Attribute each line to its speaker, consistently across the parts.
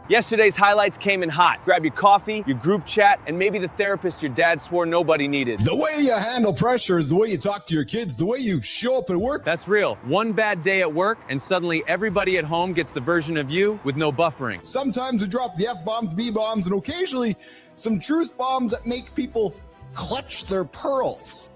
Speaker 1: Yesterday's highlights came in hot. Grab your coffee, your group chat, and maybe the therapist your dad swore nobody needed.
Speaker 2: The way you handle pressure is the way you talk to your kids, the way you show up at work.
Speaker 1: That's real. One bad day at work, and suddenly everybody at home gets the version of you with no buffering.
Speaker 2: Sometimes we drop the F-bombs, B-bombs, and occasionally some truth bombs that make people clutch their pearls.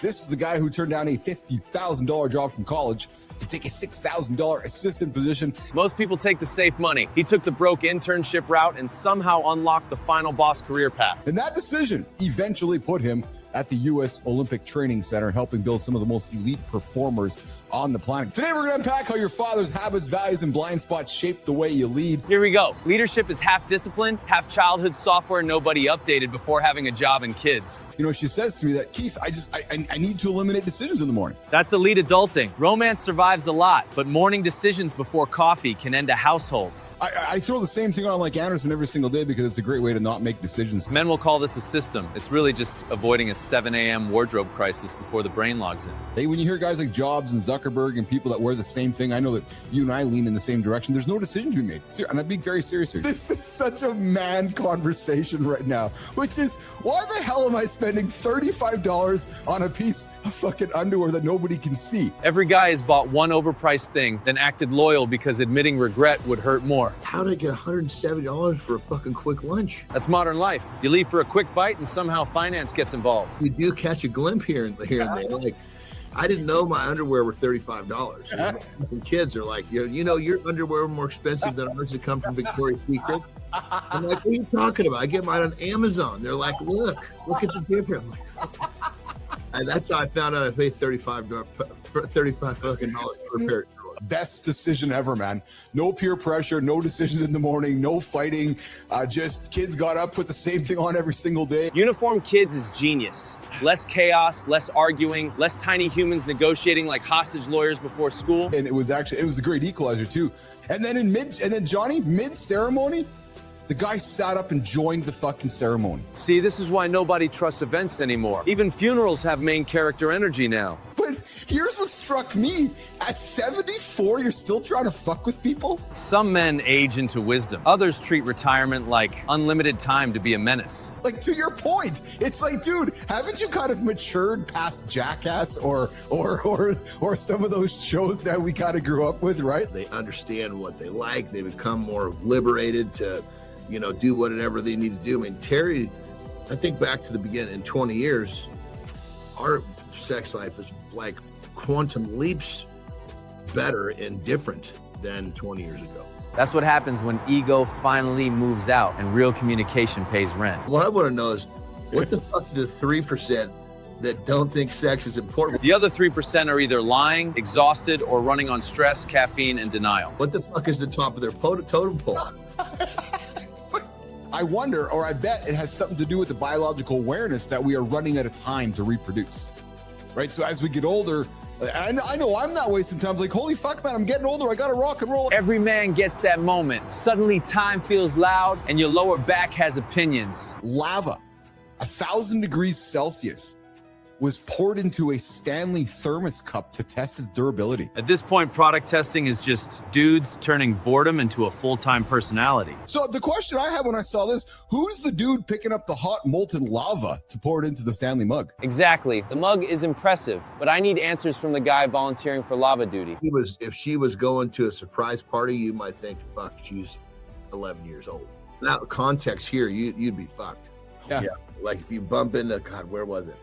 Speaker 2: This is the guy who turned down a $50,000 job from college to take a $6,000 assistant position.
Speaker 1: Most people take the safe money. He took the broke internship route and somehow unlocked the final boss career path.
Speaker 2: And that decision eventually put him at the U.S. Olympic Training Center, helping build some of the most elite performers on the planet. Today, we're going to unpack how your father's habits, values, and blind spots shape the way you lead.
Speaker 1: Here we go. Leadership is half discipline, half childhood software nobody updated before having a job and kids.
Speaker 2: You know, she says to me that, Keith, I need to eliminate decisions in the morning.
Speaker 1: That's elite adulting. Romance survives a lot, but morning decisions before coffee can end a households.
Speaker 2: I throw the same thing on like Anderson every single day because it's a great way to not make decisions.
Speaker 1: Men will call this a system. It's really just avoiding a 7 a.m. wardrobe crisis before the brain logs in.
Speaker 2: Hey, when you hear guys like Jobs and Zuckerberg and people that wear the same thing, I know that you and I lean in the same direction. There's no decision to be made. And I'm being very serious here. This is such a man conversation right now, which is, why the hell am I spending $35 on a piece of fucking underwear that nobody can see?
Speaker 1: Every guy has bought one overpriced thing, then acted loyal because admitting regret would hurt more.
Speaker 3: How did I get $170 for a fucking quick lunch?
Speaker 1: That's modern life. You leave for a quick bite and somehow finance gets involved.
Speaker 3: You do catch a glimpse here and there. Like, I didn't know my underwear were $35. And kids are like, you know, your underwear are more expensive than ours that come from Victoria's Secret. I'm like, what are you talking about? I get mine on Amazon. They're like, look at the difference. And that's how I found out I paid $35 fucking dollars per pair.
Speaker 2: Best decision ever, man. No peer pressure, no decisions in the morning, no fighting. Just kids got up, put the same thing on every single day.
Speaker 1: Uniform kids is genius. Less chaos, less arguing, less tiny humans negotiating like hostage lawyers before school.
Speaker 2: And it was a great equalizer too. And then Johnny, mid-ceremony, the guy sat up and joined the fucking ceremony.
Speaker 1: See, this is why nobody trusts events anymore. Even funerals have main character energy now.
Speaker 2: But here's what struck me. At 74, you're still trying to fuck with people?
Speaker 1: Some men age into wisdom. Others treat retirement like unlimited time to be a menace.
Speaker 2: Like, to your point, it's like, dude, haven't you kind of matured past Jackass or some of those shows that we kind of grew up with, right?
Speaker 3: They understand what they like. They become more liberated to, you know, do whatever they need to do. I mean, Terry, I think back to the beginning, in 20 years, our sex life is like quantum leaps better and different than 20 years ago.
Speaker 1: That's what happens when ego finally moves out and real communication pays rent.
Speaker 3: What I want to know is, what the fuck do the 3% that don't think sex is important?
Speaker 1: The other 3% are either lying, exhausted, or running on stress, caffeine, and denial.
Speaker 3: What the fuck is the top of their totem pole?
Speaker 2: I wonder, or I bet it has something to do with the biological awareness that we are running out of time to reproduce, right? So as we get older, I know I'm not wasting time. Like, holy fuck, man, I'm getting older. I got to rock and roll.
Speaker 1: Every man gets that moment. Suddenly time feels loud and your lower back has opinions.
Speaker 2: Lava, 1,000 degrees Celsius, was poured into a Stanley thermos cup to test its durability.
Speaker 1: At this point, product testing is just dudes turning boredom into a full-time personality.
Speaker 2: So the question I had when I saw this, who's the dude picking up the hot molten lava to pour it into the Stanley mug?
Speaker 1: Exactly. The mug is impressive, but I need answers from the guy volunteering for lava duty.
Speaker 3: If she was going to a surprise party, you might think, fuck, she's 11 years old. Now, context here, you'd be fucked.
Speaker 2: Yeah.
Speaker 3: Like if you bump into, God, where was it?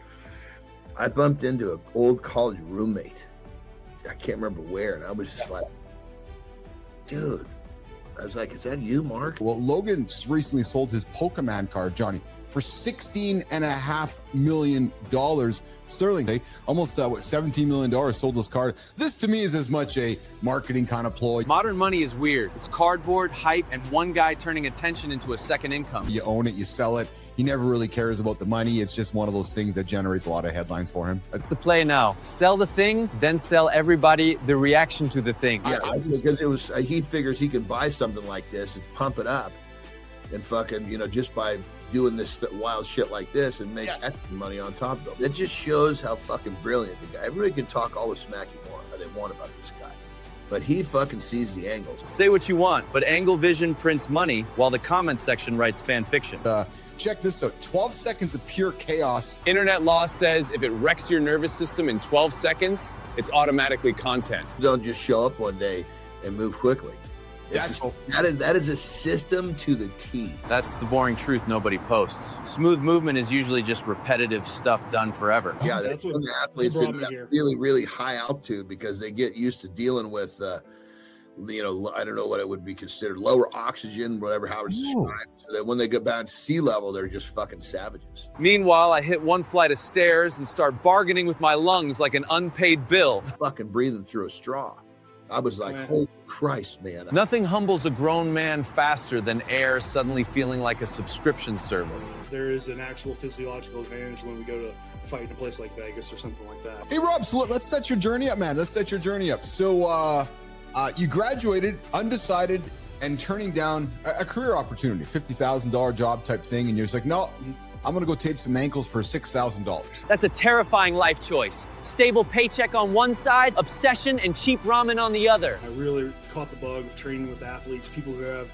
Speaker 3: I bumped into an old college roommate. I can't remember where. And I was just like, dude, I was like, is that you, Mark?
Speaker 2: Well, Logan just recently sold his Pokemon card, Johnny, for $16.5 million sterling. Hey, almost $17 million sold this card. This to me is as much a marketing kind of ploy.
Speaker 1: Modern money is weird. It's cardboard, hype, and one guy turning attention into a second income.
Speaker 2: You own it, you sell it. He never really cares about the money. It's just one of those things that generates a lot of headlines for him.
Speaker 1: That's the play now. Sell the thing, then sell everybody the reaction to the thing.
Speaker 3: Yeah, because it was, he figures he can buy something like this and pump it up and fucking, you know, just by doing this wild shit like this and make extra money on top of it. That just shows how fucking brilliant the guy. Everybody can talk all the smack they want about this guy. but he fucking sees the angles.
Speaker 1: Say what you want, but Angle Vision prints money while the comments section writes fan fiction.
Speaker 2: Check this out. 12 seconds of pure chaos.
Speaker 1: Internet law says if it wrecks your nervous system in 12 seconds, it's automatically content.
Speaker 3: Don't just show up one day and move quickly. That is a system to the T.
Speaker 1: That's the boring truth nobody posts. Smooth movement is usually just repetitive stuff done forever.
Speaker 3: Yeah, that's what the athletes at really, really high altitude, because they get used to dealing with, I don't know what it would be considered, lower oxygen, whatever, how it's described. So that when they get back to sea level, they're just fucking savages.
Speaker 1: Meanwhile, I hit one flight of stairs and start bargaining with my lungs like an unpaid bill.
Speaker 3: Fucking breathing through a straw. I was like, holy Christ, man.
Speaker 1: Nothing humbles a grown man faster than air suddenly feeling like a subscription service.
Speaker 4: There is an actual physiological advantage when we go to fight in a place like Vegas or something like that.
Speaker 2: Hey, Rob, so let's set your journey up, man. Let's set your journey up. So you graduated, undecided, and turning down a career opportunity, $50,000 job type thing, and you're just like, no, I'm gonna go tape some ankles for $6,000.
Speaker 5: That's a terrifying life choice. Stable paycheck on one side, obsession and cheap ramen on the other.
Speaker 4: I really caught the bug of training with athletes, people who have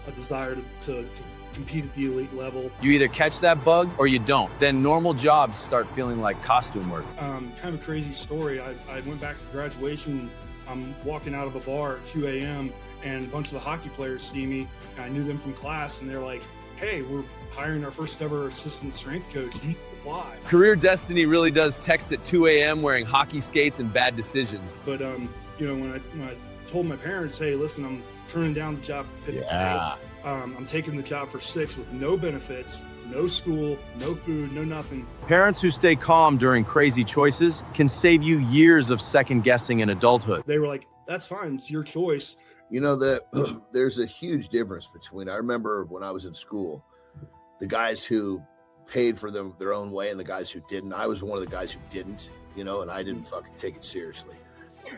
Speaker 4: a desire to compete at the elite level.
Speaker 1: You either catch that bug or you don't. Then normal jobs start feeling like costume work.
Speaker 4: Kind of a crazy story. I went back to graduation. I'm walking out of a bar at 2 a.m. and a bunch of the hockey players see me. And I knew them from class, and they're like, hey, we're hiring our first ever assistant strength coach. Do you apply?
Speaker 1: Career destiny really does text at 2 a.m. wearing hockey skates and bad decisions.
Speaker 4: But when I told my parents, hey, listen, I'm turning down the job for $50,000. I'm taking the job for $6,000 with no benefits, no school, no food, no nothing.
Speaker 1: Parents who stay calm during crazy choices can save you years of second guessing in adulthood.
Speaker 4: They were like, that's fine, it's your choice.
Speaker 3: You know, there's a huge difference between, I remember when I was in school, the guys who paid for their own way and the guys who didn't. I was one of the guys who didn't, and I didn't fucking take it seriously.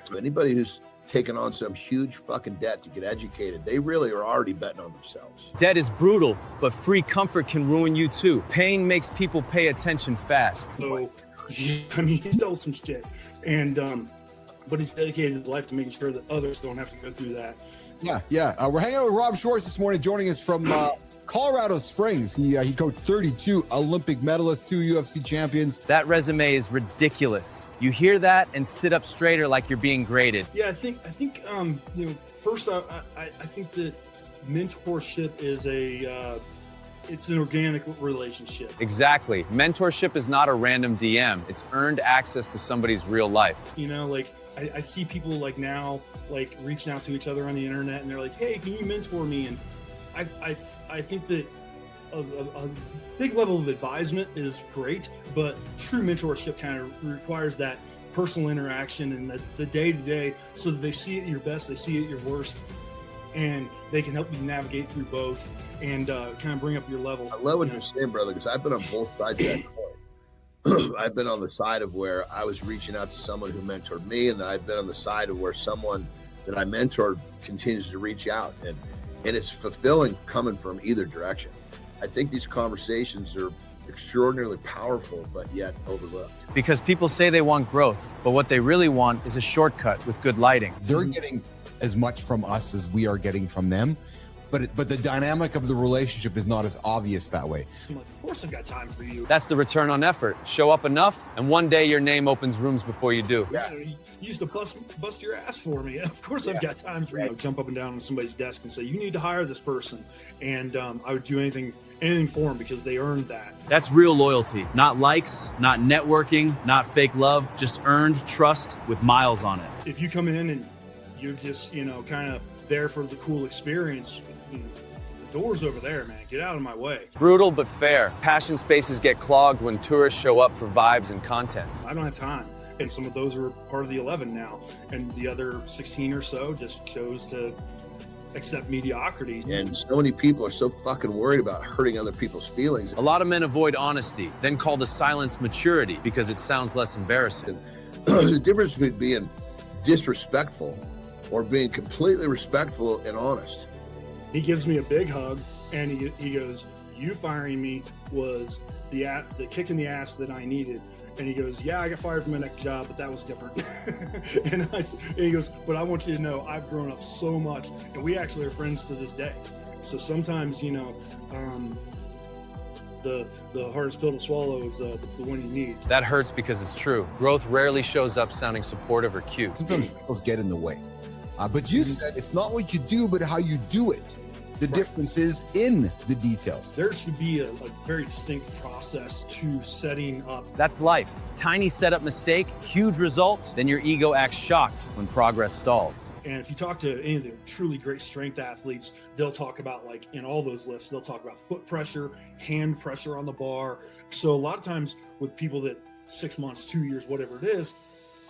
Speaker 3: So anybody who's taken on some huge fucking debt to get educated, they really are already betting on themselves.
Speaker 1: Debt is brutal, but free comfort can ruin you too. Pain makes people pay attention fast.
Speaker 4: So, he stole some shit. And, but he's dedicated his life to making sure that others don't have to go through that.
Speaker 2: Yeah. We're hanging out with Rob Schwartz this morning, joining us from Colorado Springs. He coached 32 Olympic medalists, 2 UFC champions.
Speaker 1: That resume is ridiculous. You hear that and sit up straighter like you're being graded.
Speaker 4: Yeah, I think first I think that mentorship is it's an organic relationship.
Speaker 1: Exactly. Mentorship is not a random DM. It's earned access to somebody's real life.
Speaker 4: I see people now reaching out to each other on the internet, and they're like, hey, can you mentor me? And I think that a big level of advisement is great, but true mentorship kind of requires that personal interaction and the day-to-day, so that they see it at your best, they see it at your worst, and they can help you navigate through both and kind of bring up your level.
Speaker 3: I love what you're saying, brother, because I've been on both sides of that coin. I've been on the side of where I was reaching out to someone who mentored me, and then I've been on the side of where someone that I mentored continues to reach out, and it's fulfilling coming from either direction. I think these conversations are extraordinarily powerful, but yet overlooked. Because
Speaker 1: people say they want growth, but what they really want is a shortcut with good lighting.
Speaker 2: They're getting as much from us as we are getting from them, but the dynamic of the relationship is not as obvious that way.
Speaker 4: I'm like, of course I've got time for you.
Speaker 1: That's the return on effort. Show up enough, and one day your name opens rooms before you do.
Speaker 4: Yeah, you used to bust your ass for me. Of course I've got time for you. I would jump up and down on somebody's desk and say, you need to hire this person. And I would do anything for them because they earned that.
Speaker 1: That's real loyalty. Not likes, not networking, not fake love, just earned trust with miles on it.
Speaker 4: If you come in and you're just, kind of there for the cool experience, the door's over there, man. Get out of my way.
Speaker 1: Brutal but fair. Passion spaces get clogged when tourists show up for vibes and content.
Speaker 4: I don't have time. And some of those are part of the 11 now. And the other 16 or so just chose to accept mediocrity.
Speaker 3: And so many people are so fucking worried about hurting other people's feelings.
Speaker 1: A lot of men avoid honesty, then call the silence maturity because it sounds less embarrassing.
Speaker 3: The difference between being disrespectful or being completely respectful and honest.
Speaker 4: He gives me a big hug, and he goes, you firing me was the kick in the ass that I needed. And he goes, yeah, I got fired from my next job, but that was different. And he goes, but I want you to know I've grown up so much, and we actually are friends to this day. So sometimes, you know, the hardest pill to swallow is the one you need.
Speaker 1: That hurts because it's true. Growth rarely shows up sounding supportive or cute.
Speaker 2: Sometimes those get in the way. But you said it's not what you do, but how you do it. The difference is in the details.
Speaker 4: There should be a very distinct process to setting up.
Speaker 1: That's life. Tiny setup mistake, huge results, then your ego acts shocked when progress stalls.
Speaker 4: And if you talk to any of the truly great strength athletes, they'll talk about, like, in all those lifts, they'll talk about foot pressure, hand pressure on the bar. So a lot of times with people that 6 months, 2 years, whatever it is,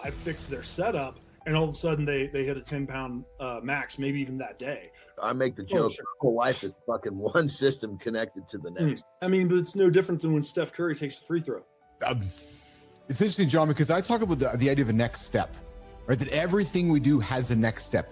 Speaker 4: I fix their setup, and all of a sudden they hit a 10-pound max, maybe even that day.
Speaker 3: I make the joke,
Speaker 4: sure.
Speaker 3: whole life is fucking one system connected to the next.
Speaker 4: I mean, but it's no different than when Steph Curry takes the free throw.
Speaker 2: It's interesting, John, because I talk about the idea of a next step, right? That everything we do has a next step.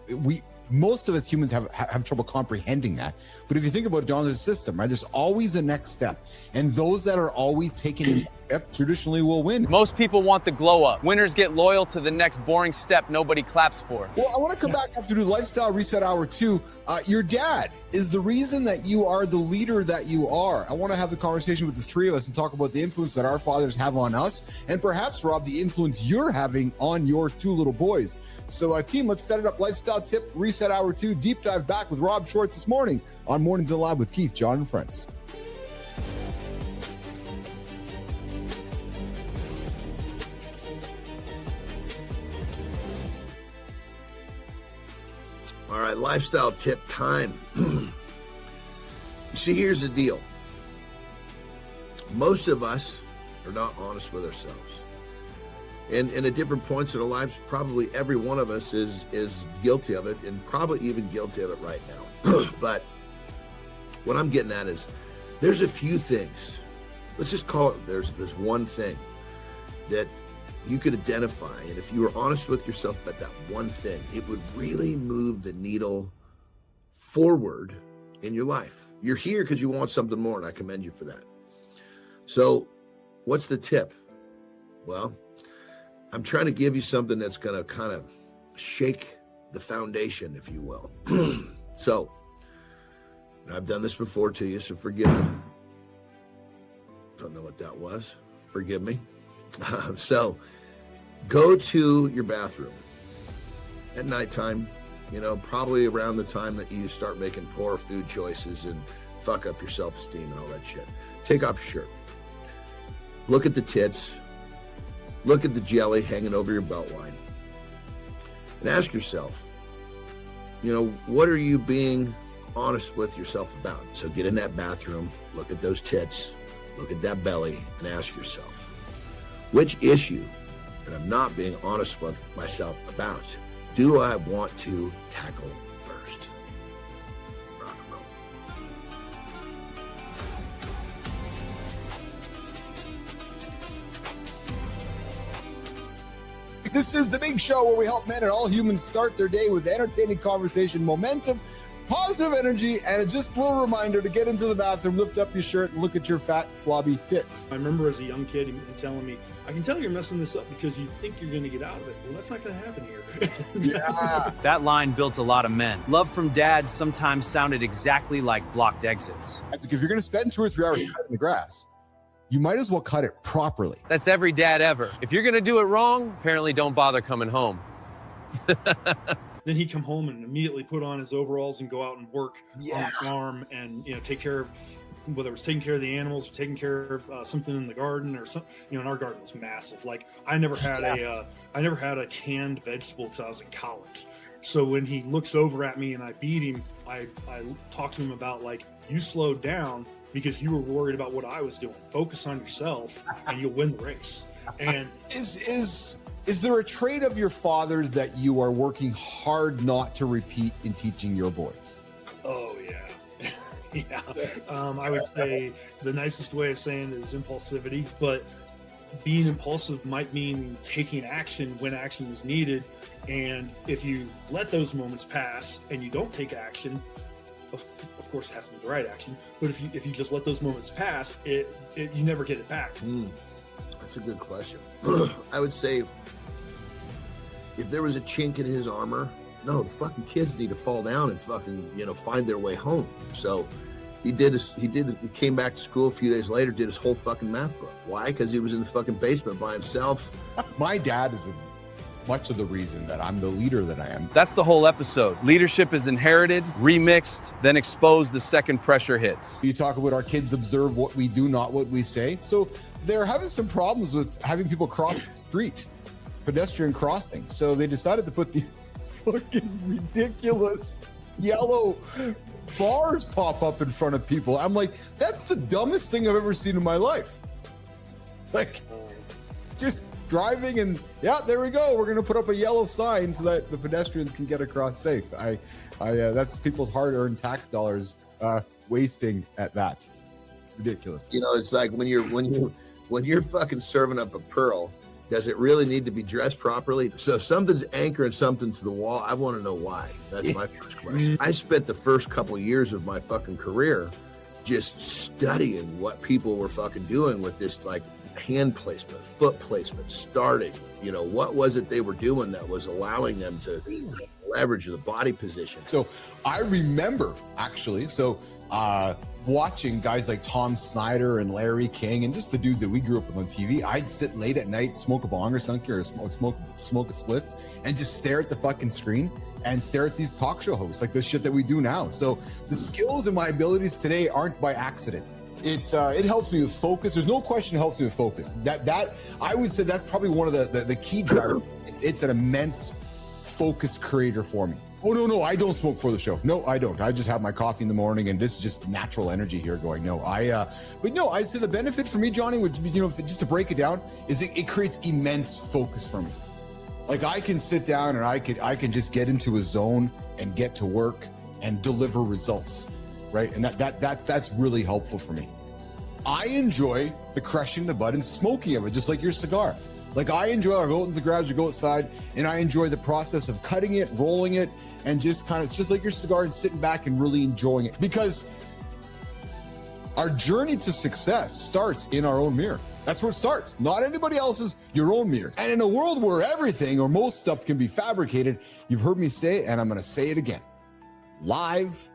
Speaker 2: Most of us humans have trouble comprehending that. But if you think about it, John, there's a system, right? There's always a next step. And those that are always taking the next step traditionally will win.
Speaker 1: Most people want the glow up. Winners get loyal to the next boring step nobody claps for.
Speaker 2: Well, I want to come back after do Lifestyle Reset Hour 2. Your dad is the reason that you are the leader that you are. I want to have the conversation with the three of us and talk about the influence that our fathers have on us, and perhaps, Rob, the influence you're having on your two little boys. So, team, let's set it up. Lifestyle Tip Reset Hour 2, deep dive back with Rob Schwartz this morning on Mornings in Live with Keith, John, and friends.
Speaker 3: All right, lifestyle tip time. You see, here's the deal. Most of us are not honest with ourselves. And at different points in our lives, probably every one of us is guilty of it, and probably even guilty of it right now. But what I'm getting at is there's a few things. Let's just call it, there's one thing that you could identify, and if you were honest with yourself about that one thing, it would really move the needle forward in your life. You're here because you want something more, and I commend you for that. So what's the tip? Well, I'm trying to give you something that's going to kind of shake the foundation, if you will. So I've done this before to you, so forgive me. Don't know what that was. Forgive me. So go to your bathroom at nighttime, probably around the time that you start making poor food choices and fuck up your self-esteem and all that shit. Take off your shirt. Look at the tits. Look at the jelly hanging over your belt line. And ask yourself, what are you being honest with yourself about? So get in that bathroom, look at those tits, look at that belly, and ask yourself, which issue that I'm not being honest with myself about do I want to tackle first? Rock and roll.
Speaker 2: This is the big show where we help men and all humans start their day with entertaining conversation, momentum, positive energy, and just a little reminder to get into the bathroom, lift up your shirt, and look at your fat, flobby tits.
Speaker 4: I remember as a young kid him telling me, I can tell you're messing this up because you think you're going to get out of it. Well, that's not going to happen here.
Speaker 2: Yeah.
Speaker 1: That line built a lot of men. Love from dads sometimes sounded exactly like blocked exits.
Speaker 2: That's like if you're going to spend 2 or 3 hours cutting the grass, you might as well cut it properly.
Speaker 1: That's every dad ever. If you're gonna do it wrong, apparently don't bother coming home.
Speaker 4: Then he'd come home and immediately put on his overalls and go out and work on the farm and take care of, whether it was taking care of the animals or taking care of something in the garden or something. And our garden was massive. Like I never had a canned vegetable till I was in college. So when he looks over at me and I beat him, I talk to him about, like, you slowed down because you were worried about what I was doing. Focus on yourself and you'll win the race. And
Speaker 2: Is there a trait of your father's that you are working hard not to repeat in teaching your boys?
Speaker 4: oh yeah. Yeah. I would say the nicest way of saying it is impulsivity, but being impulsive might mean taking action when action is needed. And if you let those moments pass and you don't take action, of course it has to be the right action, but if you just let those moments pass, you never get it back.
Speaker 3: That's a good question. I would say if there was a chink in his armor, no, the fucking kids need to fall down and fucking, find their way home. So he came back to school a few days later, did his whole fucking math book. Why? Because he was in the fucking basement by himself.
Speaker 2: My dad is much of the reason that I'm the leader that I am.
Speaker 1: That's the whole episode. Leadership is inherited, remixed, then exposed the second pressure hits.
Speaker 2: You talk about our kids observe what we do, not what we say. So they're having some problems with having people cross the street, pedestrian crossing. So they decided to put these fucking ridiculous yellow bars pop up in front of people. I'm like, that's the dumbest thing I've ever seen in my life. Like, just driving and there we go. We're gonna put up a yellow sign so that the pedestrians can get across safe. That's people's hard-earned tax dollars wasting at that. Ridiculous.
Speaker 3: It's like when you're fucking serving up a pearl, does it really need to be dressed properly? So if something's anchoring something to the wall, I want to know why. That's my first question. I spent the first couple years of my fucking career just studying what people were fucking doing with this, like, hand placement, foot placement, starting. What was it they were doing that was allowing them to leverage the body position?
Speaker 2: So I remember actually, watching guys like Tom Snyder and Larry King and just the dudes that we grew up with on TV. I'd sit late at night, smoke a bong or something, or smoke a spliff, and just stare at the fucking screen and stare at these talk show hosts, like the shit that we do now. So the skills and my abilities today aren't by accident. It helps me with focus. There's no question it helps me with focus. That I would say that's probably one of the key drivers. It's an immense focus creator for me. Oh, no, I don't smoke for the show. No, I don't. I just have my coffee in the morning, and this is just natural energy here going. No, I'd say the benefit for me, Johnny, would be, just to break it down, is it creates immense focus for me. Like, I can sit down and I can just get into a zone and get to work and deliver results, right? And that's really helpful for me. I enjoy the crushing the bud and smoking of it, just like your cigar. Like, I enjoy, I go into the garage, I go outside, and I enjoy the process of cutting it, rolling it, and just it's just like your cigar and sitting back and really enjoying it. Because our journey to success starts in our own mirror. That's where it starts. Not anybody else's, your own mirror. And in a world where everything or most stuff can be fabricated, you've heard me say, and I'm going to say it again, live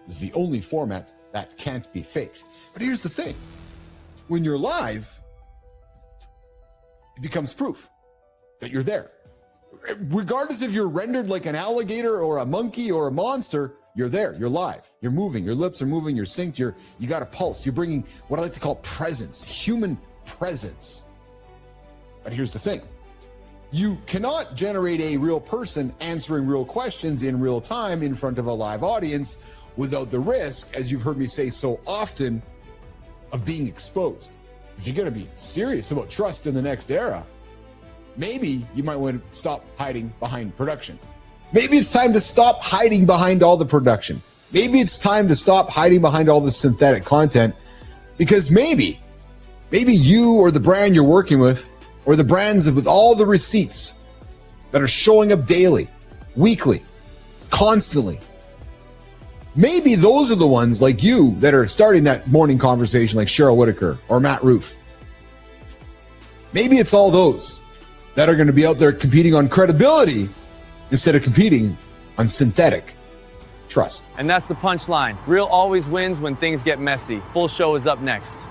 Speaker 2: is the only format that can't be faked. But here's the thing. When you're live, it becomes proof that you're there. Regardless if you're rendered like an alligator or a monkey or a monster, you're there, you're live, you're moving, your lips are moving, you're synced, you got a pulse, you're bringing what I like to call presence, human presence. But here's the thing. You cannot generate a real person answering real questions in real time in front of a live audience without the risk, as you've heard me say so often, of being exposed. If you're going to be serious about trust in the next era, maybe you might want to stop hiding behind production. Maybe it's time to stop hiding behind all the production. Maybe it's time to stop hiding behind all the synthetic content, because maybe you or the brand you're working with, or the brands with all the receipts that are showing up daily, weekly, constantly, maybe those are the ones like you that are starting that morning conversation like Cheryl Whitaker or Matt Roof. Maybe it's all those that are going to be out there competing on credibility instead of competing on synthetic trust.
Speaker 5: And that's the punchline. Real always wins when things get messy. Full show is up next.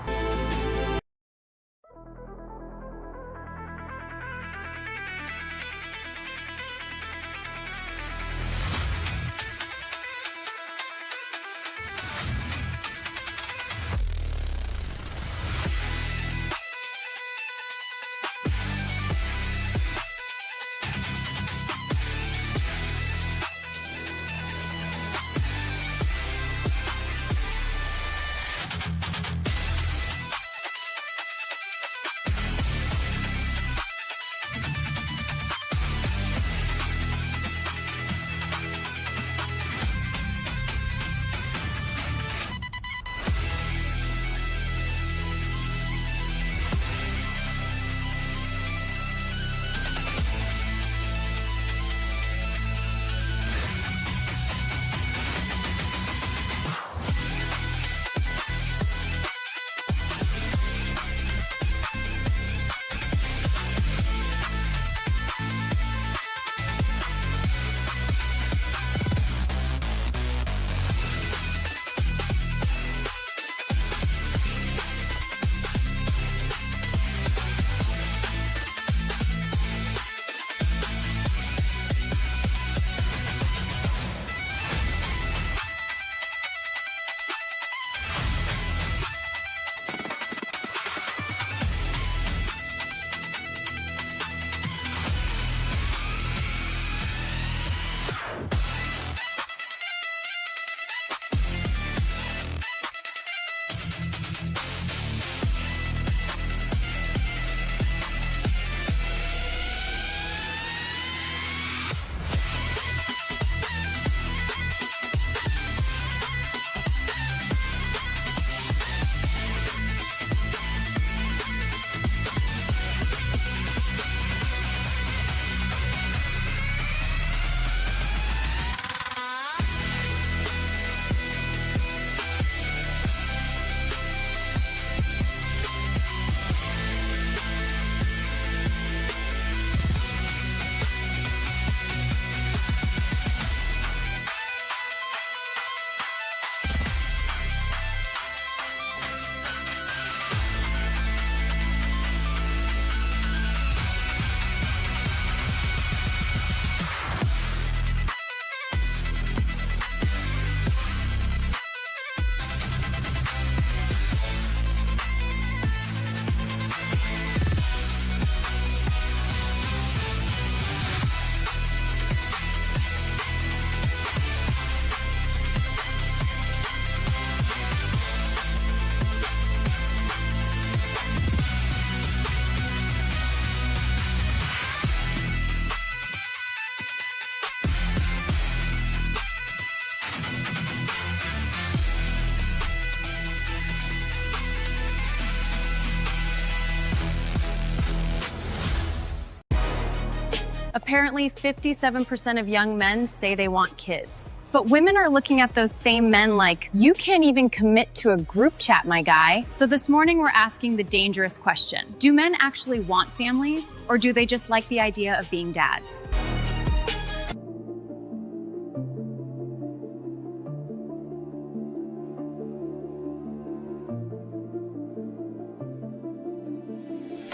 Speaker 6: Apparently, 57% of young men say they want kids. But women are looking at those same men like, you can't even commit to a group chat, my guy. So this morning, we're asking the dangerous question. Do men actually want families, or do they just like the idea of being dads?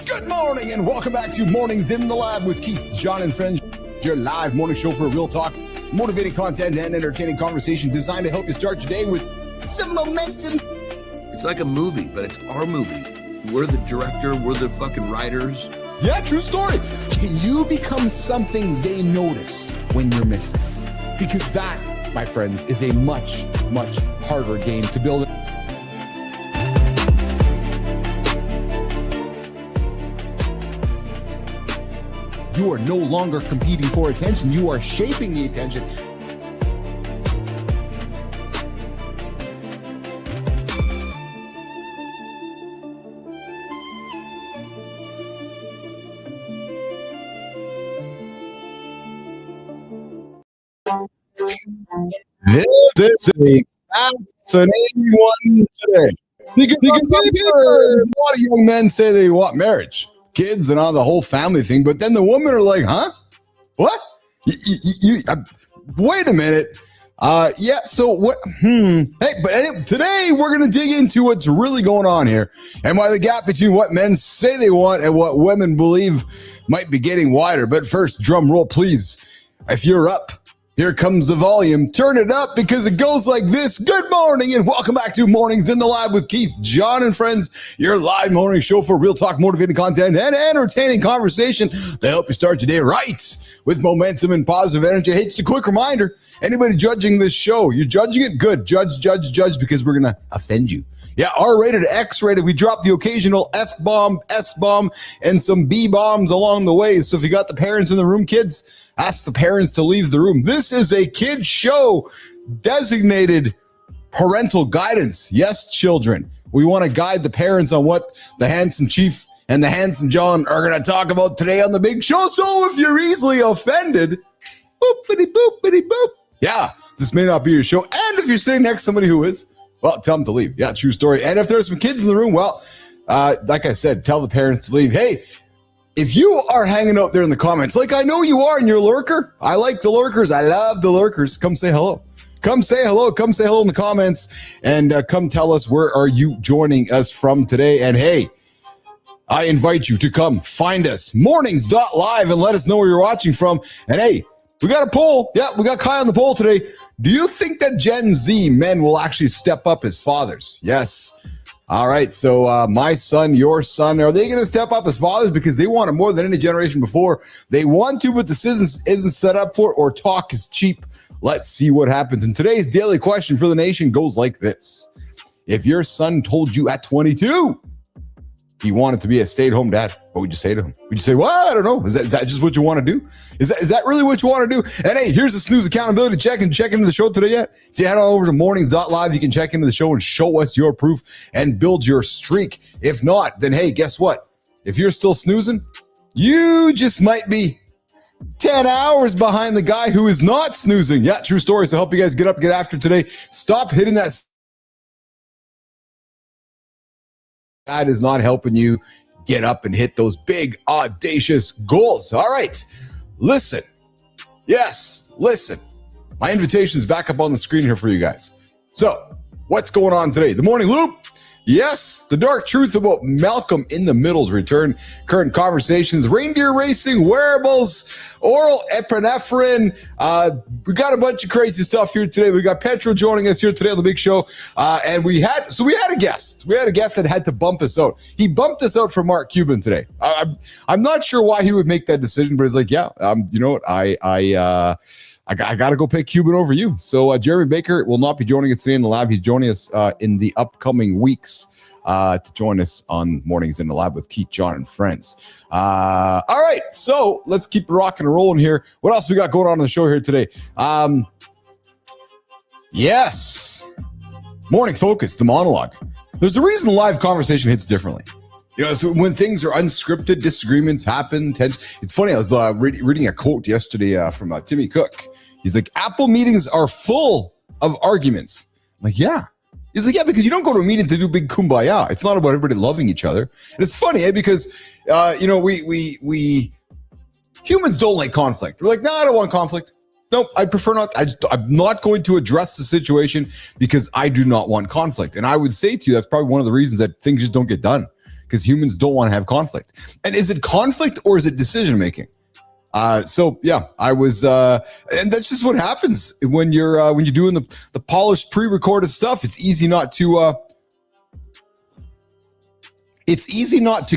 Speaker 2: Good morning and welcome back to Mornings in the Lab with Keith, John, and Friends, your live morning show for real talk, motivating content, and entertaining conversation designed to help you start your day with some momentum.
Speaker 3: It's like a movie, but it's our movie. We're the director, we're the fucking writers.
Speaker 2: Yeah, true story. Can you become something they notice when you're missing? Because that, my friends, is a much, much harder game to build. You are no longer competing for attention. You are shaping the attention. This is a fascinating one today. Because a lot of young men say they want marriage, kids, and all the whole family thing, but then the women are like, huh? What? Wait a minute. Yeah, so what? Hey, but today we're going to dig into what's really going on here and why the gap between what men say they want and what women believe might be getting wider. But first, drum roll, please. If you're up, here comes the volume. Turn it up because it goes like this. Good morning and welcome back to Mornings in the Lab with Keith, John, and Friends, your live morning show for real talk, motivating content, and entertaining conversation to help you start your day right with momentum and positive energy. Hey, just a quick reminder, anybody judging this show, you're judging it? Good. Judge, because we're going to offend you. Yeah, R-rated, X-rated. We dropped the occasional F-bomb, S-bomb, and some B-bombs along the way. So if you got the parents in the room, kids, ask the parents to leave the room. This is a kid show designated parental guidance. Yes, children. We want to guide the parents on what the handsome Chief and the handsome John are going to talk about today on the big show. So if you're easily offended, boopity boopity boop. Yeah, this may not be your show. And if you're sitting next to somebody who is, well, tell them to leave. Yeah, true story. And if there's some kids in the room, well, like I said, tell the parents to leave. Hey, if you are hanging out there in the comments, like I know you are and you're a lurker, I like the lurkers. I love the lurkers. Come say hello. Come say hello. Come say hello in the comments and come tell us where are you joining us from today. And hey, I invite you to come find us, mornings.live, and let us know where you're watching from. And hey, we got a poll. Yeah, we got Kai on the poll today. Do you think that Gen Z men will actually step up as fathers? Yes. All right. So my son, your son, are they going to step up as fathers because they want it more than any generation before? They want to, but this isn't set up for it, or talk is cheap. Let's see what happens. And today's daily question for the nation goes like this. If your son told you at 22 he wanted to be a stay-at-home dad, what would you say to him? Would you say, well, I don't know. Is that just what you want to do? Is that really what you want to do? And hey, here's the snooze accountability check into the show today yet. If you head on over to mornings.live, you can check into the show and show us your proof and build your streak. If not, then hey, guess what? If you're still snoozing, you just might be 10 hours behind the guy who is not snoozing. Yeah, true story. So help you guys get up, get after today. Stop hitting that. That is not helping you get up and hit those big, audacious goals. All right, listen. Yes, listen. My invitation is back up on the screen here for you guys. So, what's going on today? The Morning Loop. Yes, the dark truth about Malcolm in the Middle's return, current conversations, reindeer racing, wearables, oral epinephrine. We got a bunch of crazy stuff here today. We got Petro joining us here today on the big show. And we had a guest. We had a guest that had to bump us out. He bumped us out for Mark Cuban today. I'm not sure why he would make that decision, but he's like, yeah, you know what? I got to go pick Cuban over you. So Jeremy Baker will not be joining us today in the lab. He's joining us in the upcoming weeks to join us on Mornings in the Lab with Keith, John, and Friends. All right, so let's keep rocking and rolling here. What else we got going on the show here today? Yes, Morning Focus, the monologue. There's a reason live conversation hits differently. So when things are unscripted, disagreements happen. Tense. It's funny. I was reading a quote yesterday from Timmy Cook. He's like, Apple meetings are full of arguments. I'm like, yeah. He's like, yeah, because you don't go to a meeting to do big kumbaya. It's not about everybody loving each other. And it's funny, because we humans don't like conflict. We're like, no, I don't want conflict. Nope, I prefer not. I'm not going to address the situation because I do not want conflict. And I would say to you, that's probably one of the reasons that things just don't get done, because humans don't want to have conflict. And is it conflict or is it decision making? So yeah, I was, and that's just what happens when you're doing the polished pre-recorded stuff. It's easy not to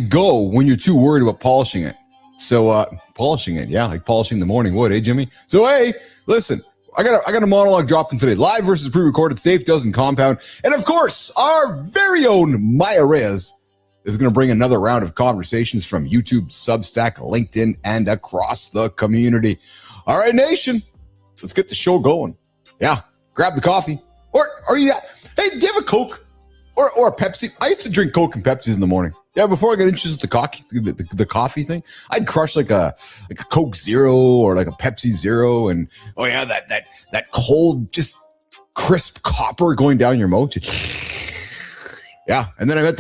Speaker 2: go when you're too worried about polishing it. So polishing it, yeah, like polishing the morning wood, eh, Jimmy? So hey, listen, I got a monologue dropping today, live versus pre-recorded, safe, doesn't compound, and of course, our very own Maya Reyes is going to bring another round of conversations from YouTube, Substack, LinkedIn, and across the community. All right, nation, let's get the show going. Yeah, grab the coffee, or hey, do you have a Coke or a Pepsi? I used to drink Coke and Pepsis in the morning. Yeah, before I got interested in the coffee thing, I'd crush like a Coke Zero or like a Pepsi Zero, and oh yeah, that cold, just crisp copper going down your mouth. Yeah, and then I met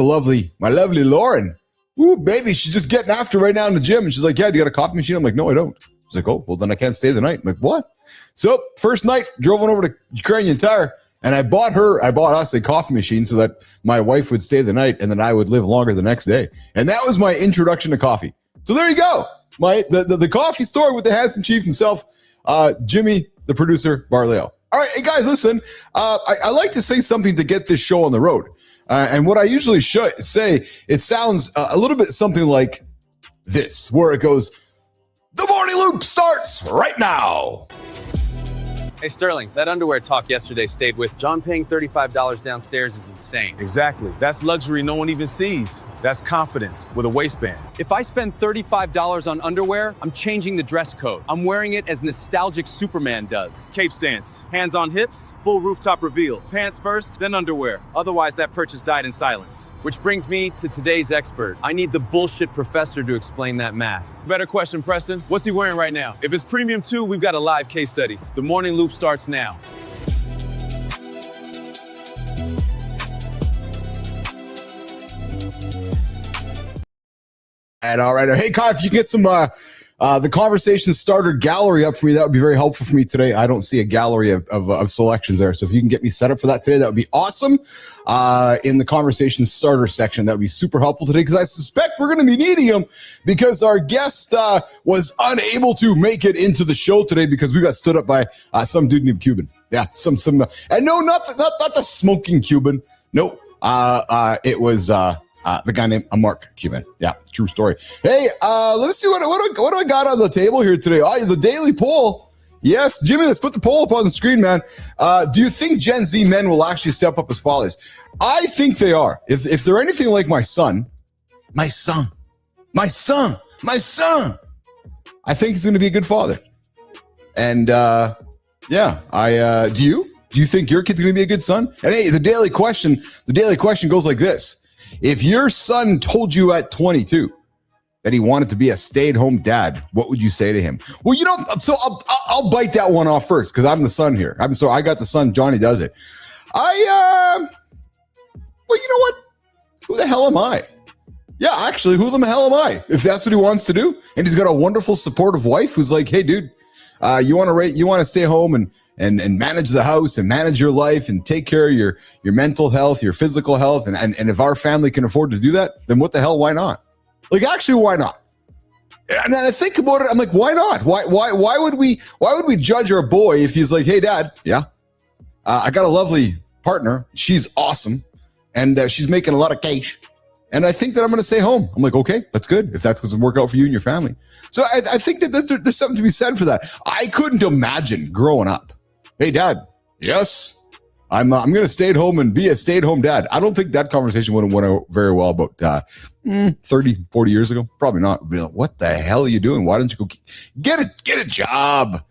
Speaker 2: my lovely Lauren. Ooh, baby, she's just getting after right now in the gym, and she's like, "Yeah, do you got a coffee machine?" I'm like, "No, I don't." She's like, "Oh, well, then I can't stay the night." I'm like, "What?" So first night, drove on over to Ukrainian Tire. And I bought us a coffee machine so that my wife would stay the night and then I would live longer the next day. And that was my introduction to coffee. So there you go. The coffee store with the handsome chief himself, Jimmy, the producer, Barleo. All right, hey guys, listen, I like to say something to get this show on the road. And what I usually say, it sounds a little bit something like this, where it goes, the morning loop starts right now.
Speaker 1: Hey, Sterling, that underwear talk yesterday stayed with John. Paying $35 downstairs is insane.
Speaker 7: Exactly. That's luxury no one even sees. That's confidence with a waistband.
Speaker 5: If I spend $35 on underwear, I'm changing the dress code. I'm wearing it as nostalgic Superman does.
Speaker 7: Cape stance, hands on hips, full rooftop reveal. Pants first, then underwear. Otherwise, that purchase died in silence.
Speaker 1: Which brings me to today's expert. I need the bullshit professor to explain that math.
Speaker 7: Better question, Preston. What's he wearing right now? If it's premium too, we've got a live case study. The morning loop starts now.
Speaker 2: And all right. Hey, Kai, if you get some the conversation starter gallery up for me, that would be very helpful for me today. I don't see a gallery of selections there. So if you can get me set up for that today, that would be awesome. In the conversation starter section, that would be super helpful today, because I suspect we're going to be needing them, because our guest was unable to make it into the show today because we got stood up by some dude named Cuban. Yeah, some and no, not the smoking Cuban. No, it was the guy named Mark Cuban. Yeah, true story. Hey, let's see what do I got on the table here today? Oh, the daily poll. Yes, Jimmy, let's put the poll up on the screen, man. Do you think Gen Z men will actually step up as fathers? I think they are. If they're anything like my son, I think he's going to be a good father. And yeah, do you think your kid's going to be a good son? And hey, the daily question goes like this. If your son told you at 22 that he wanted to be a stay-at-home dad, what would you say to him? Well, so I'll bite that one off first, because I'm the son here. I got the son. Johnny does it. Well, you know what? Who the hell am I? Yeah, actually, who the hell am I? If that's what he wants to do, and he's got a wonderful, supportive wife who's like, hey, dude, you want to stay home and manage the house and manage your life and take care of your mental health, your physical health. And if our family can afford to do that, then what the hell, why not? Like, actually, why not? And I think about it, I'm like, why not? Why would we judge our boy if he's like, hey, dad, yeah, I got a lovely partner. She's awesome. And she's making a lot of cash. And I think that I'm going to stay home. I'm like, okay, that's good. If that's going to work out for you and your family. So I think that there's something to be said for that. I couldn't imagine growing up. Hey, dad, yes, I'm going to stay at home and be a stay-at-home dad. I don't think that conversation would have went out very well about 30, 40 years ago. Probably not. What the hell are you doing? Why don't you go get a job?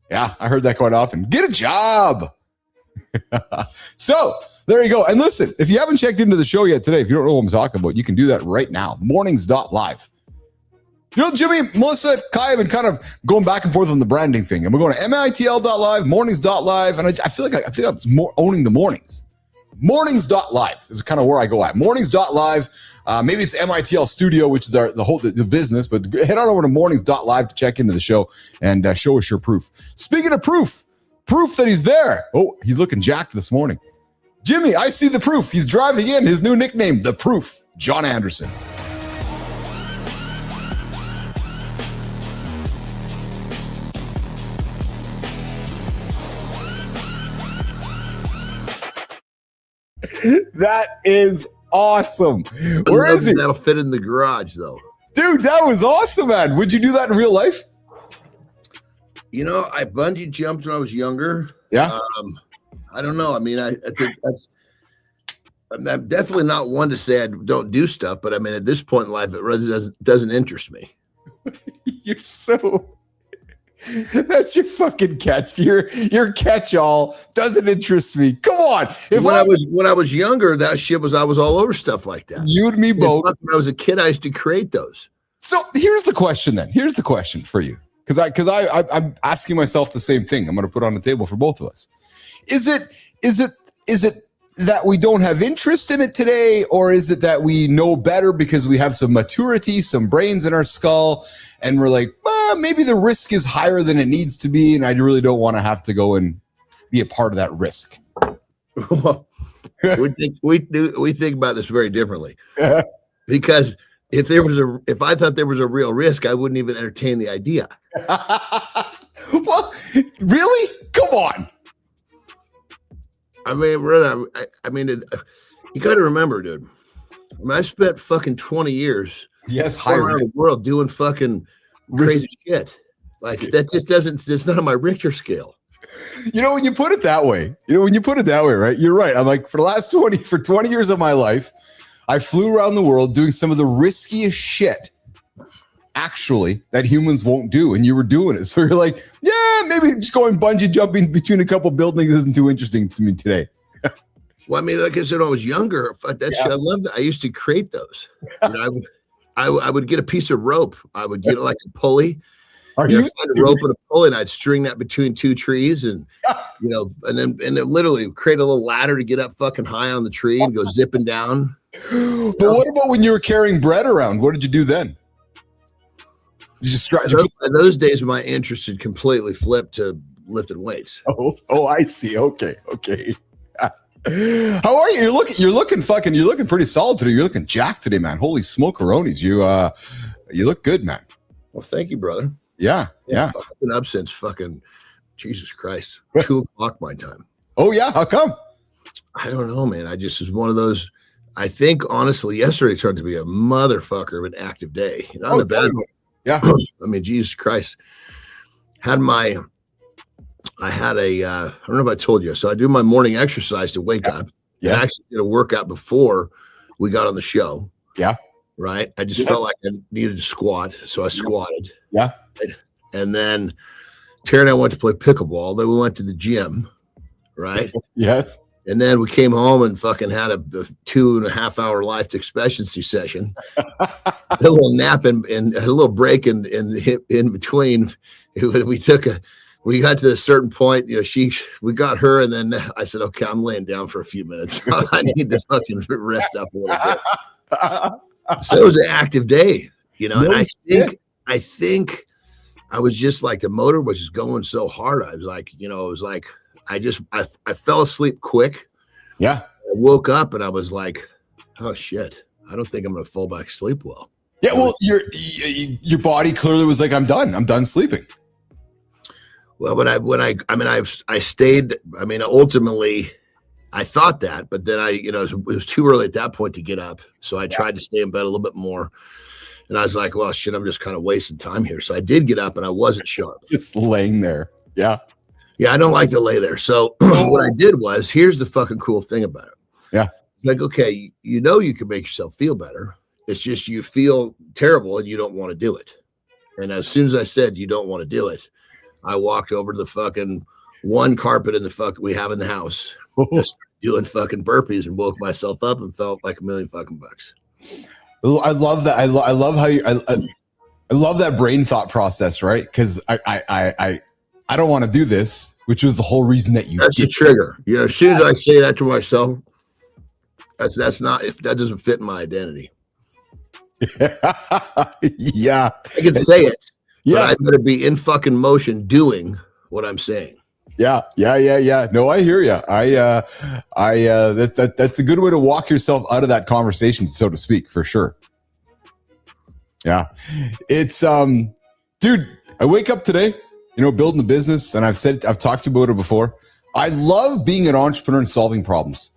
Speaker 2: Yeah, I heard that quite often. Get a job. So There you go. And listen, if you haven't checked into the show yet today, if you don't know what I'm talking about, you can do that right now. Mornings.live. You know, Jimmy, Melissa, Kai have been kind of going back and forth on the branding thing. And we're going to mitl.live, mornings.live. And I feel like I'm more owning the mornings. Mornings.live is kind of where I go at. Mornings.live. Maybe it's the MITL studio, which is the business, but head on over to mornings.live to check into the show and show us your proof. Speaking of proof that he's there. Oh, he's looking jacked this morning. Jimmy, I see the proof. He's driving in his new nickname, The Proof, John Anderson. That is awesome. Where is he?
Speaker 3: That'll fit in the garage, though.
Speaker 2: Dude, that was awesome, man. Would you do that in real life?
Speaker 3: You know, I bungee jumped when I was younger.
Speaker 2: Yeah.
Speaker 3: I don't know. I mean, I think I'm definitely not one to say I don't do stuff, but I mean, at this point in life, it really doesn't interest me.
Speaker 2: You're so... That's your fucking catch. Your catch-all doesn't interest me. Come on.
Speaker 3: When I was younger, that shit I was all over stuff like that.
Speaker 2: You and me both.
Speaker 3: When I was a kid, I used to create those.
Speaker 2: So here's the question then. Here's the question for you. Because I'm asking myself the same thing. I'm going to put on the table for both of us. Is it that we don't have interest in it today, or is it that we know better because we have some maturity, some brains in our skull, and we're like, well, maybe the risk is higher than it needs to be, and I really don't want to have to go and be a part of that risk?
Speaker 3: we think about this very differently. Because if I thought there was a real risk, I wouldn't even entertain the idea.
Speaker 2: Well, really? Come on.
Speaker 3: I mean, you got to remember, dude. I mean, I spent fucking 20 years around the world doing fucking crazy shit. Like that just doesn't. It's not on my Richter scale.
Speaker 2: You know, when you put it that way, right? You're right. I'm like, for 20 years of my life, I flew around the world doing some of the riskiest shit, actually, that humans won't do, and you were doing it. So you're like, yeah, maybe just going bungee jumping between a couple buildings isn't too interesting to me today.
Speaker 3: Well, I mean, like I said, when I was younger, shit, I loved that. I used to create those. You know, I would get a piece of rope. I would get like a pulley. Find a rope and a pulley, and I'd string that between two trees, and and it literally create a little ladder to get up fucking high on the tree and go zipping down.
Speaker 2: But what about when you were carrying bread around? What did you do then?
Speaker 3: In those days, my interest had completely flipped to lifting weights.
Speaker 2: Oh, I see. Okay. How are you? You're looking pretty solid today. You're looking jacked today, man. Holy smokeronies. You look good, man.
Speaker 3: Well, thank you, brother.
Speaker 2: Yeah.
Speaker 3: I've been up since fucking Jesus Christ, 2:00 my time.
Speaker 2: Oh yeah, how come?
Speaker 3: I don't know, man. I just was one of those. I think honestly, yesterday turned to be a motherfucker of an active day. Not a bad one.
Speaker 2: Yeah.
Speaker 3: I mean, Jesus Christ. I don't know if I told you. So I do my morning exercise to wake up.
Speaker 2: Yes.
Speaker 3: I actually did a workout before we got on the show.
Speaker 2: Yeah.
Speaker 3: Right. I just felt like I needed to squat. So I squatted.
Speaker 2: Yeah.
Speaker 3: And then Terry and I went to play pickleball. Then we went to the gym. Right.
Speaker 2: Yes.
Speaker 3: And then we came home and fucking had a 2.5 hour life expectancy session. A little nap and a little break in between. We got to a certain point, we got her, and then I said, okay, I'm laying down for a few minutes. I need to fucking rest up a little bit. So it was an active day, and I think I was just like, the motor was just going so hard. I was like, I fell asleep quick.
Speaker 2: Yeah.
Speaker 3: I woke up and I was like, oh shit, I don't think I'm going to fall back asleep well.
Speaker 2: Yeah. Well, your body clearly was like, I'm done sleeping.
Speaker 3: Well, but I stayed. I mean, ultimately, I thought that, but then it was too early at that point to get up. So I tried to stay in bed a little bit more, and I was like, well, shit, I'm just kind of wasting time here. So I did get up, and I wasn't sharp.
Speaker 2: Just laying there. Yeah.
Speaker 3: Yeah, I don't like to lay there. So what I did was, here's the fucking cool thing about it.
Speaker 2: Yeah.
Speaker 3: Like, okay, you can make yourself feel better. It's just you feel terrible and you don't want to do it. And as soon as I said you don't want to do it, I walked over to the fucking one carpet in the fuck we have in the house. doing fucking burpees and woke myself up and felt like $1 million fucking bucks.
Speaker 2: I love that. I love how you. I love that brain thought process, right? Because I don't want to do this, which was the whole reason that you.
Speaker 3: That's
Speaker 2: did.
Speaker 3: the trigger. You know, as soon as I say that to myself, that's not, if that doesn't fit my identity.
Speaker 2: Yeah,
Speaker 3: I can say it.
Speaker 2: Yes,
Speaker 3: but I better be in fucking motion doing what I'm saying.
Speaker 2: Yeah. No, I hear you. That's a good way to walk yourself out of that conversation, so to speak, for sure. Yeah, it's dude. I wake up today, building a business, and I've talked about it before. I love being an entrepreneur and solving problems.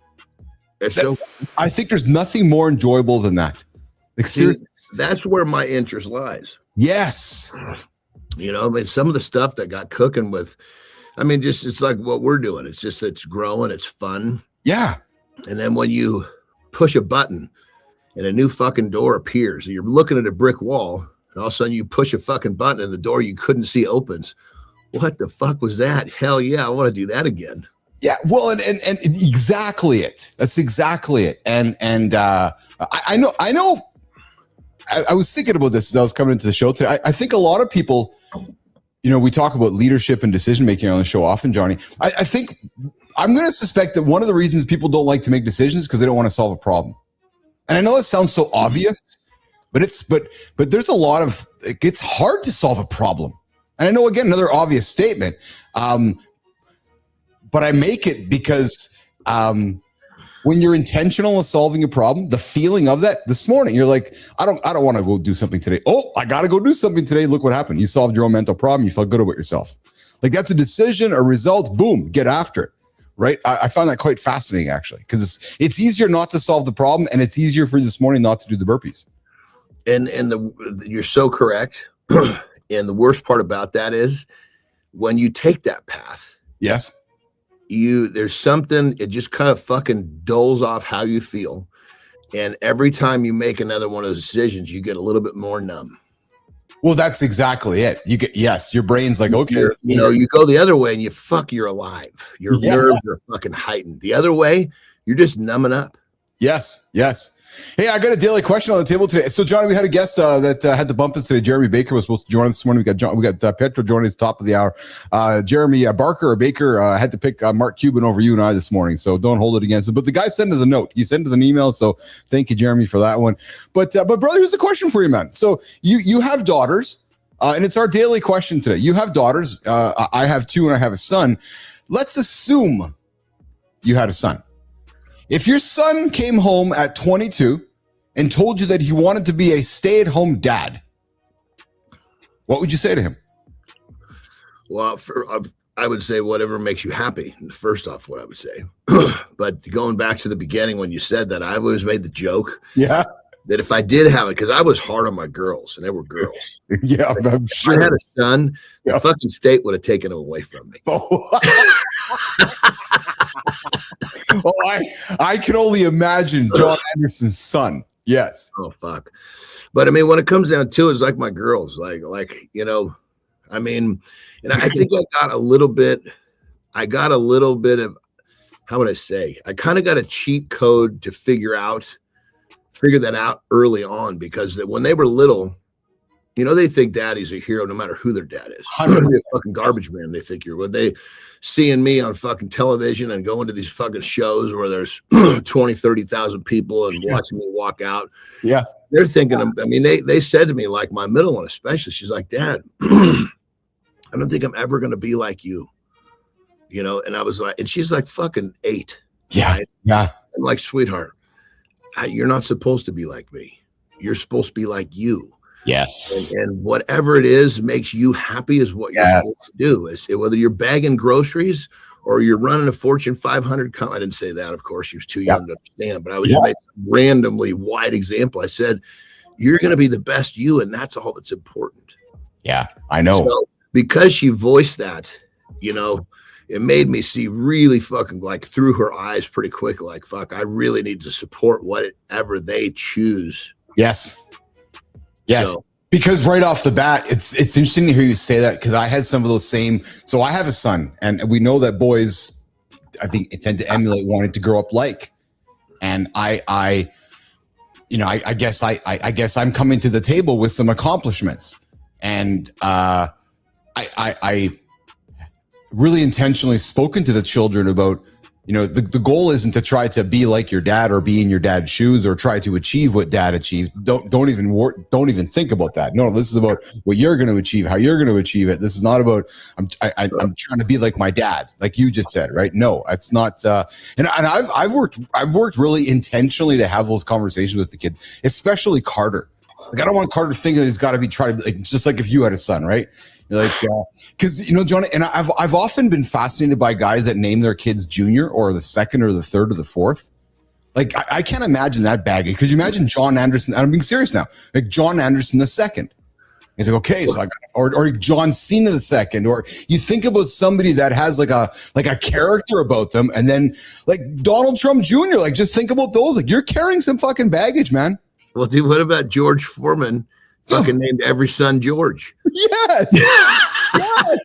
Speaker 2: I think there's nothing more enjoyable than that. Like, seriously,
Speaker 3: that's where my interest lies.
Speaker 2: Yes.
Speaker 3: Some of the stuff that got cooking with, it's like what we're doing. It's growing. It's fun.
Speaker 2: Yeah.
Speaker 3: And then when you push a button and a new fucking door appears, and you're looking at a brick wall, and all of a sudden you push a fucking button and the door you couldn't see opens. What the fuck was that? Hell yeah, I want to do that again.
Speaker 2: Yeah, well, and exactly it. That's exactly it. And I know. I was thinking about this as I was coming into the show today. I think a lot of people, we talk about leadership and decision making on the show often, Johnny. I think I'm going to suspect that one of the reasons people don't like to make decisions is because they don't want to solve a problem. And I know it sounds so obvious, but there's a lot of, it's hard to solve a problem. And I know, again, another obvious statement, but I make it because when you're intentional in solving a problem, the feeling of that this morning, you're like, I don't want to go do something today. Oh, I got to go do something today. Look what happened. You solved your own mental problem. You felt good about yourself. Like, that's a decision, a result. Boom, get after it. Right. I found that quite fascinating, actually, because it's easier not to solve the problem, and it's easier for this morning not to do the burpees.
Speaker 3: And you're so correct. And the worst part about that is when you take that path.
Speaker 2: Yes.
Speaker 3: There's something, it just kind of fucking doles off how you feel. And every time you make another one of those decisions, you get a little bit more numb.
Speaker 2: Well, that's exactly it. Your brain's like, okay.
Speaker 3: You go the other way and you're alive. Your nerves are fucking heightened. The other way, you're just numbing up.
Speaker 2: Yes. Hey, I got a daily question on the table today. So, Johnny, we had a guest that had to bump us today. Jeremy Baker was supposed to join us this morning. We got Petro joining us top of the hour. Jeremy Baker had to pick Mark Cuban over you and I this morning, so don't hold it against him. But the guy sent us a note. He sent us an email, so thank you, Jeremy, for that one. But brother, here's a question for you, man. So you have daughters, and it's our daily question today. You have daughters. I have two, and I have a son. Let's assume you had a son. If your son came home at 22 and told you that he wanted to be a stay-at-home dad, what would you say to him?
Speaker 3: Well, I would say whatever makes you happy. First off, what I would say. But going back to the beginning when you said that, I always made the joke.
Speaker 2: Yeah.
Speaker 3: That if I did have it, because I was hard on my girls, and they were girls.
Speaker 2: Yeah, I'm sure.
Speaker 3: If I had a son, the fucking state would have taken him away from me.
Speaker 2: I can only imagine John Anderson's son. Yes.
Speaker 3: Oh, fuck. But when it comes down to it, it's like my girls, and I think I got a little bit of, how would I say? I kind of got a cheat code to figure that out early on, because when they were little, they think daddy's a hero no matter who their dad is. You're a fucking garbage man. They think you're. When they seeing me on fucking television and going to these fucking shows where there's 20, 30,000 people and watching me walk out.
Speaker 2: Yeah.
Speaker 3: They're thinking, they said to me, like my middle one especially, she's like, Dad, I don't think I'm ever going to be like you. And I was like, and she's like fucking 8.
Speaker 2: Yeah.
Speaker 3: Right?
Speaker 2: Yeah.
Speaker 3: I'm like, sweetheart, you're not supposed to be like me. You're supposed to be like you.
Speaker 2: Yes.
Speaker 3: And whatever it is makes you happy is what you're supposed to do. Is whether you're bagging groceries or you're running a Fortune 500 I didn't say that, of course. She was too young to understand, but I was just making a randomly wide example. I said, you're going to be the best you, and that's all that's important.
Speaker 2: Yeah, I know.
Speaker 3: So because she voiced that, it made me see really fucking like through her eyes pretty quick. Like, fuck, I really need to support whatever they choose.
Speaker 2: Yes. Yes.
Speaker 3: So,
Speaker 2: because right off the bat, it's interesting to hear you say that, because I had some of those same. So I have a son, and we know that boys, I think tend to emulate wanting to grow up like. And I guess I'm coming to the table with some accomplishments, and I really intentionally spoken to the children about, the goal isn't to try to be like your dad or be in your dad's shoes or try to achieve what dad achieved. Don't even think about that. No, this is about what you're going to achieve, how you're going to achieve it. This is not about I'm trying to be like my dad, like you just said, right? No, it's not. And I've worked really intentionally to have those conversations with the kids, especially Carter. Like, I don't want Carter thinking that he's got to be tried, like, just like if you had a son, right? You're like, because John, and I've often been fascinated by guys that name their kids Junior or the second or the third or the fourth. Like, I can't imagine that baggage. Could you imagine John Anderson? I'm being serious now. Like John Anderson the second. He's like, okay, so or John Cena the second, or you think about somebody that has like a character about them, and then like Donald Trump Jr. Like, just think about those. Like, you're carrying some fucking baggage, man.
Speaker 3: Well, dude, what about George Foreman? Fucking named every son George.
Speaker 2: Yes. Yes.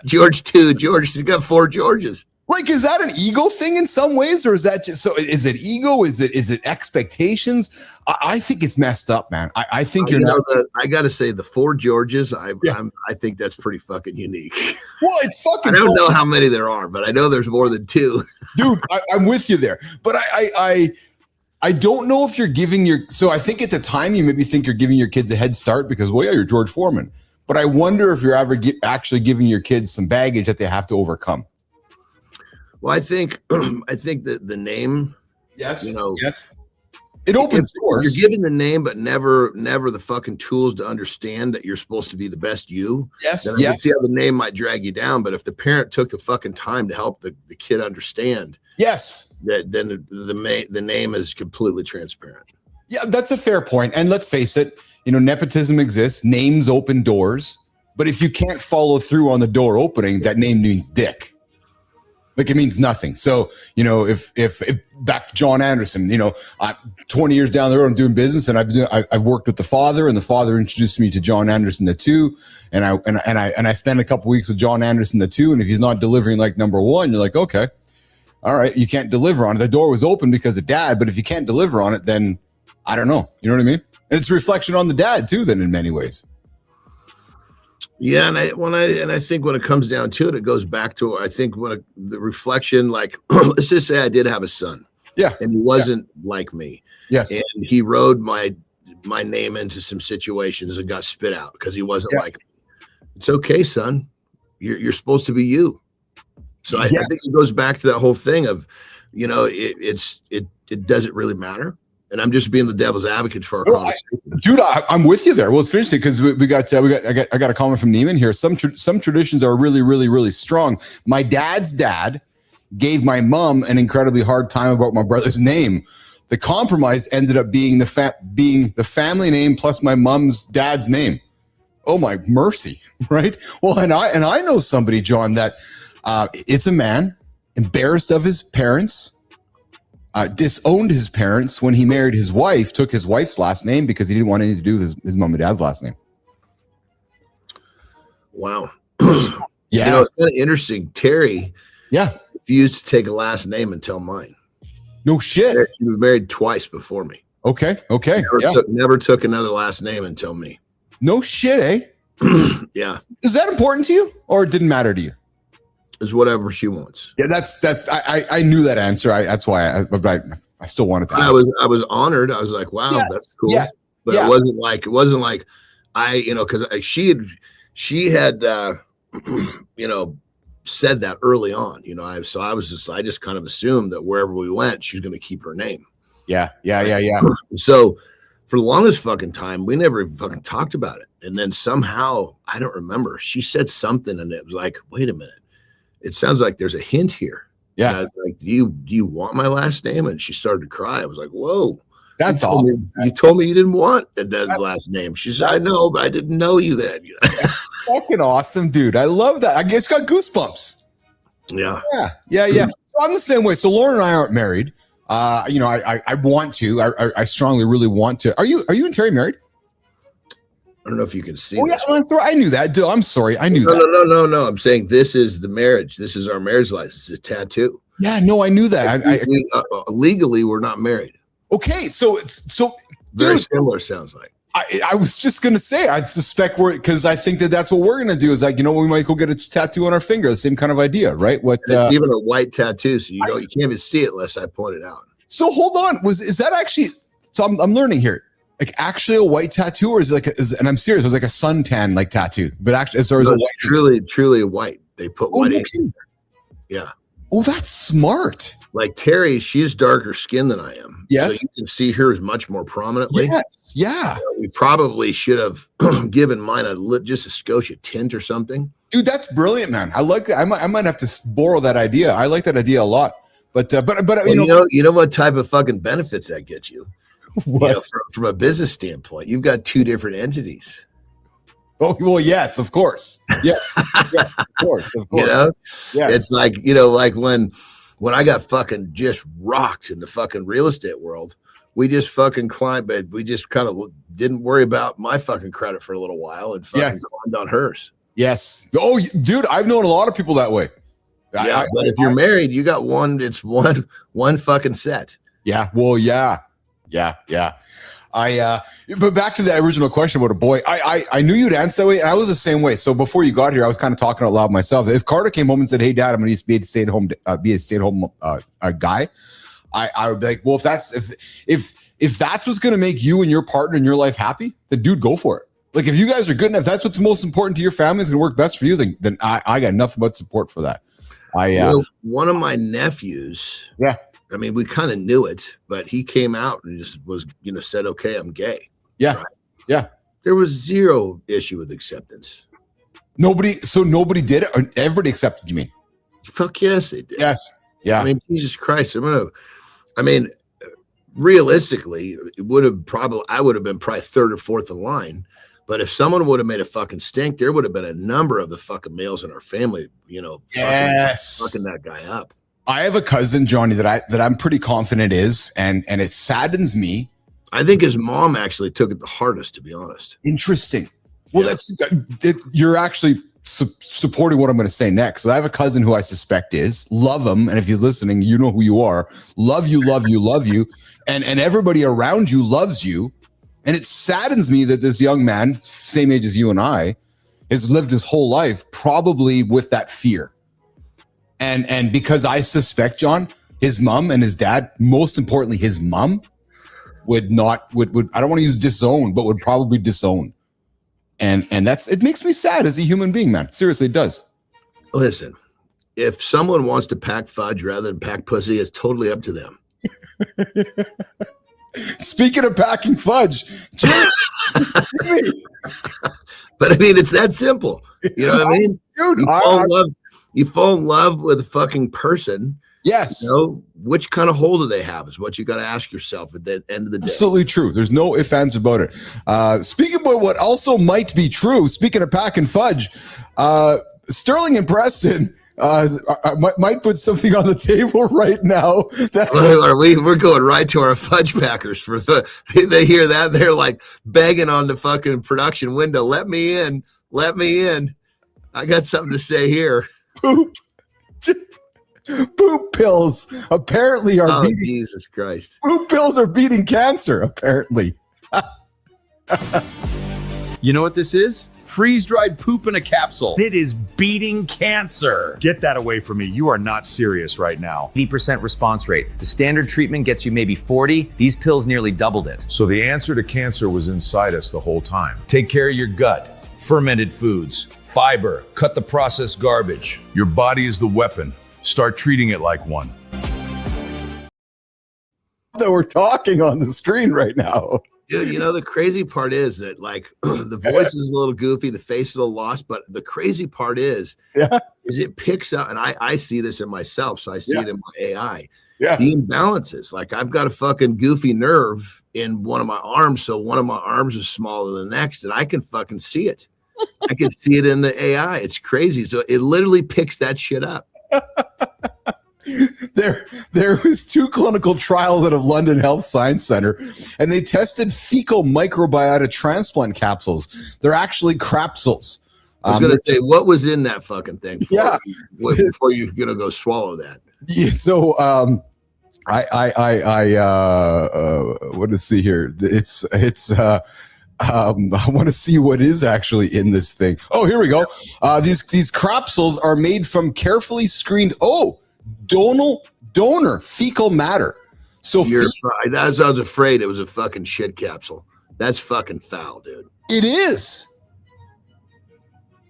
Speaker 3: George 2, George. He's got 4 Georges.
Speaker 2: Like, is that an ego thing in some ways, or is that just so? Is it ego? Is it expectations? I think it's messed up, man. I think you're not.
Speaker 3: I got to say, the 4 Georges. I think that's pretty fucking unique.
Speaker 2: Well, it's fucking.
Speaker 3: I don't know how many there are, but I know there's more than 2.
Speaker 2: Dude, I'm with you there, but I don't know if you're giving so I think at the time you maybe think you're giving your kids a head start because, well, yeah, you're George Foreman. But I wonder if you're ever actually giving your kids some baggage that they have to overcome.
Speaker 3: Well, I think that the name,
Speaker 2: yes,
Speaker 3: yes,
Speaker 2: it opens doors.
Speaker 3: You're giving the name, but never the fucking tools to understand that you're supposed to be the best you.
Speaker 2: Yes,
Speaker 3: then I can see how the name might drag you down. But if the parent took the fucking time to help the kid understand,
Speaker 2: yes,
Speaker 3: then the name is completely transparent.
Speaker 2: Yeah, that's a fair point. And let's face it, nepotism exists. Names open doors. But if you can't follow through on the door opening, that name means dick. Like, it means nothing. So, if back to John Anderson, I'm 20 years down the road, I'm doing business, and I've worked with the father, and the father introduced me to John Anderson the 2, and I spent a couple weeks with John Anderson the 2, and if he's not delivering like number 1, you're like, okay, all right, you can't deliver on it. The door was open because of dad, but if you can't deliver on it, then I don't know. You know what I mean? And it's a reflection on the dad too, then, in many ways.
Speaker 3: Yeah, and I think when it comes down to it, it goes back to, I think the reflection, like, let's just say I did have a son.
Speaker 2: Yeah.
Speaker 3: And he wasn't like me.
Speaker 2: Yes.
Speaker 3: And he rode my name into some situations and got spit out because he wasn't like me. It's okay, son. You're supposed to be you. So I think it goes back to that whole thing of, it doesn't really matter. And I'm just being the devil's advocate for our conversation.
Speaker 2: Dude, I'm with you there. Well, it's interesting because I got a comment from Neiman here. Some traditions are really, really, really strong. My dad's dad gave my mom an incredibly hard time about my brother's name. The compromise ended up being the family name plus my mom's dad's name. Oh my mercy, right? Well, and I know somebody, John, that it's a man embarrassed of his parents. Disowned his parents when he married his wife, took his wife's last name because he didn't want anything to do with his mom and dad's last name.
Speaker 3: Wow.
Speaker 2: Yeah.
Speaker 3: It's kind of interesting. Terry refused to take a last name until mine.
Speaker 2: No shit.
Speaker 3: She was married twice before me.
Speaker 2: Okay.
Speaker 3: Never took another last name until me.
Speaker 2: No shit, eh?
Speaker 3: Yeah.
Speaker 2: Is that important to you or it didn't matter to you?
Speaker 3: Is whatever she wants.
Speaker 2: Yeah, that's I knew that answer. That's why I still wanted to ask.
Speaker 3: I was honored. I was like, wow, that's cool.
Speaker 2: Yes.
Speaker 3: But it wasn't like I, because she had said that early on, I just kind of assumed that wherever we went, she's going to keep her name.
Speaker 2: Yeah.
Speaker 3: So for the longest fucking time, we never even fucking talked about it. And then somehow, I don't remember, she said something and it was like, wait a minute. It sounds like there's a hint here.
Speaker 2: Yeah.
Speaker 3: And I was like, do you want my last name? And she started to cry. I was like, whoa.
Speaker 2: That's all.
Speaker 3: You told me you didn't want that last name. She said, I know, but I didn't know you then.
Speaker 2: Fucking awesome, dude. I love that. I just got goosebumps.
Speaker 3: Yeah.
Speaker 2: So I'm the same way. So Lauren and I aren't married. I want to. I strongly really want to. Are you and Terry married?
Speaker 3: I don't know if you can see
Speaker 2: Oh, yeah,
Speaker 3: this.
Speaker 2: well, that's right. I knew that. Dude, I'm sorry. I knew
Speaker 3: No,
Speaker 2: that.
Speaker 3: no. I'm saying this is the marriage. This is our marriage license. It's a tattoo.
Speaker 2: Yeah, no, I knew that.
Speaker 3: Legally, we're not married.
Speaker 2: Okay, so
Speaker 3: Very
Speaker 2: dude,
Speaker 3: similar, sounds like.
Speaker 2: I was just gonna say, I suspect because I think that's what we're gonna do is like, we might go get a tattoo on our finger, the same kind of idea, right? What
Speaker 3: it's even a white tattoo, so you can't even see it unless I point it out.
Speaker 2: So hold on, is that actually? So I'm learning here, like actually a white tattoo, or is it and I'm serious, it was like a suntan like tattoo, but actually, so
Speaker 3: No,
Speaker 2: a white
Speaker 3: truly white. They put white ink in there. Yeah.
Speaker 2: Oh, that's smart.
Speaker 3: Like Terry, she's darker skinned than I am.
Speaker 2: Yes.
Speaker 3: So you can see hers much more prominently.
Speaker 2: Yes. Yeah.
Speaker 3: We probably should have given mine just a Scotia tint or something.
Speaker 2: Dude, that's brilliant, man. I like that. I might have to borrow that idea. I like that idea a lot. But
Speaker 3: you know what type of fucking benefits that gets you?
Speaker 2: What?
Speaker 3: From a business standpoint, you've got two different entities.
Speaker 2: Oh, well, yes, of course. Yes. Yes, of course.
Speaker 3: Yeah. It's like, like when I got fucking just rocked in the fucking real estate world, we just fucking climbed, but we just kind of didn't worry about my fucking credit for a little while and fucking climbed on hers.
Speaker 2: Yes. Oh, dude, I've known a lot of people that way.
Speaker 3: Yeah, but if you're married, you got it's one fucking set.
Speaker 2: Yeah. Well, yeah. But back to the original question about a boy. I knew you'd answer that way, and I was the same way. So before you got here, I was kind of talking out loud myself. If Carter came home and said, "Hey, Dad, I'm going to be a stay-at-home guy," I would be like, "Well, if that's what's going to make you and your partner in your life happy, then dude, go for it. Like if you guys are good enough, that's what's most important to your family, is going to work best for you. Then I got nothing but support for that."
Speaker 3: One of my nephews.
Speaker 2: Yeah.
Speaker 3: I mean, we kind of knew it, but he came out and just was, said, "Okay, I'm gay."
Speaker 2: Yeah.
Speaker 3: Right?
Speaker 2: Yeah.
Speaker 3: There was zero issue with acceptance.
Speaker 2: Nobody did it, or everybody accepted, you mean?
Speaker 3: Fuck yes, they did.
Speaker 2: Yes. Yeah.
Speaker 3: I mean, Jesus Christ. Realistically, I would have been probably third or fourth in line. But if someone would have made a fucking stink, there would have been a number of the fucking males in our family, fucking that guy up.
Speaker 2: I have a cousin, Johnny, that I'm pretty confident is, and it saddens me.
Speaker 3: I think his mom actually took it the hardest, to be honest.
Speaker 2: Interesting. Well, you're actually supporting what I'm going to say next. So I have a cousin who I suspect is, love him, and if he's listening, you know who you are. Love you, and everybody around you loves you. And it saddens me that this young man, same age as you and I, has lived his whole life probably with that fear. And because I suspect, John, his mom and his dad, most importantly, his mom would I don't want to use disown, but would probably disown. And it makes me sad as a human being, man. Seriously, it does.
Speaker 3: Listen, if someone wants to pack fudge rather than pack pussy, it's totally up to them.
Speaker 2: Speaking of packing fudge, Jimmy.
Speaker 3: But I mean, it's that simple. You know what I mean?
Speaker 2: Dude,
Speaker 3: you fall in love with a fucking person.
Speaker 2: Yes.
Speaker 3: Which kind of hole do they have is what you got to ask yourself at the end of the day.
Speaker 2: Absolutely true. There's no ifs, ands about it. Speaking about what also might be true, speaking of packing fudge, Sterling and Preston might put something on the table right now.
Speaker 3: We're going right to our fudge packers they hear that, they're like begging on the fucking production window. Let me in. I got something to say here.
Speaker 2: Poop pills apparently are beating.
Speaker 3: Jesus Christ.
Speaker 2: Poop pills are beating cancer, apparently.
Speaker 7: You know what this is? Freeze-dried poop in a capsule. It is beating cancer.
Speaker 8: Get that away from me. You are not serious right now.
Speaker 1: 80% response rate. The standard treatment gets you maybe 40. These pills nearly doubled it.
Speaker 8: So the answer to cancer was inside us the whole time.
Speaker 7: Take care of your gut. Fermented foods. Fiber. Cut the processed garbage.
Speaker 8: Your body is the weapon. Start treating it like one.
Speaker 2: That we're talking on the screen right now.
Speaker 3: Dude, the crazy part is that the voice is a little goofy, the face is a little lost, but the crazy part is it picks up, and I see this in myself, so I see it in my AI.
Speaker 2: Yeah.
Speaker 3: The imbalances. Like I've got a fucking goofy nerve in one of my arms, so one of my arms is smaller than the next, and I can fucking see it. I can see it in the AI. It's crazy. So it literally picks that shit up.
Speaker 2: There was 2 clinical trials out of London Health Science Center, and they tested fecal microbiota transplant capsules. They're actually crapsules.
Speaker 3: I was going to say, what was in that fucking thing? Before you're going to go swallow that.
Speaker 2: Yeah. So, I want to see here. I want to see what is actually in this thing. Oh, here we go. These capsules are made from carefully screened donor fecal matter. So
Speaker 3: I was afraid it was a fucking shit capsule. That's fucking foul, dude.
Speaker 2: It is.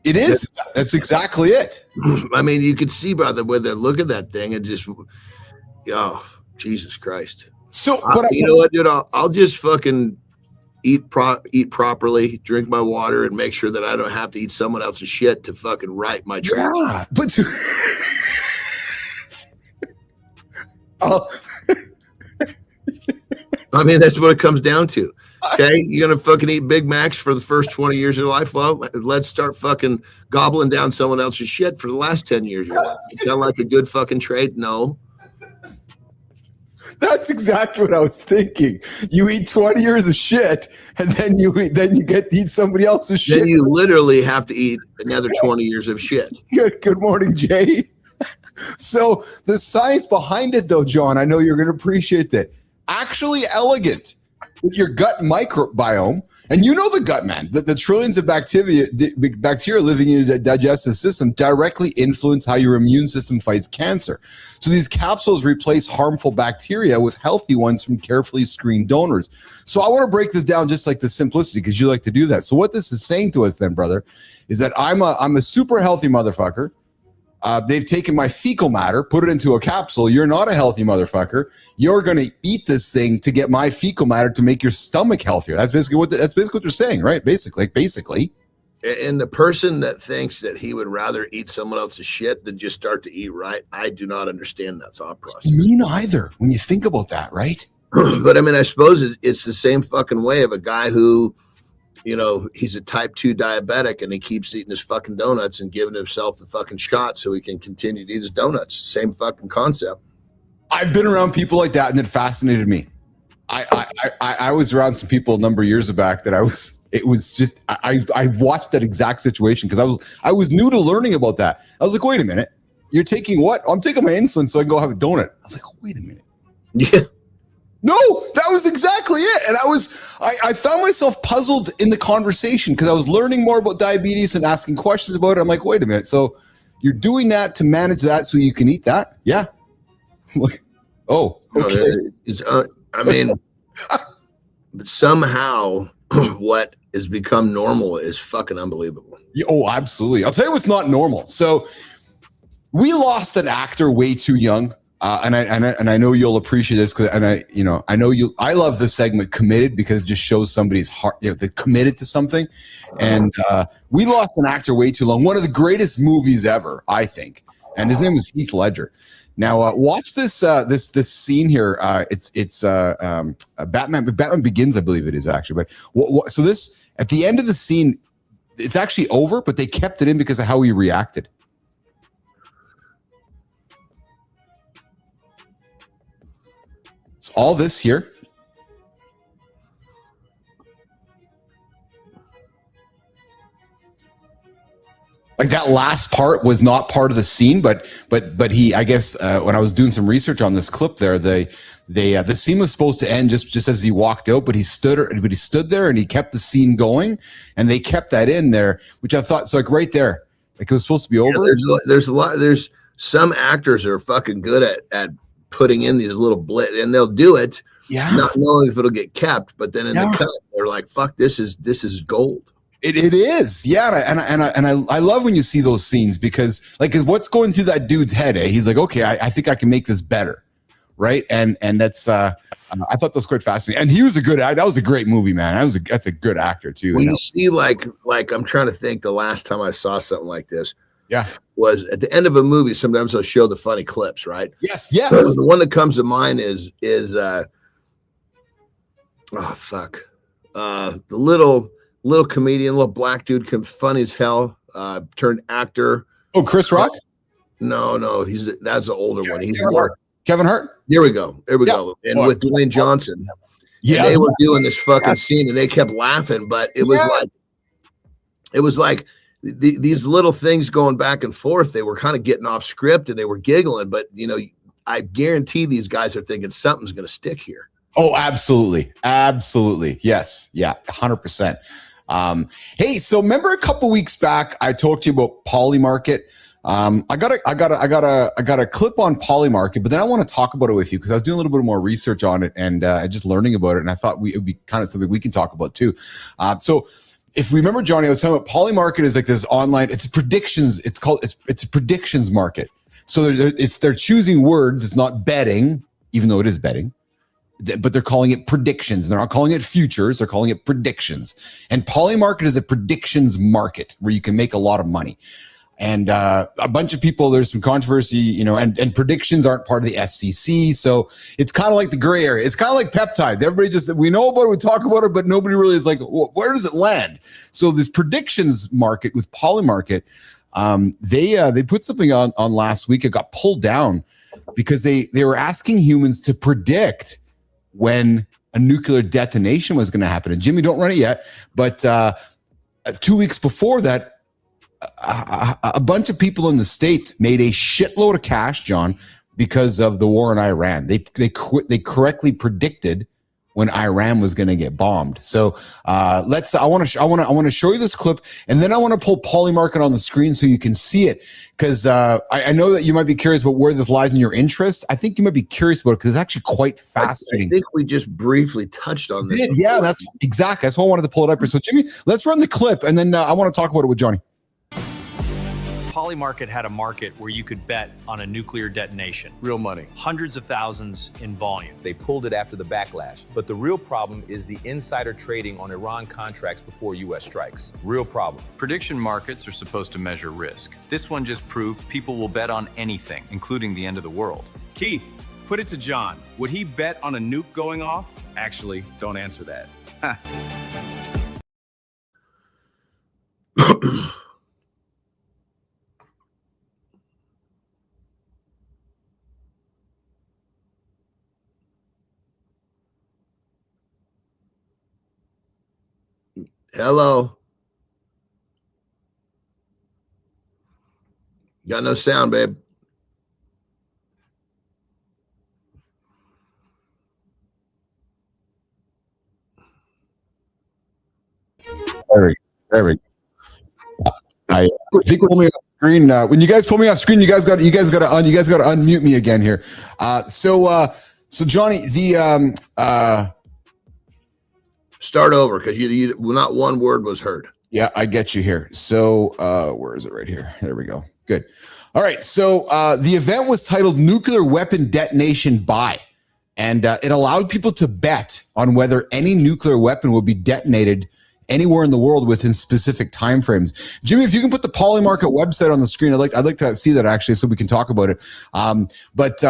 Speaker 2: It is. That's exactly it.
Speaker 3: I mean, you could see by the way they look at that thing and just, oh, Jesus Christ.
Speaker 2: So,
Speaker 3: you know what, dude? I'll just fucking eat properly, drink my water, and make sure that I don't have to eat someone else's shit to fucking right my track.
Speaker 2: Yeah, but
Speaker 3: I mean, that's what it comes down to. Okay, you're gonna fucking eat Big Macs for the first 20 years of your life. Well, let's start fucking gobbling down someone else's shit for the last 10 years of your life. Sound like a good fucking trade? No.
Speaker 2: That's exactly what I was thinking. You eat 20 years of shit, and then you get to eat somebody else's shit.
Speaker 3: Then you literally have to eat another 20 years of shit.
Speaker 2: Good morning, Jay. So the science behind it, though, John, I know you're going to appreciate that. Actually elegant with your gut microbiome. And you know the gut, man. The trillions of bacteria living in your digestive system directly influence how your immune system fights cancer. So these capsules replace harmful bacteria with healthy ones from carefully screened donors. So I want to break this down just like the simplicity, because you like to do that. So what this is saying to us then, brother, is that I'm a super healthy motherfucker. They've taken my fecal matter, put it into a capsule. You're not a healthy motherfucker. You're going to eat this thing to get my fecal matter to make your stomach healthier. That's basically what they're saying, right? Basically.
Speaker 3: And the person that thinks that he would rather eat someone else's shit than just start to eat right, I do not understand that thought process.
Speaker 2: Me neither. When you think about that, right?
Speaker 3: But I mean, I suppose it's the same fucking way of a guy who, you know, he's a type 2 diabetic and he keeps eating his fucking donuts and giving himself the fucking shot so he can continue to eat his donuts. Same fucking concept.
Speaker 2: I've been around people like that, and it fascinated me. I was around some people a number of years back that I watched that exact situation because I was new to learning about that. I was like, wait a minute, you're taking what? I'm taking my insulin so I can go have a donut. I was like, wait a minute.
Speaker 3: Yeah.
Speaker 2: No, that was exactly it. And I found myself puzzled in the conversation because I was learning more about diabetes and asking questions about it. I'm like, wait a minute. So you're doing that to manage that so you can eat that? Yeah. Oh, okay.
Speaker 3: I mean, somehow what has become normal is fucking unbelievable.
Speaker 2: Yeah, oh, absolutely. I'll tell you what's not normal. So we lost an actor way too young. And I know you'll appreciate this because I love this segment Committed because it just shows somebody's heart, they're committed to something. And we lost an actor way too long. One of the greatest movies ever, I think. And his name was Heath Ledger. Now watch this scene here. It's Batman Begins, I believe it is actually. But so this at the end of the scene, it's actually over, but they kept it in because of how he reacted. All this here. Like that last part was not part of the scene, but he, I guess, when I was doing some research on this clip there, the scene was supposed to end just as he walked out, but he stood there and he kept the scene going, and they kept that in there, which I thought, so like right there, like it was supposed to be over.
Speaker 3: Yeah, there's some actors are fucking good at putting in these little blitz, and they'll do it, not knowing if it'll get kept, but then in the cut, they're like, "Fuck, this is gold."
Speaker 2: It is, yeah, and I love when you see those scenes because what's going through that dude's head? He's like, okay, I think I can make this better, right? And that's I thought that was quite fascinating, and he was a good actor. That was a great movie, man. That's a good actor too.
Speaker 3: When you see like I'm trying to think the last time I saw something like this.
Speaker 2: Yeah.
Speaker 3: Was at the end of a movie, sometimes they'll show the funny clips, right?
Speaker 2: Yes.
Speaker 3: The one that comes to mind is the little comedian, little black dude, funny as hell, turned actor.
Speaker 2: Oh, Chris Rock?
Speaker 3: No, that's an older one. He's
Speaker 2: Kevin Hart.
Speaker 3: Here we go. There we
Speaker 2: Yeah.
Speaker 3: go. And with Dwayne Johnson.
Speaker 2: Yeah,
Speaker 3: and they were doing this fucking scene, and they kept laughing, but it was like these little things going back and forth. They were kind of getting off script, and they were giggling. But I guarantee these guys are thinking something's going to stick here.
Speaker 2: Oh, absolutely. Yes. Yeah. 100%. Hey, so remember a couple weeks back, I talked to you about Polymarket. I got a clip on Polymarket, but then I want to talk about it with you because I was doing a little bit more research on it and just learning about it. And I thought it would be kind of something we can talk about too. So if we remember, Johnny, I was talking about Polymarket is like this online, it's predictions. It's a predictions market. So they're choosing words. It's not betting, even though it is betting. But they're calling it predictions. They're not calling it futures. They're calling it predictions. And Polymarket is a predictions market where you can make a lot of money. And a bunch of people, there's some controversy, and predictions aren't part of the SEC. So it's kind of like the gray area. It's kind of like peptides. Everybody we know about it, we talk about it, but nobody really is like, where does it land? So this predictions market with Polymarket, they put something on last week. It got pulled down because they were asking humans to predict when a nuclear detonation was going to happen. And Jimmy, don't run it yet. But 2 weeks before that, a bunch of people in the States made a shitload of cash, John, because of the war in Iran. They correctly predicted when Iran was going to get bombed. So I want to show you this clip, and then I want to pull Polymarket on the screen so you can see it, because I know that you might be curious about where this lies in your interest. I think you might be curious about it because it's actually quite fascinating.
Speaker 3: I think we just briefly touched on this.
Speaker 2: Yeah, that's exactly. That's why I wanted to pull it up here. So Jimmy, let's run the clip, and then I want to talk about it with Johnny.
Speaker 9: Polymarket had a market where you could bet on a nuclear detonation.
Speaker 10: Real money.
Speaker 9: Hundreds of thousands in volume.
Speaker 1: They pulled it after the backlash. But the real problem is the insider trading on Iran contracts before U.S. strikes. Real problem.
Speaker 10: Prediction markets are supposed to measure risk. This one just proved people will bet on anything, including the end of the world.
Speaker 7: Keith, put it to John. Would he bet on a nuke going off? Actually, don't answer that.
Speaker 3: Hello. Got no sound, babe.
Speaker 2: There we go. I think we're only on screen. When you guys pull me off screen, you guys got to unmute me again here. So Johnny,
Speaker 3: start over because you not one word was heard.
Speaker 2: Yeah, I get you here. So where is it? Right here. There we go. Good. All right. So the event was titled Nuclear Weapon Detonation Buy, and it allowed people to bet on whether any nuclear weapon would be detonated anywhere in the world within specific timeframes. Jimmy, if you can put the Polymarket website on the screen, I'd like to see that actually, so we can talk about it. But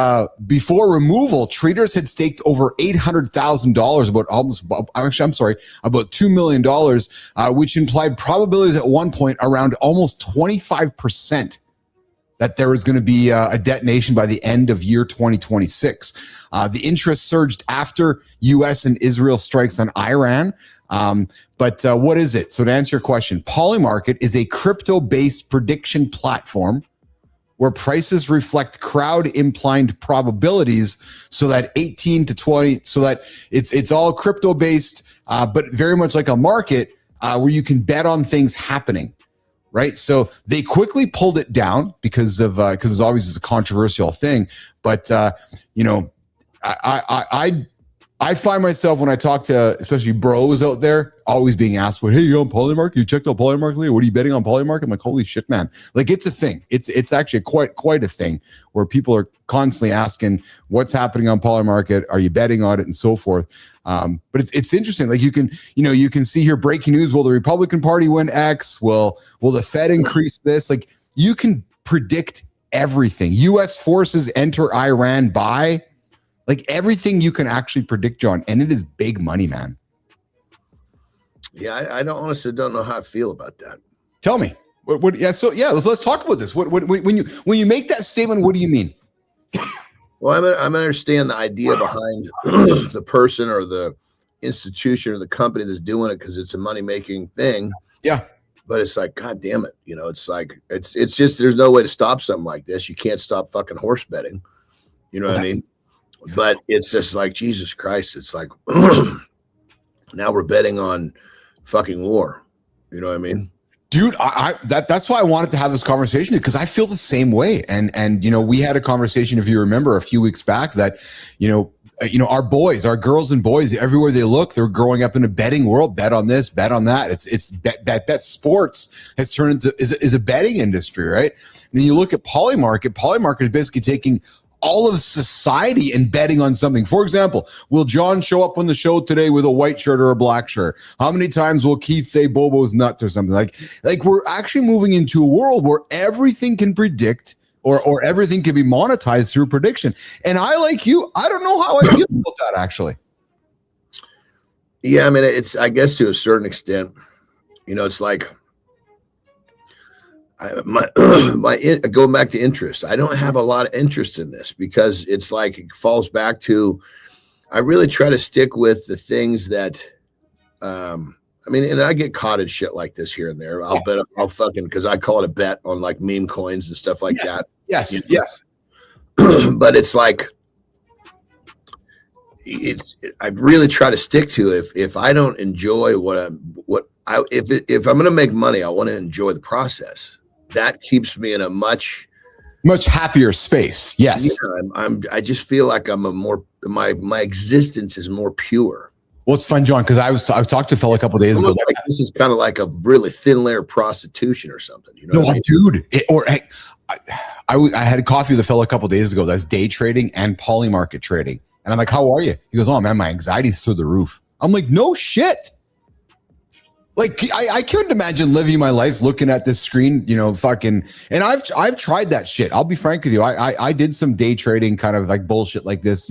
Speaker 2: before removal, traders had staked over $800,000, about $2 million, which implied probabilities at one point around almost 25% that there was going to be a detonation by the end of year 2026. The interest surged after U.S. and Israel strikes on Iran. But what is it? So to answer your question, Polymarket is a crypto-based prediction platform where prices reflect crowd-implied probabilities, so that 18 to 20, so that it's all crypto-based, but very much like a market where you can bet on things happening. Right. So they quickly pulled it down because it's obviously a controversial thing. But, I find myself, when I talk to especially bros out there, always being asked, well, hey, you on Polymarket? You checked out Polymarket? What are you betting on Polymarket? I'm like, holy shit, man. Like, it's a thing. It's actually quite a thing where people are constantly asking what's happening on Polymarket. Are you betting on it and so forth? But it's interesting. Like, you can see here breaking news. Will the Republican Party win X? Will the Fed increase this? Like, you can predict everything. U.S. forces enter Iran by, like, everything you can actually predict, John. And it is big money, man.
Speaker 3: Yeah, I honestly don't know how I feel about that.
Speaker 2: Tell me. Yeah. So yeah, let's talk about this. What when you make that statement, what do you mean?
Speaker 3: Well, I'm understand the idea behind the person or the institution or the company that's doing it because it's a money making thing.
Speaker 2: Yeah.
Speaker 3: But it's like, God damn it. It's like, it's just, there's no way to stop something like this. You can't stop fucking horse betting. You know what I mean? But it's just like, Jesus Christ. It's like, now we're betting on fucking war. You know what I mean?
Speaker 2: Dude, that's why I wanted to have this conversation, because I feel the same way. And we had a conversation, if you remember, a few weeks back that, our boys, our girls and boys, everywhere they look, they're growing up in a betting world. Bet on this, bet on that. It's bet sports has turned into is a betting industry, right? And then you look at Polymarket. Polymarket is basically taking all of society and betting on something. For example, will John show up on the show today with a white shirt or a black shirt? How many times will Keith say Bobo's nuts or something? Like we're actually moving into a world where everything can predict or everything can be monetized through prediction. And I, like you, I don't know how I feel about that, actually.
Speaker 3: Yeah, I mean, it's, I guess to a certain extent, it's like, going back to interest, I don't have a lot of interest in this because it's like it falls back to, I really try to stick with the things that and I get caught in shit like this here and there. I'll fucking, because I call it a bet on like meme coins and stuff like that.
Speaker 2: Yes.
Speaker 3: But it's like, I really try to stick to if I don't enjoy if I'm going to make money, I want to enjoy the process. That keeps me in a much
Speaker 2: happier space. Yes.
Speaker 3: Yeah, I just feel like I'm my existence is more pure.
Speaker 2: Well, it's fun, John, because I've talked to a fellow a couple of days ago.
Speaker 3: Like this is kind of like a really thin layer of prostitution or something.
Speaker 2: No, I mean? Dude. I had a coffee with a fellow a couple of days ago that's day trading and Polymarket trading. And I'm like, how are you? He goes, oh man, my anxiety's through the roof. I'm like, no shit. Like I couldn't imagine living my life looking at this screen, fucking. And I've tried that shit. I'll be frank with you. I did some day trading, kind of like bullshit like this,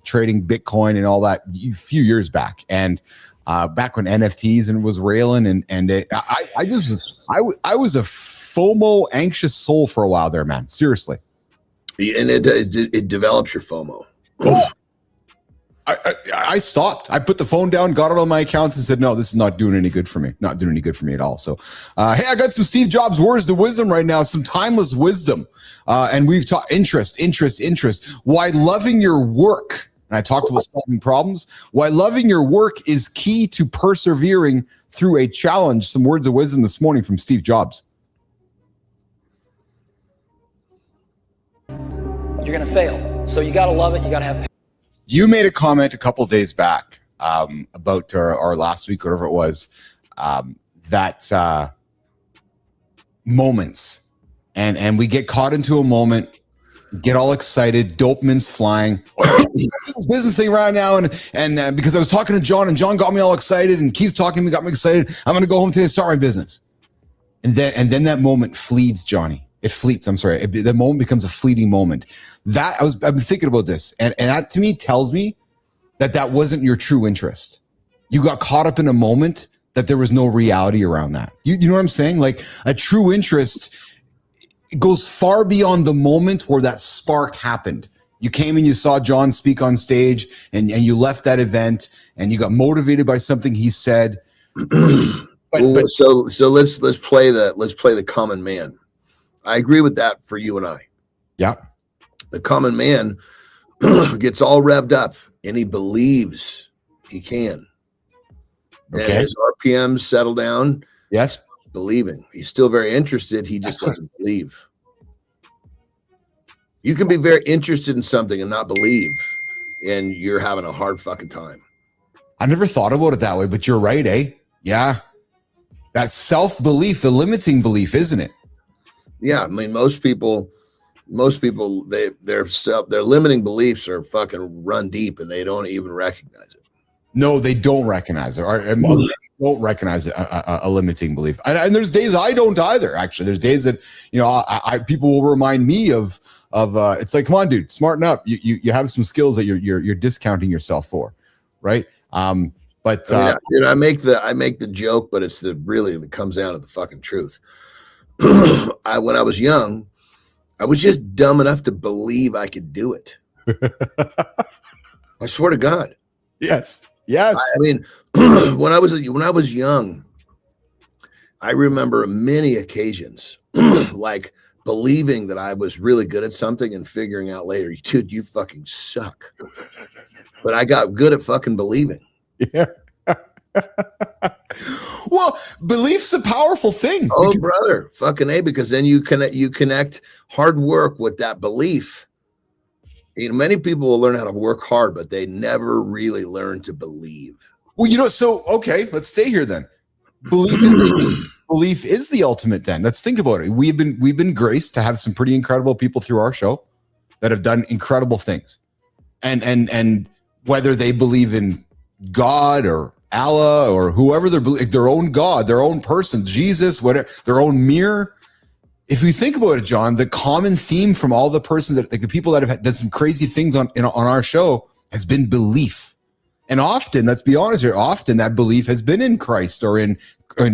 Speaker 2: trading Bitcoin and all that a few years back. And back when NFTs and was railing, I was a FOMO anxious soul for a while there, man. Seriously.
Speaker 3: And it develops your FOMO.
Speaker 2: Oh. I stopped. I put the phone down, got it on my accounts, and said, no, this is not doing any good for me. Not doing any good for me at all. So, hey, I got some Steve Jobs words to wisdom right now, some timeless wisdom. And we've talked interest. Why loving your work, and I talked about solving problems, why loving your work is key to persevering through a challenge. Some words of wisdom this morning from Steve Jobs.
Speaker 11: You're going to fail. So you got to love it. You got to have.
Speaker 2: You made a comment a couple of days back about our last week, whatever it was, that moments, and we get caught into a moment, get all excited, dopamine's flying. Business thing right now, and because I was talking to John, and John got me all excited, and Keith talking to me got me excited. I'm going to go home today and start my business, and then that moment fleets, Johnny. It fleets. I'm sorry. The moment becomes a fleeting moment. I've been thinking about this, and that to me tells me that wasn't your true interest. You got caught up in a moment that there was no reality around that. You know what I'm saying? Like a true interest goes far beyond the moment where that spark happened. You came and you saw John speak on stage, and you left that event, and you got motivated by something he said.
Speaker 3: So let's play the common man. I agree with that for you and I.
Speaker 2: Yeah.
Speaker 3: The common man gets all revved up and he believes he can. Okay. And his RPMs settle down.
Speaker 2: Yes.
Speaker 3: Believing. He's still very interested. He just doesn't believe. You can be very interested in something and not believe, and you're having a hard fucking time.
Speaker 2: I never thought about it that way, but you're right, eh? Yeah. That self-belief, the limiting belief, isn't it?
Speaker 3: Yeah, I mean, most people, their limiting beliefs are fucking run deep, and they don't even recognize it.
Speaker 2: No, they don't recognize it. Or don't recognize a limiting belief. And there's days I don't either. Actually, there's days that people will remind me of. It's like, come on, dude, smarten up. You have some skills that you're discounting yourself for, right? I make the joke, but it comes down to the fucking truth.
Speaker 3: when I was young, I was just dumb enough to believe I could do it. I swear to God.
Speaker 2: Yes. Yes.
Speaker 3: I mean, when I was young, I remember many occasions like believing that I was really good at something and figuring out later, dude, you fucking suck. But I got good at fucking believing.
Speaker 2: Yeah. Well, belief's a powerful thing.
Speaker 3: Oh, brother, fucking A, because then you connect hard work with that belief. You know, many people will learn how to work hard, but they never really learn to believe.
Speaker 2: Well, you know, so okay, let's stay here then. Belief is the ultimate then. Let's think about it. We've been graced to have some pretty incredible people through our show that have done incredible things. And whether they believe in God or Allah or whoever their own God, their own person, Jesus, whatever, their own mirror. If you think about it, John, the common theme from all the persons that, like the people that have done some crazy things on our show, has been belief. And often, let's be honest here, often that belief has been in Christ or in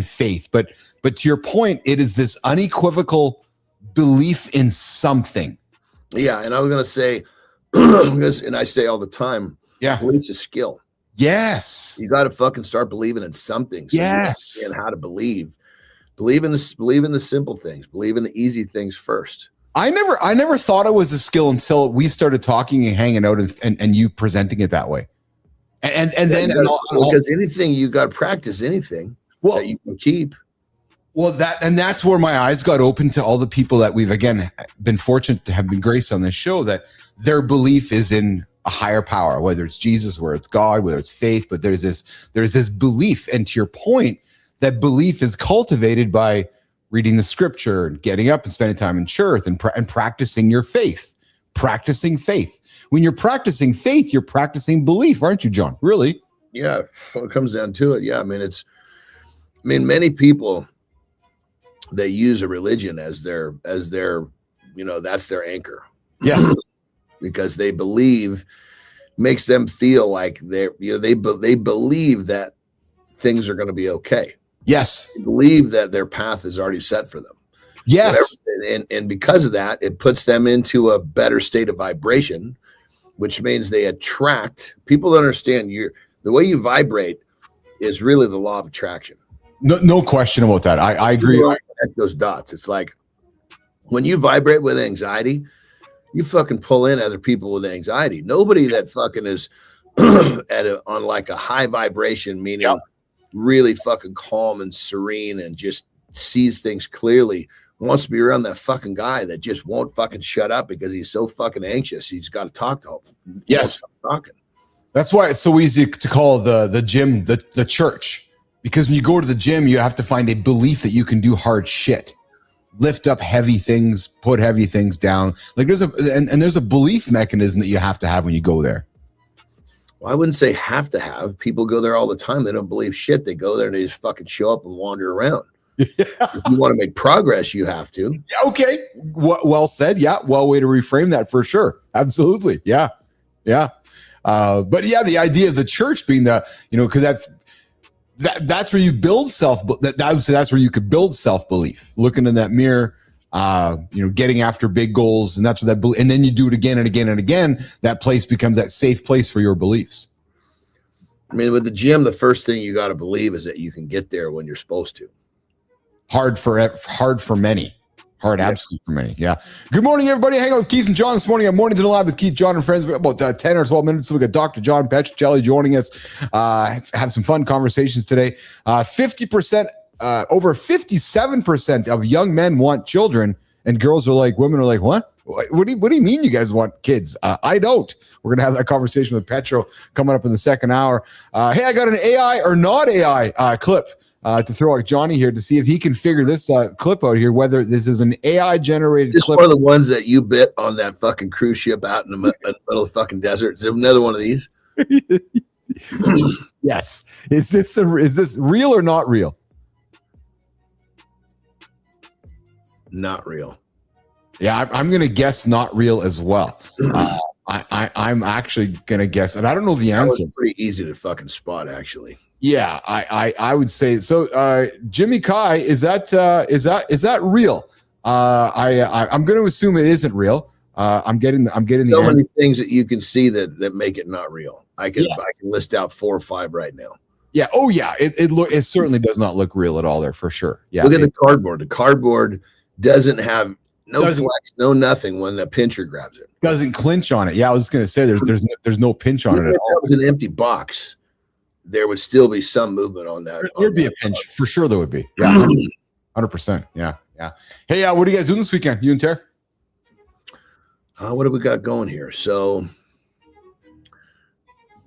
Speaker 2: faith. But to your point, it is this unequivocal belief in something.
Speaker 3: Yeah, and I was gonna say, and I say all the time,
Speaker 2: yeah,
Speaker 3: belief's a skill.
Speaker 2: Yes,
Speaker 3: you got to fucking start believing in something. So
Speaker 2: yes,
Speaker 3: and how to believe. Believe in the simple things. Believe in the easy things first.
Speaker 2: I never thought it was a skill until we started talking and hanging out and you presenting it that way. And then
Speaker 3: because anything you got to practice anything that you can keep.
Speaker 2: Well, that's where my eyes got open to all the people that we've again been fortunate to have been graced on this show, that their belief is in a higher power, whether it's Jesus, whether it's God, whether it's faith, but there's this belief. And to your point, that belief is cultivated by reading the scripture and getting up and spending time in church and practicing your faith, practicing faith. When you're practicing faith, you're practicing belief, aren't you, John? Really?
Speaker 3: Yeah. When it comes down to it. Yeah. I mean, many people, they use a religion as their, that's their anchor.
Speaker 2: Yes.
Speaker 3: Because they believe, makes them feel like they believe that things are going to be okay.
Speaker 2: Yes.
Speaker 3: They believe that their path is already set for them.
Speaker 2: Yes.
Speaker 3: And because of that, it puts them into a better state of vibration, which means they attract. People don't understand the way you vibrate is really the law of attraction.
Speaker 2: No question about that. I agree.
Speaker 3: Connect those dots. It's like when you vibrate with anxiety, you fucking pull in other people with anxiety. Nobody that fucking is on like a high vibration, meaning really fucking calm and serene and just sees things clearly, wants to be around that fucking guy that just won't fucking shut up because he's so fucking anxious. He's got to talk to him.
Speaker 2: Yes.
Speaker 3: Talking.
Speaker 2: That's why it's so easy to call the gym the church, because when you go to the gym, you have to find a belief that you can do hard shit, lift up heavy things, put heavy things down. Like there's a belief mechanism that you have to have when you go there.
Speaker 3: Well, I wouldn't say have to have. People go there all the time. They don't believe shit. They go there and they just fucking show up and wander around. If you want to make progress, you have to.
Speaker 2: Okay. Well said. Yeah. Well, way to reframe that for sure. Absolutely. Yeah. Yeah. But yeah, the idea of the church being because that's where you build that's where you could build self-belief, looking in that mirror, getting after big goals. And that's what and then you do it again and again and again. That place becomes that safe place for your beliefs.
Speaker 3: I mean, with the gym, the first thing you got to believe is that you can get there when you're supposed to.
Speaker 2: Hard for many. Absolutely for many. Yeah. Good morning, everybody. Hang out with Keith and John this morning. I'm Mornings in the Lab with Keith, John, and friends. For about 10 or 12 minutes. So we got Dr. John Petrocelli joining us. Have some fun conversations today. 50%, over 57% of young men want children, and women are like, what? What do you mean you guys want kids? I don't. We're going to have that conversation with Petro coming up in the second hour. Hey, I got an AI or not AI clip to throw at Johnny here to see if he can figure this clip out here, whether this is an AI generated clip.
Speaker 3: One of the ones that you bit on that fucking cruise ship out in the middle of the fucking desert. Is there another one of these?
Speaker 2: Yes. Is this real or not real?
Speaker 3: Not real.
Speaker 2: Yeah, I'm going to guess not real as well. I'm actually gonna guess, and I don't know the answer.
Speaker 3: Was pretty easy to fucking spot, actually.
Speaker 2: Yeah, I would say so. Jimmy Kai, is that real? I'm going to assume it isn't real. I'm getting
Speaker 3: so many things that you can see that make it not real. I can list out 4 or 5 right now.
Speaker 2: Yeah. Oh yeah. It certainly does not look real at all there for sure. Yeah.
Speaker 3: Look at the cardboard. The cardboard doesn't have flex, no nothing when the pincher grabs it.
Speaker 2: Doesn't clinch on it. Yeah, I was going to say there's no pinch on it at all.
Speaker 3: If it was an empty box, there would still be some movement on that.
Speaker 2: There'd be a pinch for sure. There would be. Yeah. 100%. Yeah. Hey, what are you guys doing this weekend? You and Ter?
Speaker 3: What do we got going here? So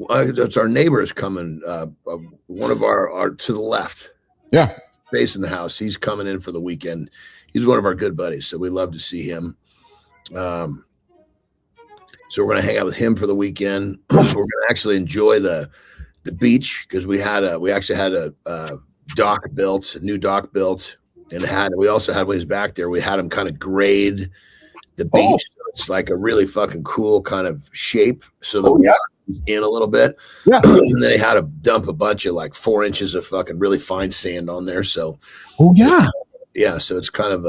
Speaker 3: it's our neighbors coming. One of our to the left.
Speaker 2: Yeah.
Speaker 3: Facing the house. He's coming in for the weekend. He's one of our good buddies, so we love to see him. So we're going to hang out with him for the weekend. We're going to actually enjoy the beach because we actually had a dock built, a new dock built, and we also had when he was back there, we had him kind of grade the beach. So it's like a really fucking cool kind of shape. So the water was in a little bit.
Speaker 2: Yeah.
Speaker 3: And then they had to dump a bunch of like 4 inches of fucking really fine sand on there. So so it's kind of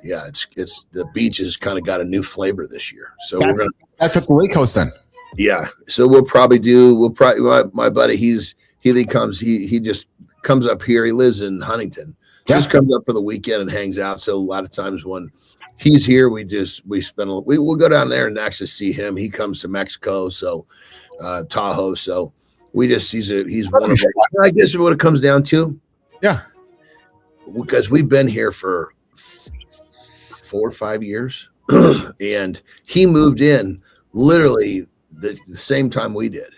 Speaker 3: it's the beach has kind of got a new flavor this year. So
Speaker 2: that's at the lake house then.
Speaker 3: Yeah. So we'll probably my buddy, he just comes up here. He lives in Huntington. Just comes up for the weekend and hangs out. So a lot of times when he's here, we'll go down there and actually see him. He comes to Mexico, so Tahoe. So he's one of our, I guess what it comes down to.
Speaker 2: Yeah.
Speaker 3: Because we've been here for 4 or 5 years and he moved in literally the same time we did.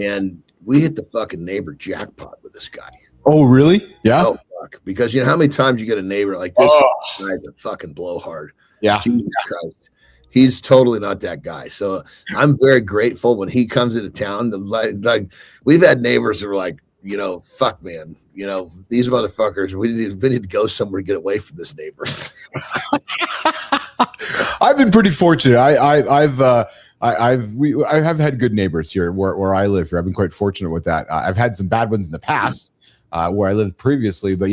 Speaker 3: And we hit the fucking neighbor jackpot with this guy.
Speaker 2: Oh, really? Yeah.
Speaker 3: Oh, fuck. Because you know how many times you get a neighbor like this guy's a fucking blowhard.
Speaker 2: Yeah.
Speaker 3: Jesus Christ. He's totally not that guy. So I'm very grateful when he comes into town. Like we've had neighbors that were like, fuck, man, these motherfuckers, we need to go somewhere to get away from this neighbor.
Speaker 2: I've been pretty fortunate. I have had good neighbors here where I live here. I've been quite fortunate with that. I've had some bad ones in the past where I lived previously, but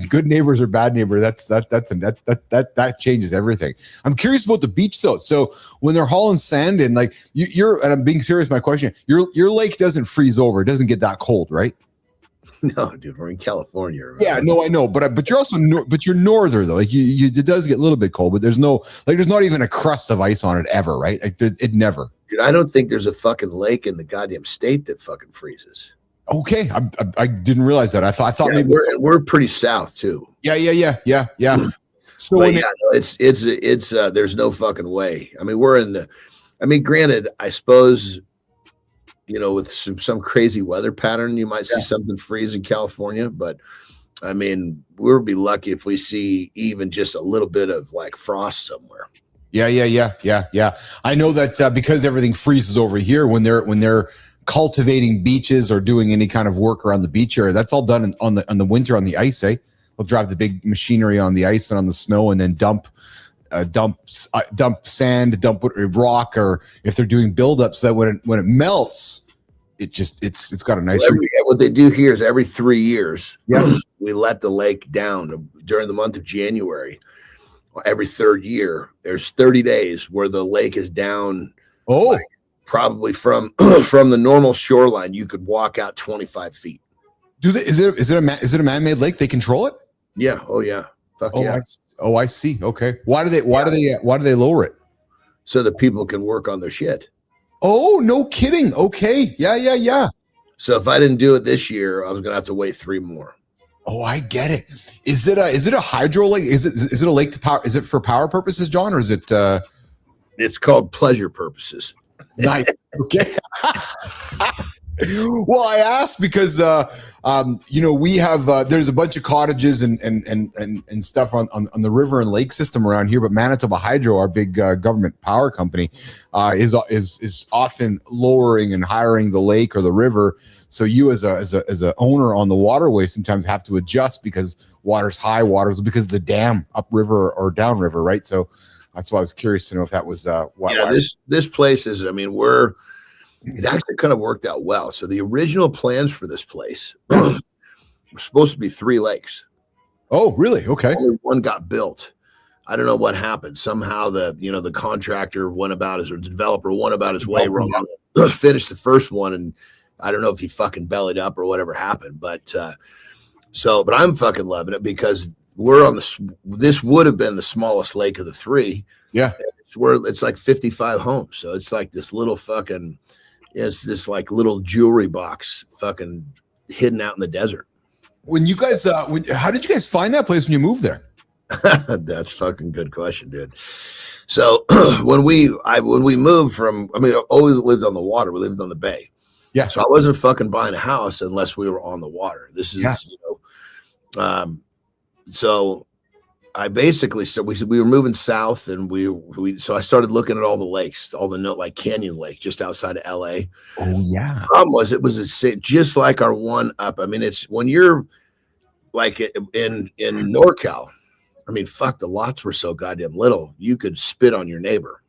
Speaker 2: good neighbors or bad neighbor, that changes everything. I'm curious about the beach though. So when they're hauling sand in, like and I'm being serious, my question, your lake doesn't freeze over. It doesn't get that cold, right?
Speaker 3: No, dude, we're in California. Remember?
Speaker 2: Yeah, no, I know, but you're also you're northern though. Like it does get a little bit cold, but there's not even a crust of ice on it ever, right? Like it never.
Speaker 3: Dude, I don't think there's a fucking lake in the goddamn state that fucking freezes.
Speaker 2: Okay, I didn't realize that. I thought maybe
Speaker 3: we're pretty south too.
Speaker 2: Yeah. So
Speaker 3: it's there's no fucking way. I mean, granted, I suppose, with some crazy weather pattern, you might see something freeze in California, but I mean, we'll be lucky if we see even just a little bit of like frost somewhere.
Speaker 2: Yeah. I know that because everything freezes over here when they're cultivating beaches or doing any kind of work around the beach area, that's all done on the winter on the ice. They'll drive the big machinery on the ice and on the snow, and then dump sand, dump rock, or if they're doing buildups, so that when it melts, it's got a nice.
Speaker 3: What they do here is every 3 years, we let the lake down during the month of January. Every third year, there's 30 days where the lake is down.
Speaker 2: Oh.
Speaker 3: Probably from the normal shoreline, you could walk out 25 feet.
Speaker 2: Is it a man-made lake? They control it?
Speaker 3: Yeah. Oh yeah. Fuck yeah.
Speaker 2: I see. Okay. Why do they lower it?
Speaker 3: So that people can work on their shit.
Speaker 2: Oh, no kidding. Okay. Yeah.
Speaker 3: So if I didn't do it this year, I was gonna have to wait 3 more.
Speaker 2: Oh, I get it. Is it a hydro lake? Is it a lake to power? Is it for power purposes, John, or is it?
Speaker 3: It's called pleasure purposes.
Speaker 2: Nice. Okay. Well, I asked because we have there's a bunch of cottages and stuff on the river and lake system around here, but Manitoba Hydro, our big government power company, is often lowering and hiring the lake or the river. So you as a owner on the waterway sometimes have to adjust because water's high, because of the dam upriver or downriver, right? So That's why I was curious to know if that was why.
Speaker 3: Yeah, this place is. I mean, it actually kind of worked out well. So the original plans for this place were supposed to be 3 lakes.
Speaker 2: Oh, really? Okay.
Speaker 3: Only one got built. I don't know what happened. Somehow the contractor went about his, or the developer went about his way wrong. Finished the first one, and I don't know if he fucking bellied up or whatever happened. But but I'm fucking loving it because we're on this would have been the smallest lake of the 3.
Speaker 2: Yeah.
Speaker 3: It's like 55 homes. So it's like this little fucking, it's this like little jewelry box fucking hidden out in the desert.
Speaker 2: When you guys, how did you guys find that place when you moved there?
Speaker 3: That's fucking good question, dude. So when we moved from, I always lived on the water. We lived on the bay.
Speaker 2: Yeah.
Speaker 3: So I wasn't fucking buying a house unless we were on the water. This is, so I basically, so we were moving south, and so I started looking at all the lakes, all the like Canyon Lake just outside of LA.
Speaker 2: Oh yeah.
Speaker 3: Problem was, it was just like our one up. I mean, it's when you're like in NorCal. I mean, fuck, the lots were so goddamn little. You could spit on your neighbor.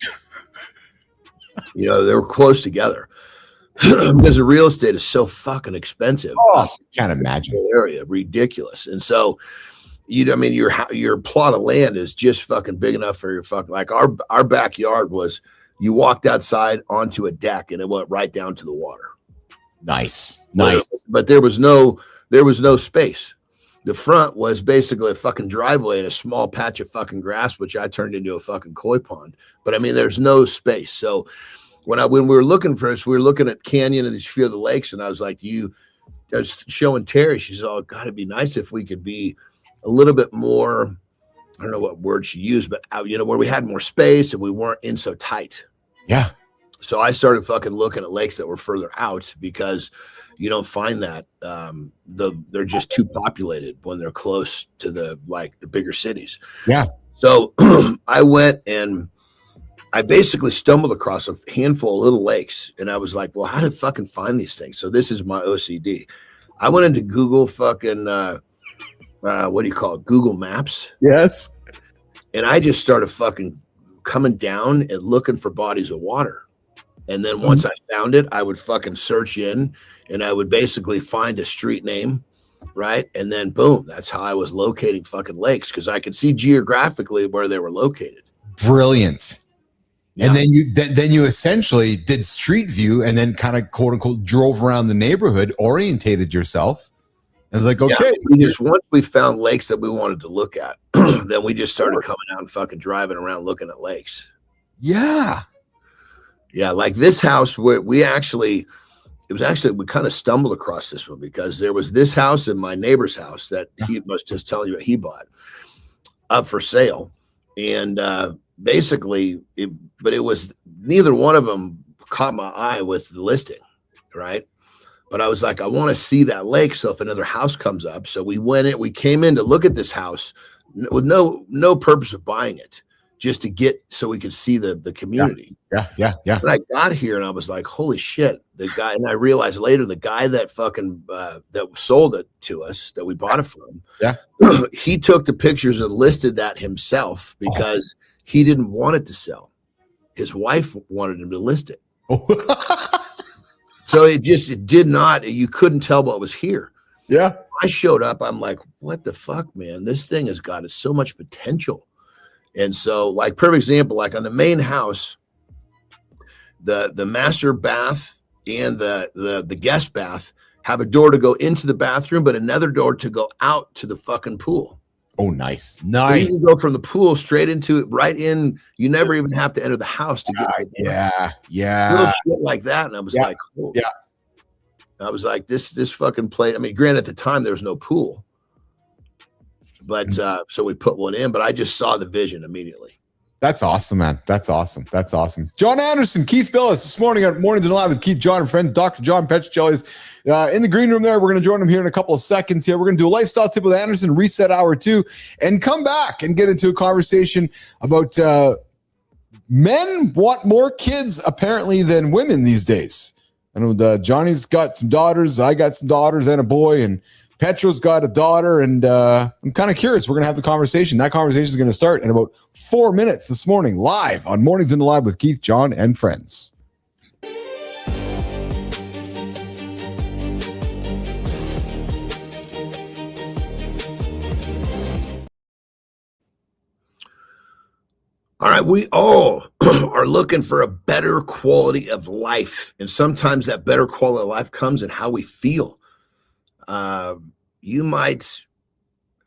Speaker 3: They were close together because the real estate is so fucking expensive.
Speaker 2: Oh, can't imagine.
Speaker 3: Area ridiculous, and so your plot of land is just fucking big enough for your fucking, like our backyard was, you walked outside onto a deck and it went right down to the water.
Speaker 2: Nice.
Speaker 3: But there was no space. The front was basically a fucking driveway and a small patch of fucking grass, which I turned into a fucking koi pond. But I mean, there's no space. So when we were looking for this, we were looking at Canyon and these few of the lakes, and I was like, I was showing Terry, she's all, God, it'd be nice if we could be a little bit more, I don't know what word she used, but where we had more space and we weren't in so tight.
Speaker 2: Yeah.
Speaker 3: So I started fucking looking at lakes that were further out because you don't find that they're just too populated when they're close to the bigger cities.
Speaker 2: Yeah.
Speaker 3: So I went and I basically stumbled across a handful of little lakes, and I was like, well, how did fucking find these things? So this is my OCD. I went into Google fucking what do you call it? Google Maps.
Speaker 2: Yes.
Speaker 3: And I just started fucking coming down and looking for bodies of water. And then once I found it, I would fucking search in, and I would basically find a street name, right? And then boom, that's how I was locating fucking lakes, because I could see geographically where they were located.
Speaker 2: Brilliant. Yeah. And then you essentially did street view, and then kind of quote unquote drove around the neighborhood, orientated yourself. And it's like, okay,
Speaker 3: once we found lakes that we wanted to look at, then we just started coming out and fucking driving around looking at lakes.
Speaker 2: Yeah.
Speaker 3: Yeah, like this house where we kind of stumbled across this one because there was this house and my neighbor's house that he was just telling you what he bought up for sale. And basically, it was neither one of them caught my eye with the listing, right? But I was like, I want to see that lake. So if another house comes up, so we came in to look at this house with no purpose of buying it, just to get so we could see the community.
Speaker 2: Yeah.
Speaker 3: And I got here and I was like, holy shit, the guy, and I realized later the guy that fucking that sold it to us, that we bought it from, he took the pictures and listed that himself because he didn't want it to sell. His wife wanted him to list it. So it did not, you couldn't tell what was here.
Speaker 2: Yeah.
Speaker 3: I showed up, I'm like, what the fuck, man? This thing has got so much potential. And so, like, perfect example, like on the main house, the master bath and the guest bath have a door to go into the bathroom, but another door to go out to the fucking pool.
Speaker 2: Oh, nice.
Speaker 3: So you can go from the pool straight into it, right in. You never even have to enter the house to get to the door.
Speaker 2: Yeah.
Speaker 3: Little shit like that. And I was like, oh.
Speaker 2: Yeah.
Speaker 3: I was like, this fucking place. I mean, granted, at the time there was no pool, but so we put one in. But I just saw the vision immediately.
Speaker 2: That's awesome, man. That's awesome. John Anderson, Keith Billis, this morning on Mornings and Live with Keith, John, and friends. Dr. John Petrocelli is in the green room there. We're going to join him here in a couple of seconds here. We're going to do a lifestyle tip with Anderson, reset hour 2, and come back and get into a conversation about men want more kids apparently than women these days. I know Johnny's got some daughters. I got some daughters and a boy, and Petro's got a daughter, and I'm kind of curious. We're going to have the conversation. That conversation is going to start in about 4 minutes this morning, live on Mornings in the Live with Keith, John, and friends.
Speaker 3: All right, we all are looking for a better quality of life. And sometimes that better quality of life comes in how we feel. You might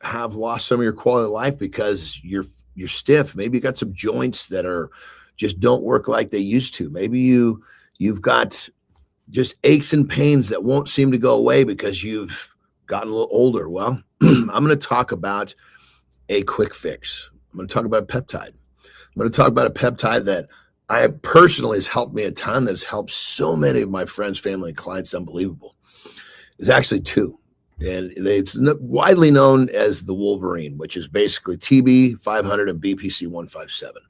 Speaker 3: have lost some of your quality of life because you're stiff. Maybe you got some joints that are just don't work like they used to. Maybe you've got just aches and pains that won't seem to go away because you've gotten a little older. Well, I'm going to talk about a quick fix. I'm going to talk about a peptide. I'm going to talk about a peptide that I personally has helped me a ton, that has helped so many of my friends, family, and clients. Unbelievable. There's actually two, and it's widely known as the Wolverine, which is basically TB 500 and BPC 157.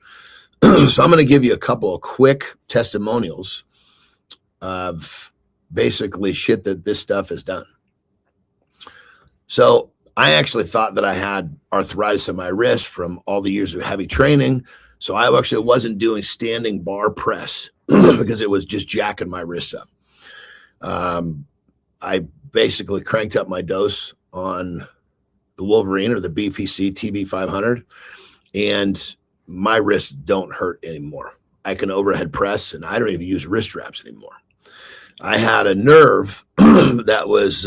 Speaker 3: So I'm going to give you a couple of quick testimonials of basically shit that this stuff has done. So I actually thought that I had arthritis in my wrist from all the years of heavy training. So I actually wasn't doing standing bar press because it was just jacking my wrists up. I basically cranked up my dose on the Wolverine or the BPC TB 500, and my wrists don't hurt anymore. I can overhead press, and I don't even use wrist wraps anymore. I had a nerve that was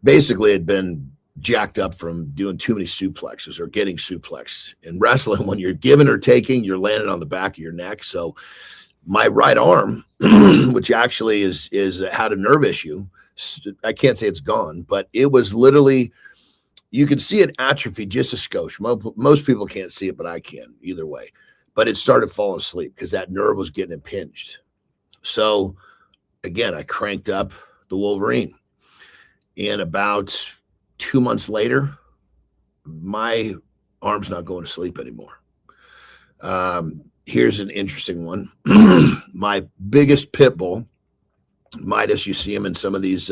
Speaker 3: basically had been jacked up from doing too many suplexes or getting suplexed. In wrestling, when you're giving or taking, you're landing on the back of your neck. So my right arm, which actually is had a nerve issue, I can't say it's gone, but it was literally, you could see it atrophy just a skosh. Most people can't see it, but I can either way. But it started falling asleep because that nerve was getting impinged. So again, I cranked up the Wolverine, and about 2 months later, my arm's not going to sleep anymore. Here's an interesting one. My biggest pit bull, Midas, you see him in some of these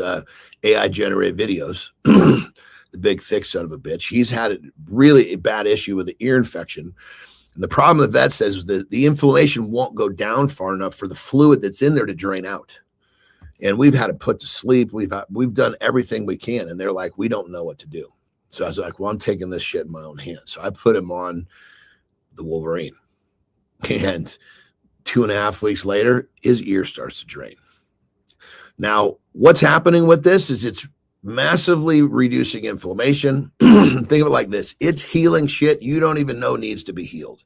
Speaker 3: AI generated videos, the big thick son of a bitch. He's had a really bad issue with the ear infection. And the problem the vet says is that the inflammation won't go down far enough for the fluid that's in there to drain out. And we've had it put to sleep. We've done everything we can. And they're like, we don't know what to do. So I was like, well, I'm taking this shit in my own hands. So I put him on the Wolverine. And 2.5 weeks later, his ear starts to drain. Now, what's happening with this is it's massively reducing inflammation. Think of it like this. It's healing shit you don't even know needs to be healed.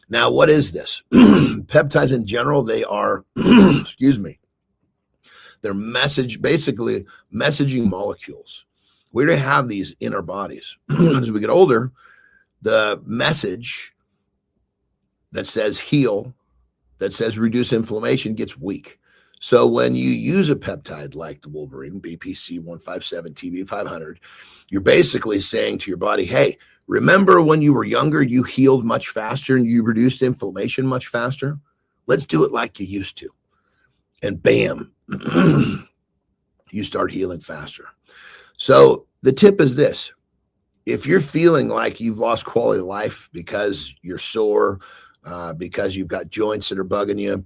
Speaker 3: Now, what is this? Peptides in general, they are, excuse me, they're basically messaging molecules. We already have these in our bodies. As we get older, the message that says heal, that says reduce inflammation gets weak. So when you use a peptide like the Wolverine, BPC 157, TB 500, you're basically saying to your body, hey, remember when you were younger, you healed much faster and you reduced inflammation much faster? Let's do it like you used to. And bam, you start healing faster. So the tip is this. If you're feeling like you've lost quality of life because you're sore, because you've got joints that are bugging you,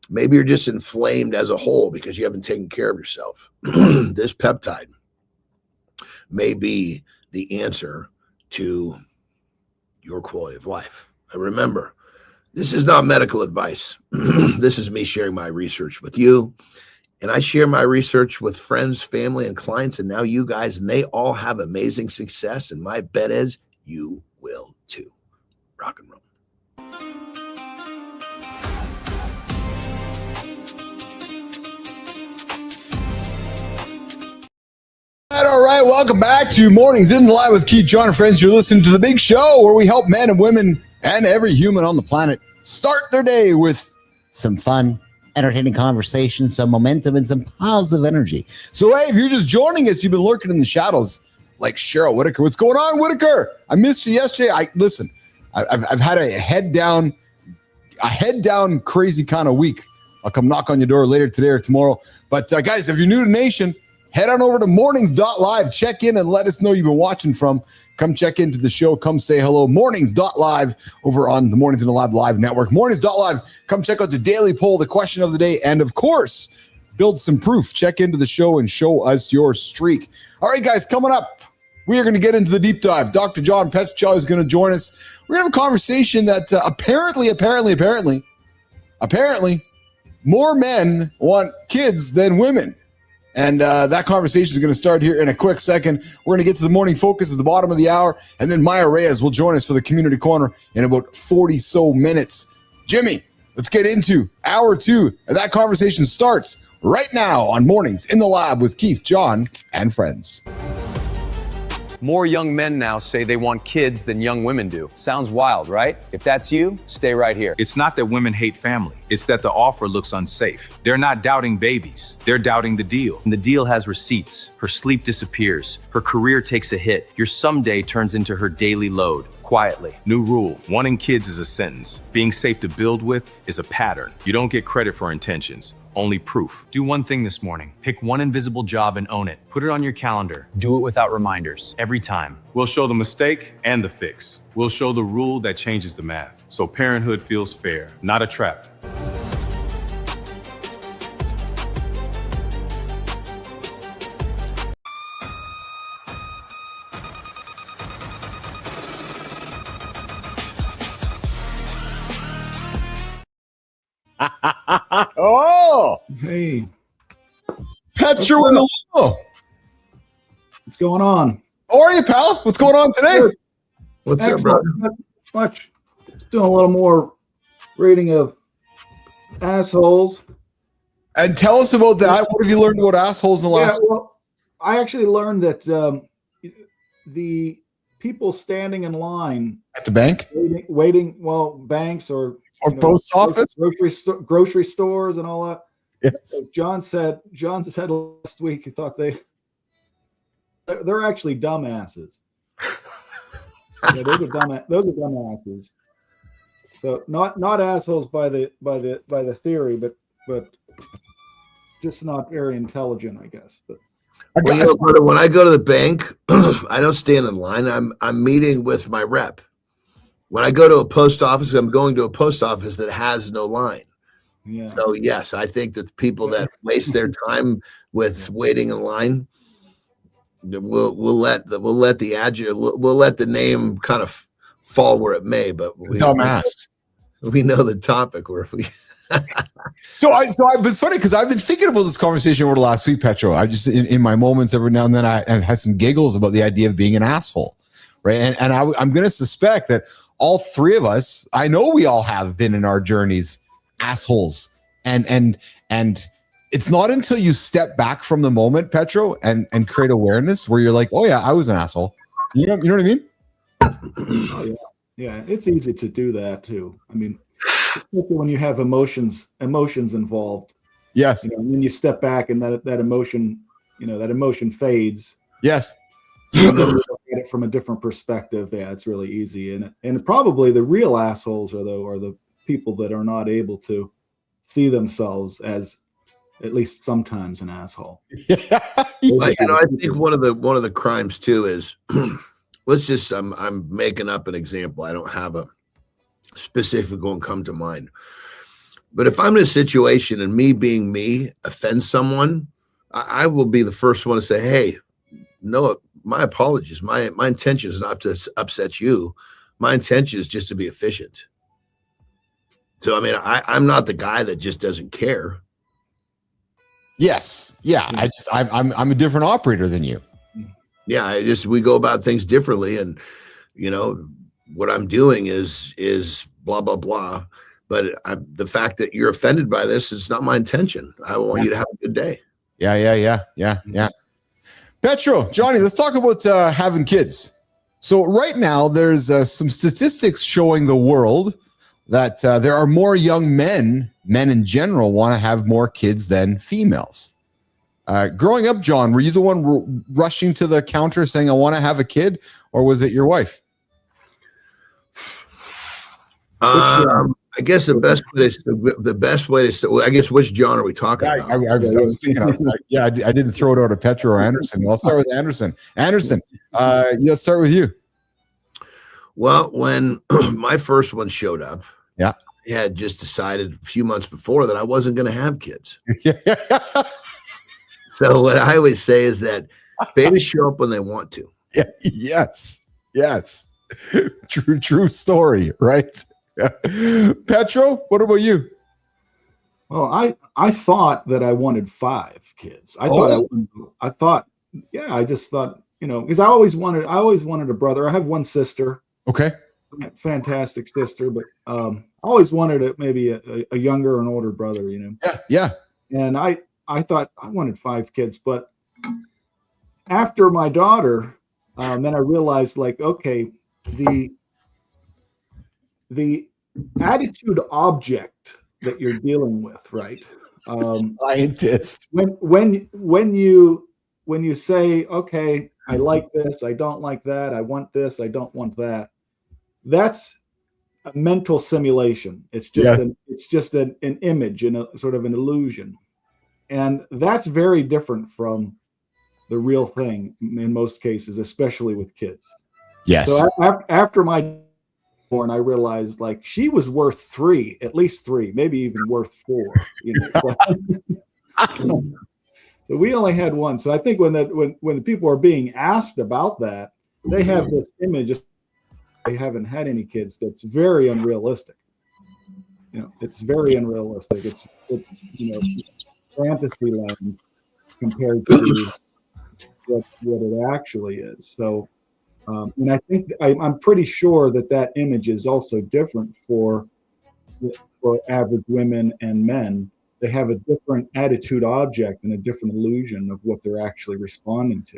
Speaker 3: maybe you're just inflamed as a whole because you haven't taken care of yourself. This peptide may be the answer to your quality of life. And remember, this is not medical advice. This is me sharing my research with you. And I share my research with friends, family, and clients, and now you guys, and they all have amazing success. And my bet is you will too. Rock and roll.
Speaker 2: All right, welcome back to Mornings in the Live with Keith, John, and friends. You're listening to the big show where we help men and women and every human on the planet start their day with some fun, entertaining conversation, some momentum, and some positive energy. So, hey, if you're just joining us, you've been lurking in the shadows like Cheryl Whitaker. What's going on, Whitaker? I missed you yesterday. I've had a head down crazy kind of week. I'll come knock on your door later today or tomorrow. But guys, if you're new to the nation, head on over to mornings.live. Check in and let us know you've been watching from. Come check into the show. Come say hello. Mornings.live over on the Mornings in the Live network. Mornings.live. Come check out the daily poll, the question of the day, and of course, build some proof. Check into the show and show us your streak. All right, guys, coming up, we are going to get into the deep dive. Dr. John Petchow is going to join us. We're going to have a conversation that apparently, more men want kids than women. And that conversation is going to start here in a quick second. We're going to get to the morning focus at the bottom of the hour, and then Maya Reyes will join us for the community corner in about 40 so minutes. Jimmy, let's get into hour 2, and that conversation starts right now on Mornings in the Lab with Keith, John, and friends.
Speaker 5: More young men now say they want kids than young women do. Sounds wild, right? If that's you, stay right here.
Speaker 7: It's not that women hate family. It's that the offer looks unsafe. They're not doubting babies. They're doubting the deal.
Speaker 10: And the deal has receipts. Her sleep disappears. Her career takes a hit. Your someday turns into her daily load. Quietly.
Speaker 7: New rule. Wanting kids is a sentence. Being safe to build with is a pattern. You don't get credit for intentions. Only proof.
Speaker 10: Do one thing this morning. Pick one invisible job and own it. Put it on your calendar. Do it without reminders. Every time.
Speaker 7: We'll show the mistake and the fix. We'll show the rule that changes the math. So parenthood feels fair, not a trap.
Speaker 2: Oh,
Speaker 12: hey,
Speaker 2: Petro in the limo.
Speaker 12: What's going on?
Speaker 2: How are you, pal? What's going on today?
Speaker 3: What's up,
Speaker 12: Excellent.
Speaker 3: bro?
Speaker 12: Not much. Just doing a little more reading of assholes.
Speaker 2: And tell us about that. What have you learned about assholes in the last?
Speaker 12: Well, I actually learned that the people standing in line
Speaker 2: At the bank?
Speaker 12: waiting, well, banks or
Speaker 2: Post office?
Speaker 12: grocery stores and all that.
Speaker 2: Yes.
Speaker 12: John said last week he thought they're actually dumbasses. Yeah, those are dumbasses. So not assholes by the theory, but just not very intelligent, I guess. But
Speaker 3: Well, brother, when I go to the bank, I don't stand in line. I'm meeting with my rep. When I go to a post office, I'm going to a post office that has no line.
Speaker 12: yeah.
Speaker 3: So yes, I think that people that waste their time with waiting in line, we'll let the name kind of fall where it may. But
Speaker 2: Dumbass.
Speaker 3: we know the topic where if we.
Speaker 2: So it's funny because I've been thinking about this conversation over the last week, Petro. I just in my moments every now and then I had some giggles about the idea of being an asshole, right? And I'm going to suspect that all three of us, I know we all have been in our journeys assholes, and it's not until you step back from the moment, Petro, and create awareness where you're like, oh yeah, I was an asshole. You know what I mean?
Speaker 12: Oh, yeah, it's easy to do that too. I mean, especially when you have emotions involved.
Speaker 2: Yes.
Speaker 12: And then you step back and that emotion fades.
Speaker 2: Yes.
Speaker 12: And then you look at it from a different perspective. Yeah, it's really easy. And probably the real assholes are the people that are not able to see themselves as at least sometimes an asshole.
Speaker 3: Well, I think one of the crimes too is let's just I'm making up an example. I don't have a specific one come to mind. But if I'm in a situation and me being me offends someone, I will be the first one to say, hey, no, my apologies. My intention is not to upset you. My intention is just to be efficient. So, I mean, I'm not the guy that just doesn't care.
Speaker 2: Yes. Yeah. I'm a different operator than you.
Speaker 3: Yeah. We go about things differently. And, what I'm doing is blah, blah, blah. But the fact that you're offended by this is not my intention. I want you to have a good day.
Speaker 2: Yeah. Petro, Johnny, let's talk about having kids. So right now, there's some statistics showing the world that there are more young men in general, want to have more kids than females. Growing up, John, were you the one rushing to the counter saying, I want to have a kid, or was it your wife?
Speaker 3: I guess the best way to well, I guess which John are we talking about?
Speaker 2: I was thinking, I didn't throw it out of Petro or Anderson. I'll start with Anderson. Anderson, let's start with you.
Speaker 3: Well, when my first one showed up,
Speaker 2: I
Speaker 3: had just decided a few months before that I wasn't going to have kids. So what I always say is that babies show up when they want to.
Speaker 2: Yes. True story, right? Petro, what about you?
Speaker 12: Well, I thought that I wanted 5 kids. I just thought, because I always wanted a brother. I have one sister.
Speaker 2: Okay.
Speaker 12: Fantastic sister, but I always wanted maybe a younger and older brother,
Speaker 2: Yeah.
Speaker 12: And I thought I wanted 5 kids, but after my daughter, then I realized, okay, the attitude object that you're dealing with, right?
Speaker 2: Scientist.
Speaker 12: When you say, okay, I like this, I don't like that, I want this, I don't want that, that's a mental simulation. It's just an image and a sort of an illusion, and that's very different from the real thing in most cases, especially with kids.
Speaker 2: Yes.
Speaker 12: So after my born, I realized she was worth 3, at least 3, maybe even worth 4. So we only had one. So I think when the people are being asked about that, they have this image. They haven't had any kids. That's very unrealistic. It's very unrealistic. It's fantasy land compared to what it actually is. So, and I think I'm pretty sure that image is also different for average women and men. They have a different attitude object and a different illusion of what they're actually responding to.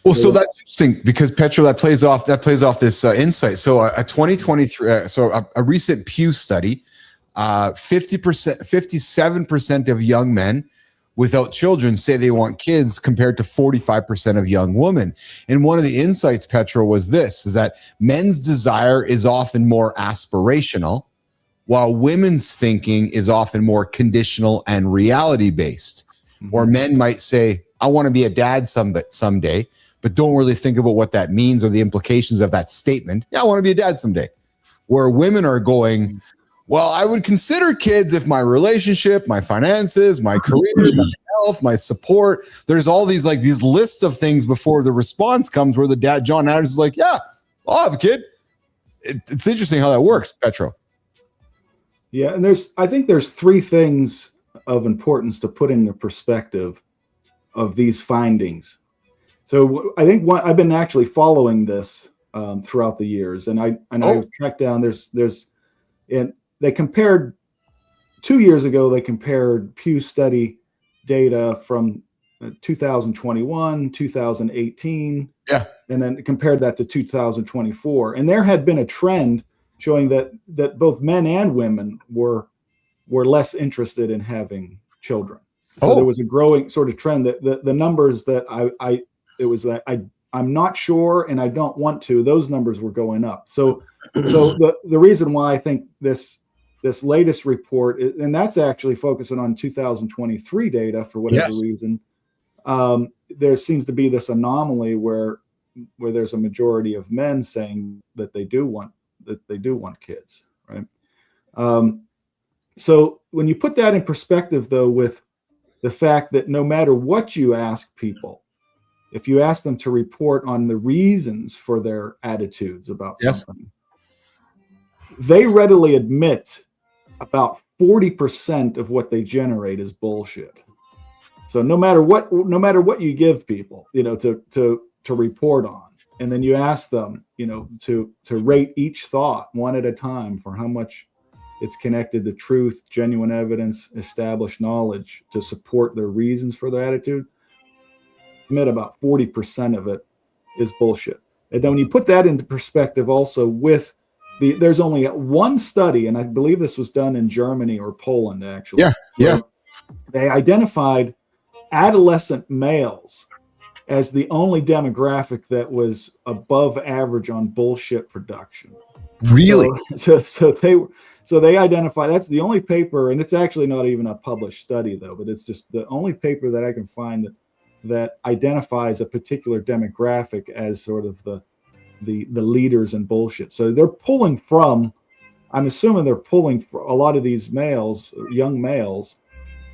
Speaker 2: Well, so that's interesting because Petro, that plays off this insight. So a 2023, a recent Pew study, 57% of young men without children say they want kids compared to 45% of young women. And one of the insights, Petro, was this, is that men's desire is often more aspirational, while women's thinking is often more conditional and reality-based. Or men might say, I want to be a dad someday, but don't really think about what that means or the implications of that statement. Yeah, I want to be a dad someday. Where women are going, well, I would consider kids if my relationship, my finances, my career, my health, my support, there's all these these lists of things before the response comes where the dad, John Adams, is like, yeah, I'll have a kid. It's interesting how that works, Petro.
Speaker 12: Yeah, and I think there's 3 things of importance to put into perspective of these findings. So I think I've been actually following this throughout the years, and I tracked down and they compared 2 years ago. They compared Pew study data from 2021, 2018, and then compared that to 2024. And there had been a trend showing that both men and women were less interested in having children. So there was a growing sort of trend that the numbers that I'm not sure and I don't want to, those numbers were going up. So the reason why I think this latest report, and that's actually focusing on 2023 data for whatever reason, there seems to be this anomaly where there's a majority of men saying that they do want kids, right? So when you put that in perspective, though, with the fact that no matter what you ask people, if you ask them to report on the reasons for their attitudes about something, they readily admit about 40% of what they generate is bullshit. So no matter what you give people, to report on, and then you ask them, to rate each thought one at a time for how much it's connected to truth, genuine evidence, established knowledge to support their reasons for their attitude, admit about 40% of it is bullshit. And then when you put that into perspective also with there's only one study, and I believe this was done in Germany or Poland, actually.
Speaker 2: Yeah.
Speaker 12: They identified adolescent males as the only demographic that was above average on bullshit production.
Speaker 2: Really?
Speaker 12: So So they identify, that's the only paper, and it's actually not even a published study though, but it's just the only paper that I can find that identifies a particular demographic as sort of the leaders in bullshit. So they're pulling from, I'm assuming they're pulling a lot of these males, young males,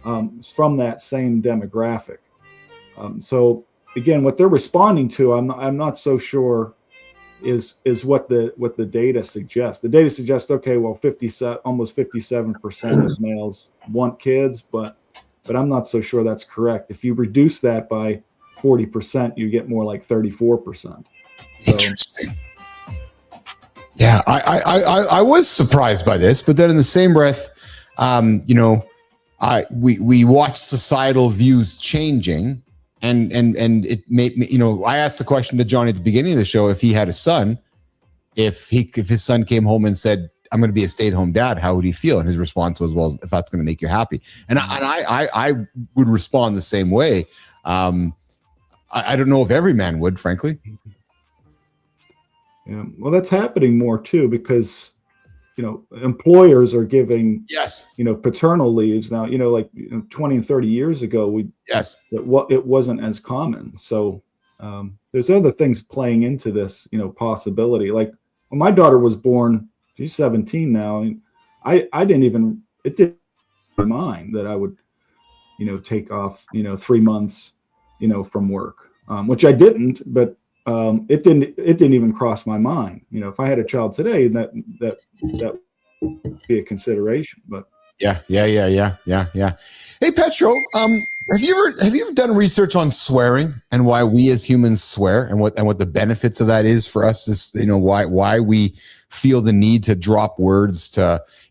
Speaker 12: from that same demographic. So again, what they're responding to, I'm not so sure is what the data suggests. The data suggests, okay, well, almost 57% of males want kids, but I'm not so sure that's correct. If you reduce that by 40%, you get more like 34%. So,
Speaker 2: interesting. Yeah, I was surprised by this, but then in the same breath, we watch societal views changing, and it made me, I asked the question to Johnny at the beginning of the show, if he had a son, if his son came home and said, I'm going to be a stay-at-home dad, how would he feel? And his response was, well, if that's going to make you happy. And I would respond the same way. I don't know if every man would, frankly.
Speaker 12: Yeah, well, that's happening more too, because employers are giving paternal leaves now. 20 and 30 years ago, it wasn't as common. So there's other things playing into this possibility. Like when my daughter was born, she's 17 now, and it didn't mind that I would take off 3 months from work, which I didn't, but it didn't even cross my mind. If I had a child today, that would be a consideration. But
Speaker 2: yeah. Hey, Petro, have you ever done research on swearing and why we as humans swear, and what the benefits of that is for us? Is why we feel the need to drop words?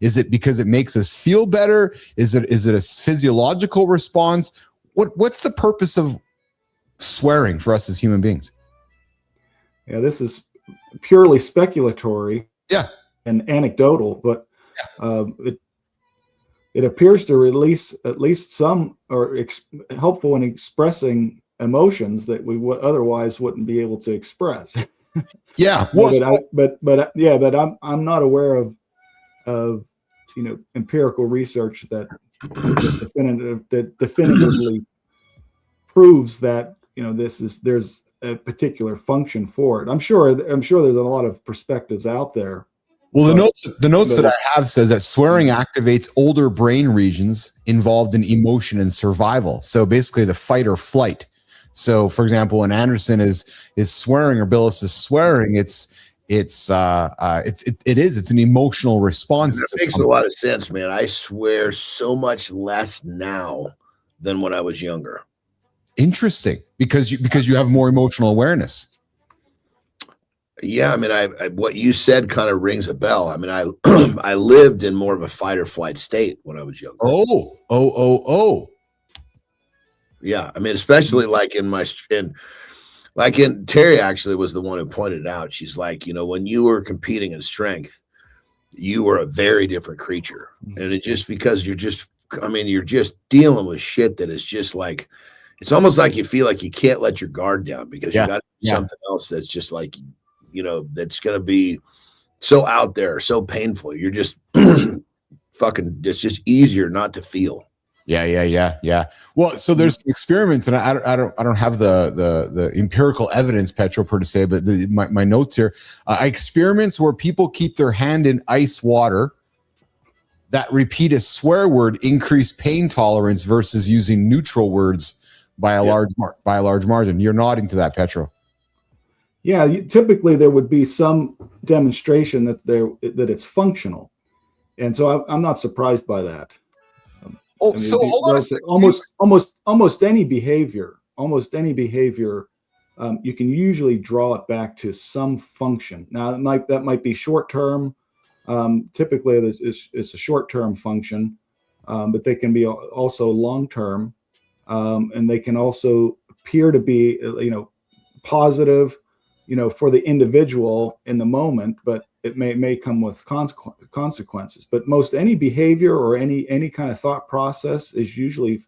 Speaker 2: Is it because it makes us feel better? Is it a physiological response? What's the purpose of swearing for us as human beings?
Speaker 12: Yeah, this is purely speculatory, and anecdotal, but it appears to release at least some, or helpful in expressing emotions that we otherwise wouldn't be able to express.
Speaker 2: Yeah,
Speaker 12: but I'm not aware of empirical research that definitively proves that there's a particular function for it. I'm sure there's a lot of perspectives out there.
Speaker 2: Well, the notes that I have says that swearing activates older brain regions involved in emotion and survival. So basically the fight or flight. So for example, when Anderson is swearing, or Billis is swearing, it's an emotional response.
Speaker 3: That makes a lot of sense, man. I swear so much less now than when I was younger.
Speaker 2: Interesting, because you have more emotional awareness.
Speaker 3: Yeah, I mean, I what you said kind of rings a bell. I mean, I lived in more of a fight or flight state when I was younger.
Speaker 2: Oh.
Speaker 3: Yeah, I mean, especially like Terry actually was the one who pointed it out. She's like, when you were competing in strength, you were a very different creature, and it just because you're just dealing with shit that is just like. It's almost like you feel like you can't let your guard down because you got to do something else that's just like, that's going to be so out there, so painful. You're just it's just easier not to feel.
Speaker 2: Yeah. Well, so there's some experiments, and I don't have the empirical evidence, Petro, per se, but my notes here, experiments where people keep their hand in ice water that repeat a swear word increase pain tolerance versus using neutral words by a large margin. You're nodding to that, Petro.
Speaker 12: Yeah, typically there would be some demonstration that it's functional, and so I'm not surprised by that. Almost any behavior, you can usually draw it back to some function. Now that might be short term. Typically, it's a short term function, but they can be also long term. And they can also appear to be, positive, for the individual in the moment, but it may come with consequences. But most any behavior or any kind of thought process is usually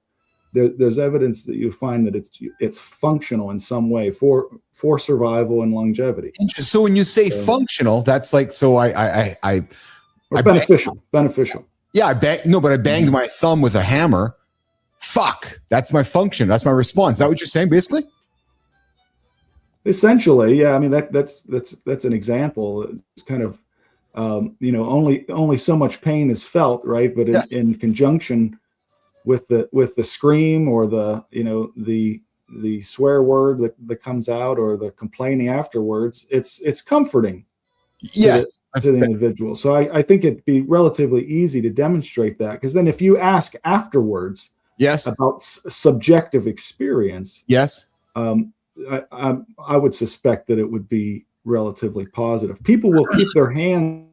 Speaker 12: there's evidence that you find that it's functional in some way for survival and longevity.
Speaker 2: So when you say functional, that's like, so I
Speaker 12: Or beneficial.
Speaker 2: Yeah, I banged my thumb with a hammer. Fuck, that's my function. That's my response. Is that what you're saying, basically?
Speaker 12: Essentially, yeah. I mean, that's an example. It's kind of, only so much pain is felt, right? But in conjunction with the scream or the swear word that comes out or the complaining afterwards, it's comforting.
Speaker 2: Yes,
Speaker 12: to the individual. So I think it'd be relatively easy to demonstrate that, because then if you ask afterwards, about subjective experience, I would suspect that it would be relatively positive. People will keep their hand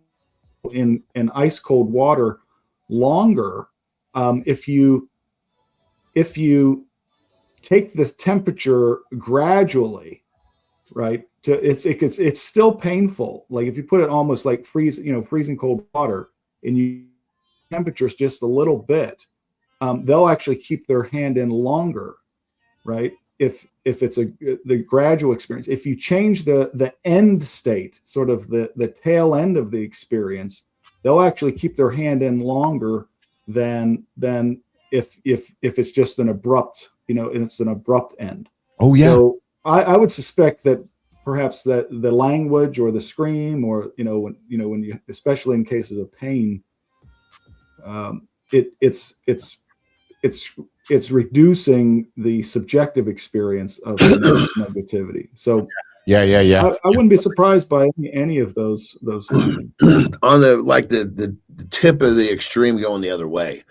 Speaker 12: in ice cold water longer if you take this temperature gradually, right? It's still painful. Like if you put it almost like freezing cold water, and you temperatures just a little bit, they'll actually keep their hand in longer, right? If it's the gradual experience. If you change the end state, sort of the tail end of the experience, they'll actually keep their hand in longer than if it's just an abrupt, it's an abrupt end.
Speaker 2: Oh yeah.
Speaker 12: So I would suspect that perhaps that the language or the scream, or when you, especially in cases of pain, it's reducing the subjective experience of negativity. So I wouldn't be surprised by any of those
Speaker 3: on the tip of the extreme going the other way.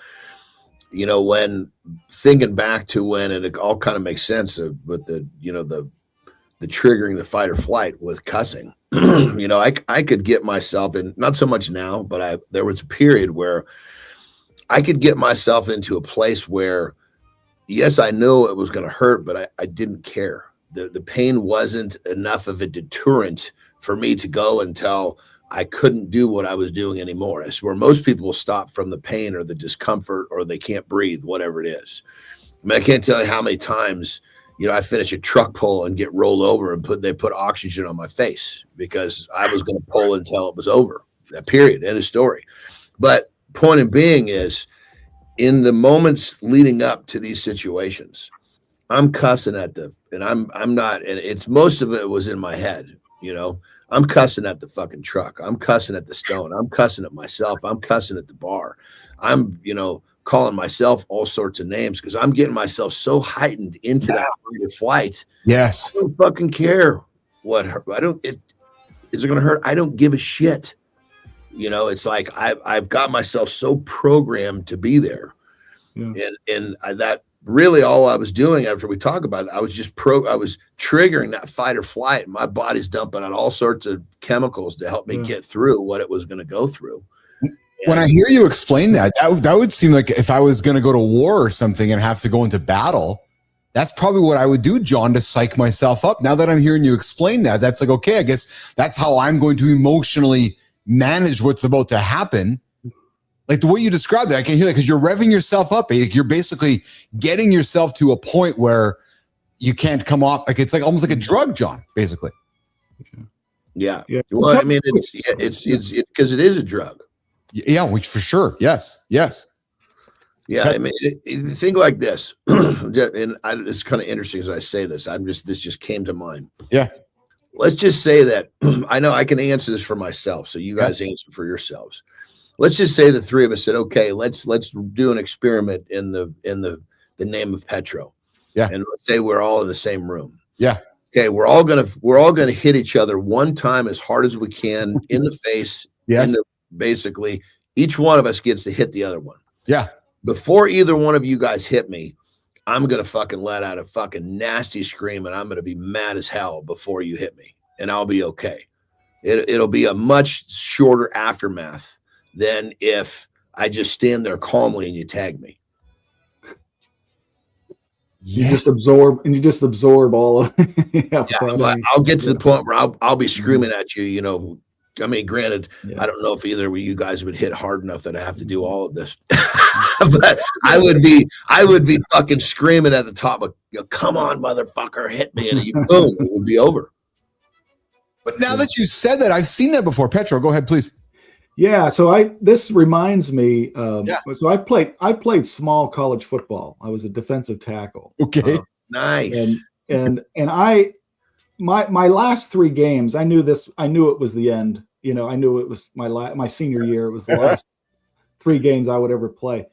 Speaker 3: When thinking back to when, and it all kind of makes sense with the triggering the fight or flight with cussing. I could get myself in, not so much now, but there was a period where I could get myself into a place where, yes, I knew it was going to hurt, but I didn't care. The pain wasn't enough of a deterrent for me to go until I couldn't do what I was doing anymore. It's where most people will stop from the pain or the discomfort, or they can't breathe, whatever it is. I mean, I can't tell you how many times, I finish a truck pull and get rolled over and they put oxygen on my face because I was going to pull until it was over. That period, end of story. But point of being is, in the moments leading up to these situations, I'm cussing at and I'm not, and it's most of it was in my head, I'm cussing at the fucking truck. I'm cussing at the stone. I'm cussing at myself. I'm cussing at the bar. I'm, calling myself all sorts of names because I'm getting myself so heightened into that flight.
Speaker 2: Yes.
Speaker 3: I don't fucking care what is it going to hurt? I don't give a shit. It's like I've got myself so programmed to be there. Yeah. And that really all I was doing after we talk about it, I was just I was triggering that fight or flight. My body's dumping out all sorts of chemicals to help me get through what it was going to go through.
Speaker 2: When I hear you explain that would seem like if I was going to go to war or something and have to go into battle, that's probably what I would do, John, to psych myself up. Now that I'm hearing you explain that, that's like, okay, I guess that's how I'm going to emotionally manage what's about to happen. Like the way you described it, I can hear that because you're revving yourself up. You're basically getting yourself to a point where you can't come off. Like it's like almost like a drug, John, basically.
Speaker 3: Yeah. Well, I mean, it's because it is a drug.
Speaker 2: Yeah, which for sure. Yes. Yeah,
Speaker 3: I mean, think like this, and it's kind of interesting as I say this. This just came to mind.
Speaker 2: Yeah.
Speaker 3: Let's just say that I know I can answer this for myself, so you guys answer for yourselves. Let's just say the three of us said, okay, let's do an experiment in the name of Petro.
Speaker 2: Yeah.
Speaker 3: And let's say we're all in the same room.
Speaker 2: Yeah.
Speaker 3: Okay, we're all gonna hit each other one time as hard as we can in the face.
Speaker 2: Yes.
Speaker 3: Basically, each one of us gets to hit the other one.
Speaker 2: Yeah.
Speaker 3: Before either one of you guys hit me, I'm going to fucking let out a fucking nasty scream, and I'm going to be mad as hell before you hit me, and I'll be okay. It'll be a much shorter aftermath than if I just stand there calmly and you tag me.
Speaker 12: You just absorb all of it.
Speaker 3: I'll get to the point where I'll be screaming at you, I mean, granted, I don't know if either of you guys would hit hard enough that I have to do all of this, but I would be fucking screaming at the top of, come on, motherfucker, hit me, and boom, it would be over.
Speaker 2: But now that you said that, I've seen that before. Petro, go ahead, please.
Speaker 12: Yeah, so this reminds me. So I played small college football. I was a defensive tackle.
Speaker 2: Okay,
Speaker 3: nice.
Speaker 12: And my last 3 games, I knew it was the end. You know, I knew it was my senior year. It was the last 3 games I would ever play.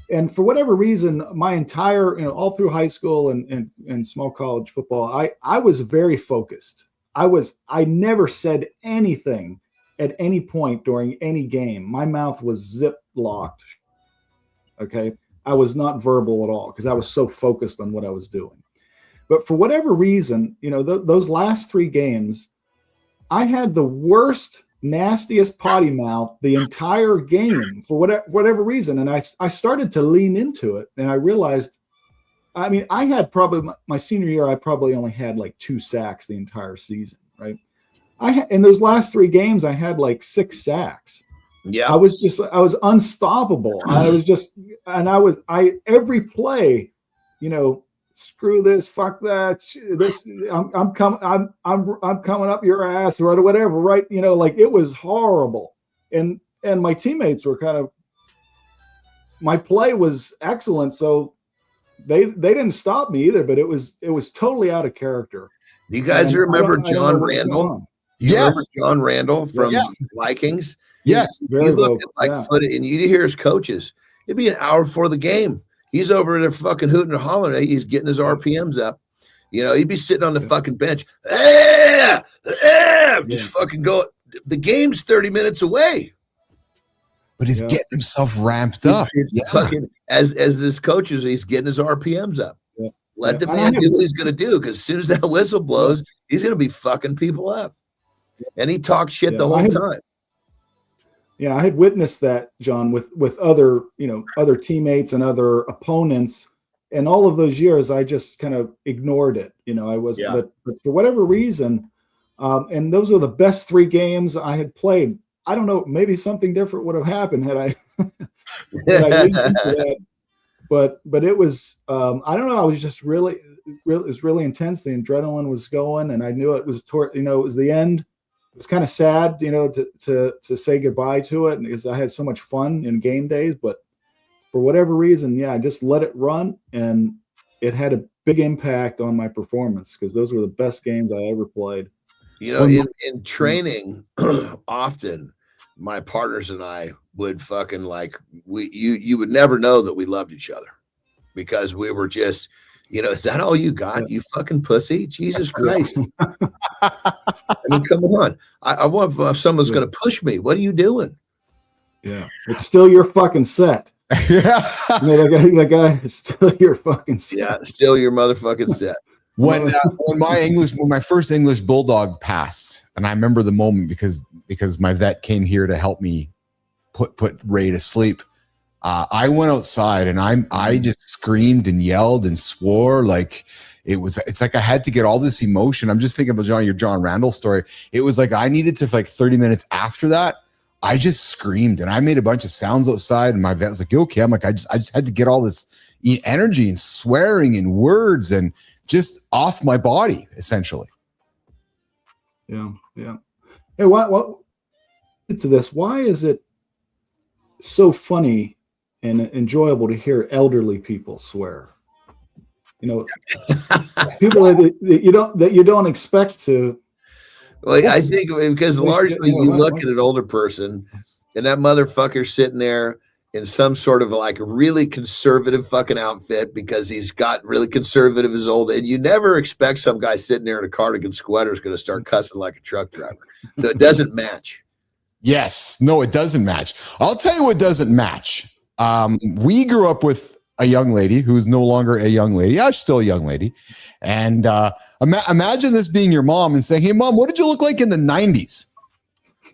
Speaker 12: And for whatever reason, my entire, all through high school and small college football, I was very focused. I never said anything at any point during any game. My mouth was zip locked. Okay. I was not verbal at all because I was so focused on what I was doing. But for whatever reason, those last 3 games, I had the worst, nastiest potty mouth the entire game for whatever reason. And I started to lean into it, and I realized, I had probably my senior year, I probably only had like 2 sacks the entire season, right? In those last 3 games, I had like 6 sacks.
Speaker 3: Yeah.
Speaker 12: I was unstoppable. Every play, screw this, fuck that, this, I'm coming up your ass or whatever, right? Like it was horrible. And my teammates were my play was excellent. So they didn't stop me either, but it was totally out of character.
Speaker 3: Do you guys remember John Randall?
Speaker 2: Yes.
Speaker 3: Remember John Randall from Vikings?
Speaker 2: Yes.
Speaker 3: You look at footage and you hear his coaches. It'd be an hour before the game. He's over there fucking hooting and hollering. He's getting his RPMs up. He'd be sitting on the fucking bench. Just fucking go. The game's 30 minutes away.
Speaker 2: But he's getting himself ramped up.
Speaker 3: Fucking as this coach he's getting his RPMs up. Yeah. Let the man do what he's going to do, because as soon as that whistle blows, he's going to be fucking people up. And he talks shit the whole time.
Speaker 12: Yeah, I had witnessed that, John, with other teammates and other opponents, and all of those years I just kind of ignored it. But for whatever reason, and those were the best 3 games I had played. I don't know, maybe something different would have happened had I, that. But it was I don't know, I was just really it was really intense. The adrenaline was going, and I knew it was it was the end. It was kind of sad, to say goodbye to it, because I had so much fun in game days. But for whatever reason, I just let it run, and it had a big impact on my performance, because those were the best games I ever played.
Speaker 3: In training, often my partners and I would fucking you would never know that we loved each other, because we were just, is that all you got? You fucking pussy, Jesus Christ! Come on. I want if someone's going to push me. What are you doing?
Speaker 12: Yeah, it's still your fucking set. That guy is still your fucking set.
Speaker 3: Yeah, still your motherfucking set.
Speaker 2: When my first English bulldog passed, and I remember the moment because my vet came here to help me put Ray to sleep. I went outside and I just screamed and yelled and swore like it's like I had to get all this emotion. I'm just thinking about your John Randall story. It was like I needed to 30 minutes after that. I just screamed and I made a bunch of sounds outside, and my vet was like, "You okay?" I'm like, I just had to get all this energy and swearing and words and just off my body, essentially.
Speaker 12: Yeah. Hey, what to this? Why is it so funny and enjoyable to hear elderly people swear? People that you don't expect to.
Speaker 3: Well, I think because largely you look at an older person, and that motherfucker's sitting there in some sort of really conservative fucking outfit, because he's got really conservative as old, and you never expect some guy sitting there in a cardigan sweater is going to start cussing like a truck driver. So it doesn't match.
Speaker 2: Yes, no, it doesn't match. I'll tell you what doesn't match. We grew up with a young lady who's no longer a young lady. Yeah, she's still a young lady. And imagine this being your mom and saying, "Hey, Mom, what did you look like in the 90s?"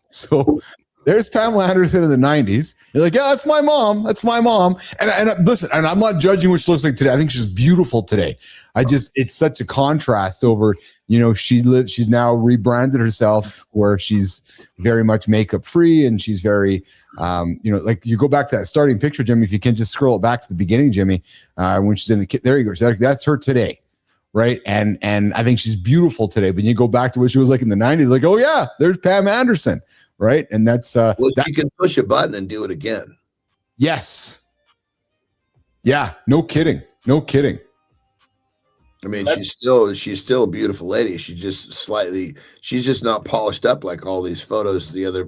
Speaker 2: So there's Pamela Anderson in the 90s. You're like, "Yeah, that's my mom. That's my mom." And listen, and I'm not judging what she looks like today. I think she's beautiful today. It's such a contrast over, she's now rebranded herself where she's very much makeup free, and she's very, you go back to that starting picture, Jimmy, if you can just scroll it back to the beginning, Jimmy, when she's in the kid, there you go. That's her today. Right. And I think she's beautiful today, but you go back to what she was like in the 90s, like, oh yeah, there's Pam Anderson. right? And that's
Speaker 3: well, you can push a button and do it again.
Speaker 2: Yes. Yeah. No kidding. No kidding.
Speaker 3: I mean, she's still a beautiful lady. She's just not polished up like all these photos. The other,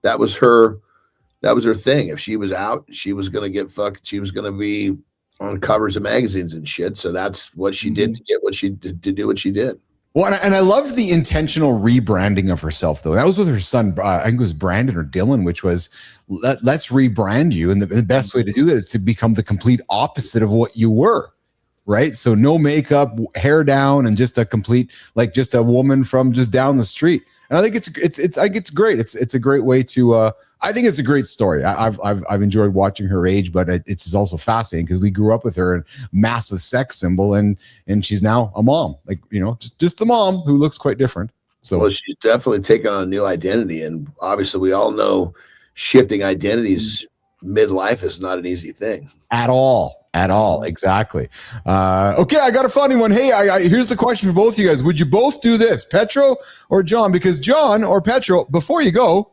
Speaker 3: that was her thing. If she was out, she was gonna get fucked. She was gonna be on covers of magazines and shit. So that's what she did to get what she did, to do what she did.
Speaker 2: Well, and I loved the intentional rebranding of herself, though. That was with her son, I think it was Brandon or Dylan, which was, let's rebrand you. And the best way to do that is to become the complete opposite of what you were, right? So no makeup, hair down, and just a complete, like just a woman from just down the street. And I think it's I think it's great. It's a great way to, I think it's a great story. I've enjoyed watching her age, but it's also fascinating because we grew up with her, a massive sex symbol, and she's now a mom, like, just the mom who looks quite different. So
Speaker 3: well, she's definitely taken on a new identity, and obviously we all know shifting identities midlife is not an easy thing
Speaker 2: at all. Exactly. Okay, I got a funny one. Hey, here's the question for both of you guys. Would you both do this, Petro or John? Because John or Petro, before you go,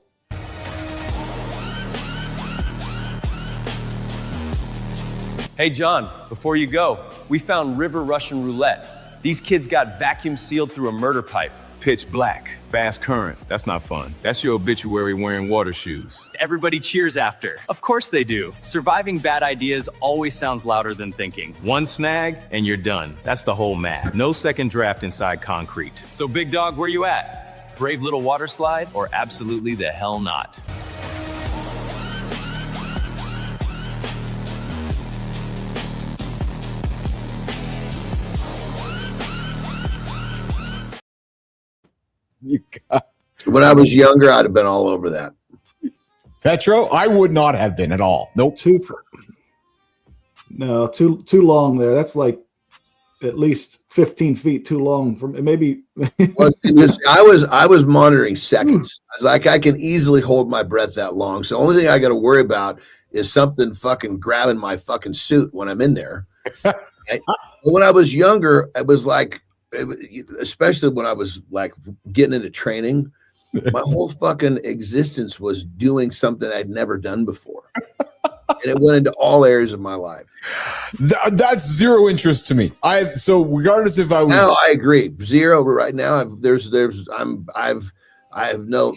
Speaker 1: Hey, John, before you go, we found River Russian Roulette. These kids got vacuum sealed through a murder pipe.
Speaker 7: Pitch black, fast current. That's not fun. That's your obituary wearing water shoes.
Speaker 9: Everybody cheers after. Of course they do. Surviving bad ideas always sounds louder than thinking.
Speaker 7: One snag and you're done. That's the whole math. No second draft inside concrete.
Speaker 9: So big dog, where you at? Brave little water slide or absolutely the hell not?
Speaker 3: When I was younger, I'd have been all over that.
Speaker 2: Petro, I would not have been at all. Nope.
Speaker 12: Too long there. That's like at least 15 feet too long from maybe.
Speaker 3: Well, I was monitoring seconds. I was like, I can easily hold my breath that long. So the only thing I got to worry about is something fucking grabbing my fucking suit when I'm in there. When I was younger, it was like, especially when I was like getting into training, my whole fucking existence was doing something I'd never done before. And it went into all areas of my life.
Speaker 2: That's zero interest to me. So regardless if I was,
Speaker 3: now I agree, zero. But right now, I have no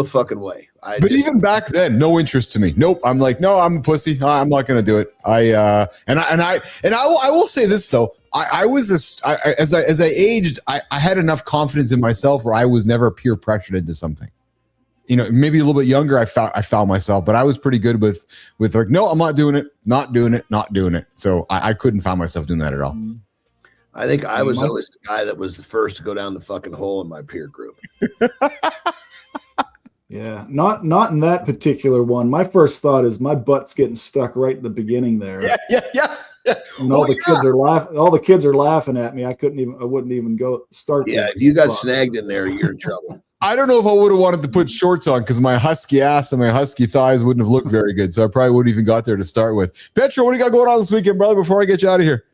Speaker 3: fucking way.
Speaker 2: Even back then, no interest to me. Nope. I'm like, no, I'm a pussy. I'm not going to do it. I will say this though. As I aged, I had enough confidence in myself where I was never peer pressured into something. Maybe a little bit younger, I found myself, but I was pretty good with like, no, I'm not doing it, not doing it, not doing it. So I couldn't find myself doing that at all.
Speaker 3: I think I was always the guy that was the first to go down the fucking hole in my peer group.
Speaker 12: Yeah, not in that particular one. My first thought is my butt's getting stuck right at the beginning there.
Speaker 2: Yeah.
Speaker 12: And all kids are laughing. All the kids are laughing at me. I wouldn't even go start.
Speaker 3: Yeah, if you got snagged in there, you're in trouble.
Speaker 2: I don't know if I would have wanted to put shorts on because my husky ass and my husky thighs wouldn't have looked very good. So I probably wouldn't even got there to start with. Petro, what do you got going on this weekend, brother? Before I get you out of here.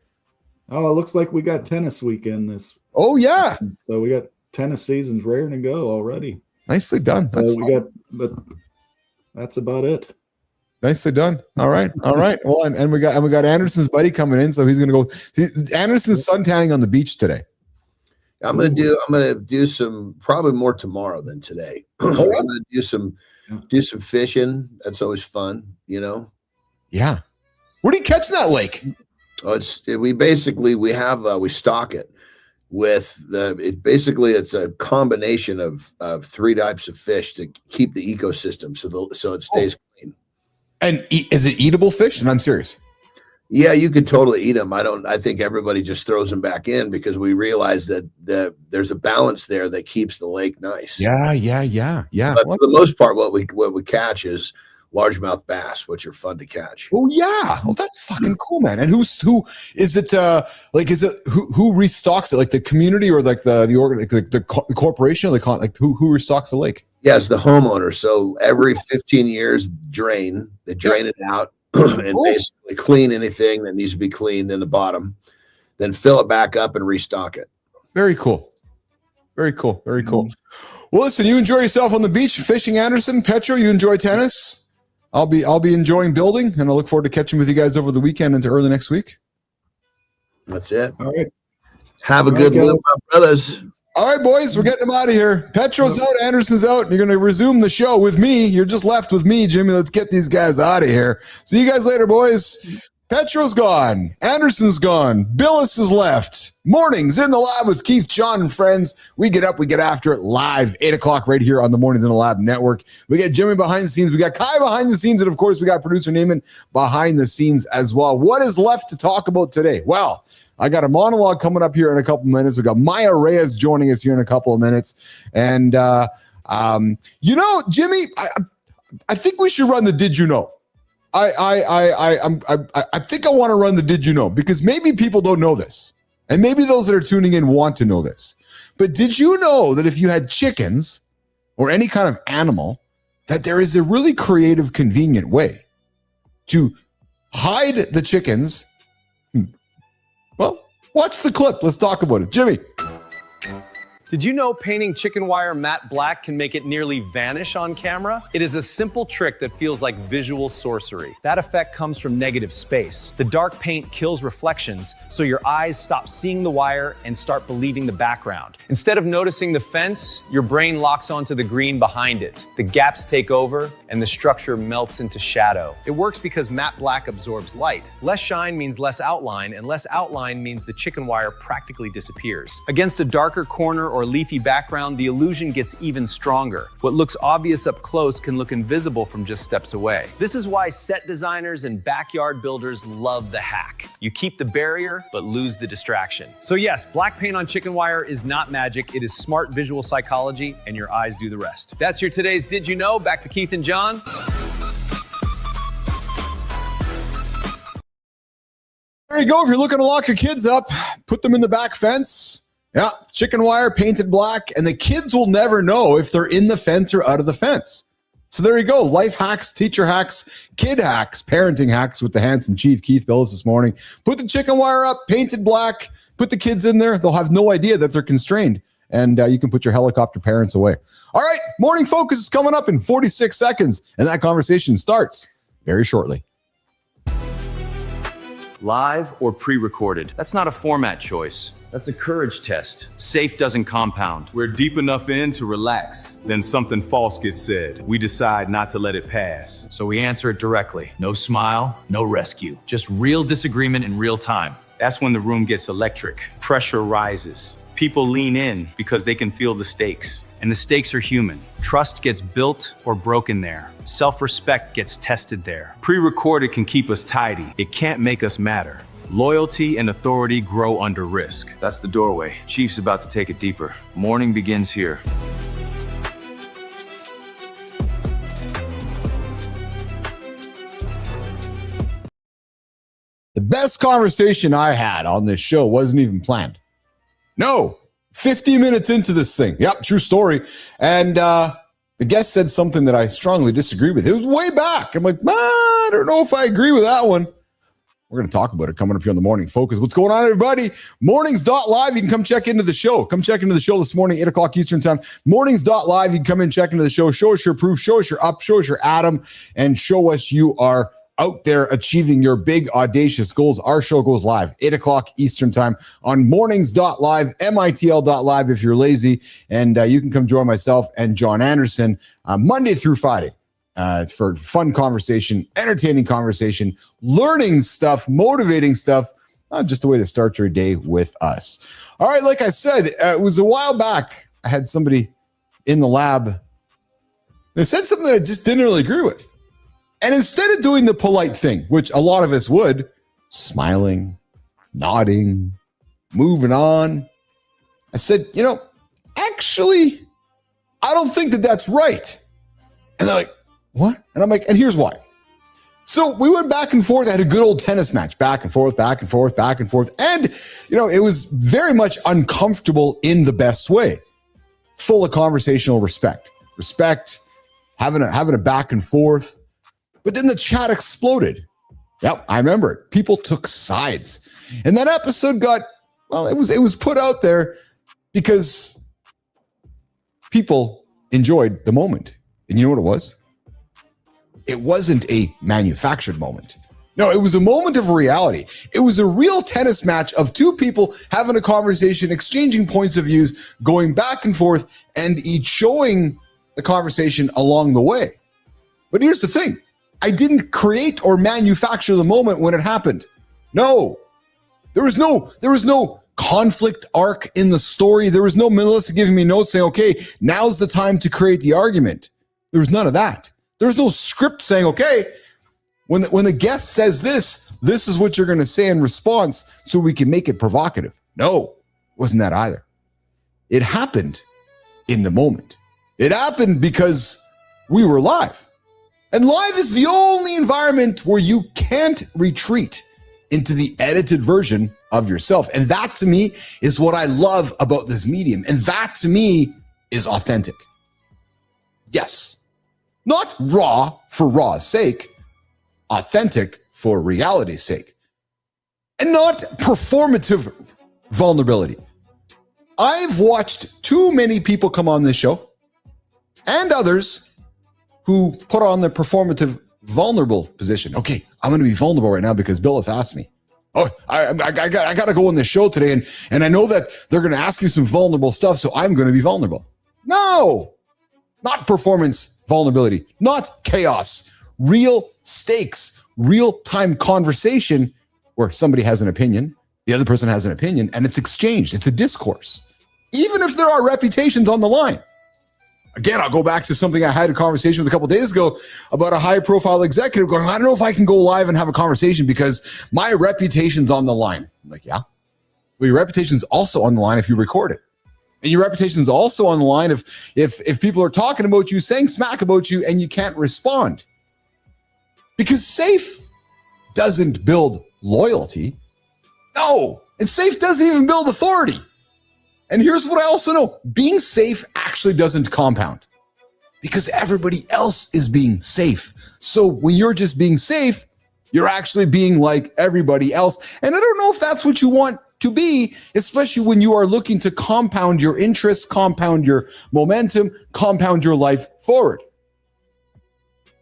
Speaker 12: Oh, it looks like we got tennis weekend this.
Speaker 2: Oh yeah.
Speaker 12: So we got tennis seasons raring to go already.
Speaker 2: Nicely done.
Speaker 12: But that's about it.
Speaker 2: Nicely done. All right. Well, and we got Anderson's buddy coming in, so he's gonna go. Anderson's suntanning on the beach today.
Speaker 3: I'm gonna do some, probably more tomorrow than today. I'm gonna do some fishing. That's always fun,
Speaker 2: Yeah. What do you catch in that lake?
Speaker 3: Oh, we stock it with it's a combination of three types of fish to keep the ecosystem so it stays clean.
Speaker 2: And is it eatable fish? And I'm serious.
Speaker 3: Yeah, you could totally eat them. I think everybody just throws them back in because we realize that there's a balance there that keeps the lake nice.
Speaker 2: Yeah.
Speaker 3: But for the most part, what we catch is largemouth bass, which are fun to catch.
Speaker 2: Oh yeah. Well, that's fucking cool, man. And who is it? Who restocks it? Like the community or like the corporation? Or who restocks the lake?
Speaker 3: Yes, the homeowner. So every 15 years, they drain it out and basically clean anything that needs to be cleaned in the bottom, then fill it back up and restock it.
Speaker 2: Very cool. Very cool. Very cool. Well, listen, you enjoy yourself on the beach fishing, Anderson. Petro, you enjoy tennis. I'll be enjoying building, and I look forward to catching with you guys over the weekend into early next week.
Speaker 3: That's it.
Speaker 12: All right.
Speaker 3: Have a good live, my brothers.
Speaker 2: All right, boys, we're getting them out of here. Petro's out, Anderson's out, and you're going to resume the show with me. You're just left with me, Jimmy. Let's get these guys out of here. See you guys later, boys. Petro's gone. Anderson's gone. Billis is left. Mornings in the Lab with Keith, John, and friends. We get up, we get after it live, 8 o'clock right here on the Mornings in the Lab network. We got Jimmy behind the scenes. We got Kai behind the scenes. And, of course, we got producer Neiman behind the scenes as well. What is left to talk about today? Well, I got a monologue coming up here in a couple minutes. We got Maya Reyes joining us here in a couple of minutes. And, Jimmy, I think we should run the Did You Know? I think I want to run the Did You Know, because maybe people don't know this, and maybe those that are tuning in want to know this. But did you know that if you had chickens or any kind of animal, that there is a really creative, convenient way to hide the chickens? Well, watch the clip. Let's talk about it. Jimmy.
Speaker 1: Did you know painting chicken wire matte black can make it nearly vanish on camera? It is a simple trick that feels like visual sorcery. That effect comes from negative space. The dark paint kills reflections, so your eyes stop seeing the wire and start believing the background. Instead of noticing the fence, your brain locks onto the green behind it. The gaps take over, and the structure melts into shadow. It works because matte black absorbs light. Less shine means less outline, and less outline means the chicken wire practically disappears. Against a darker corner or leafy background, the illusion gets even stronger. What looks obvious up close can look invisible from just steps away. This is why set designers and backyard builders love the hack. You keep the barrier, but lose the distraction. So yes, black paint on chicken wire is not magic. It is smart visual psychology, and your eyes do the rest. That's your today's Did You Know? Back to Keith and John.
Speaker 2: There you go. If you're looking to lock your kids up, put them in the back fence. Yeah, chicken wire painted black, and the kids will never know if they're in the fence or out of the fence. So there you go. Life hacks, teacher hacks, kid hacks, parenting hacks with the handsome Chief Keith Billis this morning. Put the chicken wire up, painted black, put the kids in there. They'll have no idea that they're constrained, and you can put your helicopter parents away. All right, Morning Focus is coming up in 46 seconds, and that conversation starts very shortly.
Speaker 10: Live or pre-recorded? That's not a format choice. That's a courage test. Safe doesn't compound.
Speaker 7: We're deep enough in to relax. Then something false gets said. We decide not to let it pass.
Speaker 10: So we answer it directly. No smile, no rescue. Just real disagreement in real time.
Speaker 7: That's when the room gets electric. Pressure rises. People lean in because they can feel the stakes.
Speaker 10: And the stakes are human. Trust gets built or broken there. Self-respect gets tested there.
Speaker 7: Pre-recorded can keep us tidy. It can't make us matter. Loyalty and authority grow under risk.
Speaker 10: That's the doorway. Chief's about to take it deeper. Morning begins here.
Speaker 2: The best conversation I had on this show wasn't even planned. No, 50 minutes into this thing. Yep, true story. And the guest said something that I strongly disagree with. It was way back. I'm like, I don't know if I agree with that one. We're going to talk about it coming up here on the Morning Focus. What's going on, everybody? Mornings.live. You can come check into the show. Come check into the show this morning, 8 o'clock Eastern time. Mornings.live. You can come in, check into the show. Show us your proof. Show us your up. Show us your Adam. And show us you are out there achieving your big, audacious goals. Our show goes live, 8 o'clock Eastern time on mornings.live, mitl.live if you're lazy. And you can come join myself and John Anderson Monday through Friday. For fun conversation, entertaining conversation, learning stuff, motivating stuff, just a way to start your day with us. All right, like I said, it was a while back. I had somebody in the lab. They said something that I just didn't really agree with. And instead of doing the polite thing, which a lot of us would, smiling, nodding, moving on, I said, actually, I don't think that that's right. And they're like, what? And I'm like, and here's why. So we went back and forth. I had a good old tennis match, back and forth, back and forth, back and forth. And, it was very much uncomfortable in the best way, full of conversational respect, having a back and forth. But then the chat exploded. Yep, I remember it. People took sides. And that episode it was put out there because people enjoyed the moment. And you know what it was? It wasn't a manufactured moment. No, it was a moment of reality. It was a real tennis match of two people having a conversation, exchanging points of views, going back and forth, and each showing the conversation along the way. But here's the thing. I didn't create or manufacture the moment when it happened. No. There was no conflict arc in the story. There was no Melissa giving me notes saying, okay, now's the time to create the argument. There was none of that. There was no script saying, okay, when the guest says this is what you're going to say in response so we can make it provocative. No, wasn't that either. It happened in the moment. It happened because we were live. And live is the only environment where you can't retreat into the edited version of yourself. And that to me is what I love about this medium. And that to me is authentic. Yes, not raw for raw's sake, authentic for reality's sake, and not performative vulnerability. I've watched too many people come on this show and others who put on the performative vulnerable position. Okay, I'm going to be vulnerable right now because Bill has asked me. Oh, I got to go on this show today, and I know that they're going to ask me some vulnerable stuff, so I'm going to be vulnerable. No, not performance vulnerability, not chaos, real stakes, real-time conversation where somebody has an opinion, the other person has an opinion, and it's exchanged. It's a discourse, even if there are reputations on the line. Again, I'll go back to something I had a conversation with a couple of days ago about a high-profile executive going, I don't know if I can go live and have a conversation because my reputation's on the line. I'm like, yeah. Well, your reputation's also on the line if you record it. And your reputation's also on the line if people are talking about you, saying smack about you, and you can't respond. Because safe doesn't build loyalty. No. And safe doesn't even build authority. And here's what I also know. Being safe actually doesn't compound because everybody else is being safe. So when you're just being safe, you're actually being like everybody else. And I don't know if that's what you want to be, especially when you are looking to compound your interests, compound your momentum, compound your life forward.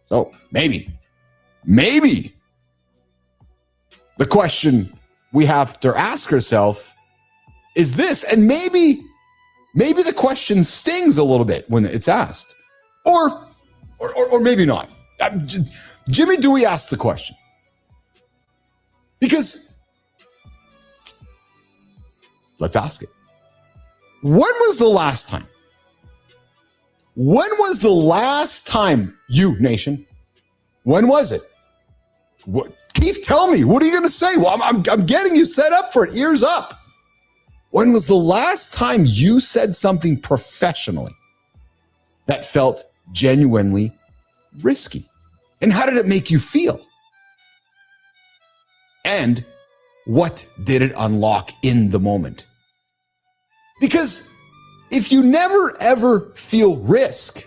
Speaker 2: So maybe the question we have to ask ourselves is this, and maybe the question stings a little bit when it's asked, or maybe not. Jimmy Dewey asked the question because let's ask it. When was the last time? When was the last time you, nation? When was it? What, Keith? Tell me. What are you going to say? Well, I'm getting you set up for it. Ears up. When was the last time you said something professionally that felt genuinely risky? And how did it make you feel? And what did it unlock in the moment? Because if you never ever feel risk,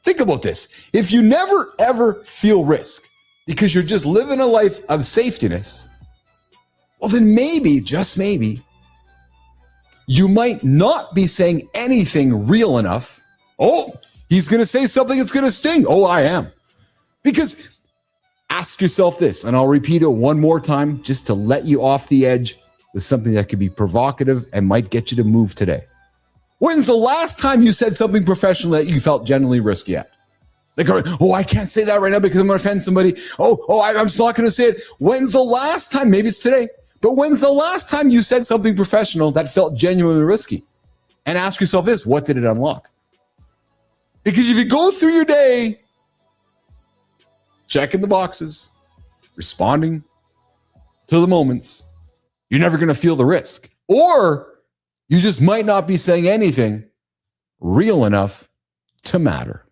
Speaker 2: think about this. If you never ever feel risk because you're just living a life of safetiness, well, then maybe, just maybe, you might not be saying anything real enough. Oh, he's going to say something that's going to sting. Oh, I am. Because ask yourself this, and I'll repeat it one more time just to let you off the edge with something that could be provocative and might get you to move today. When's the last time you said something professional that you felt genuinely risky at? Like, oh, I can't say that right now because I'm going to offend somebody. I'm still not going to say it. When's the last time? Maybe it's today. But when's the last time you said something professional that felt genuinely risky? And ask yourself this, what did it unlock? Because if you go through your day, checking the boxes, responding to the moments, you're never going to feel the risk. Or you just might not be saying anything real enough to matter.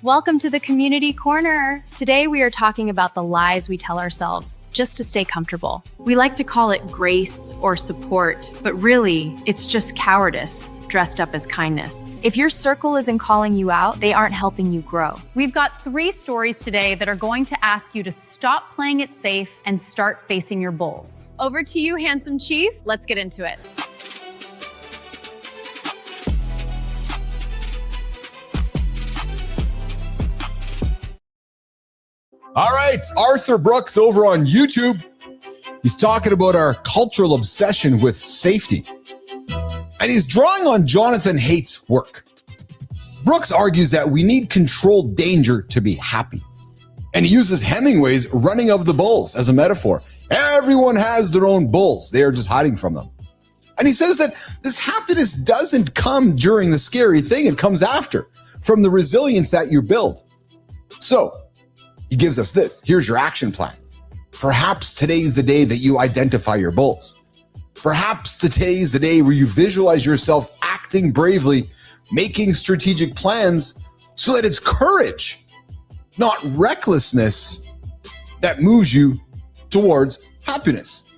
Speaker 6: Welcome to the Community Corner. Today we are talking about the lies we tell ourselves just to stay comfortable. We like to call it grace or support, but really it's just cowardice dressed up as kindness. If your circle isn't calling you out, they aren't helping you grow. We've got 3 stories today that are going to ask you to stop playing it safe and start facing your bulls. Over to you, handsome chief. Let's get into it.
Speaker 2: All right, Arthur Brooks over on YouTube. He's talking about our cultural obsession with safety. And he's drawing on Jonathan Haidt's work. Brooks argues that we need controlled danger to be happy. And he uses Hemingway's Running of the Bulls as a metaphor. Everyone has their own bulls. They are just hiding from them. And he says that this happiness doesn't come during the scary thing. It comes after, from the resilience that you build. So he gives us this. Here's your action plan. Perhaps today's the day that you identify your bulls. Perhaps today's the day where you visualize yourself acting bravely, making strategic plans so that it's courage, not recklessness, that moves you towards happiness.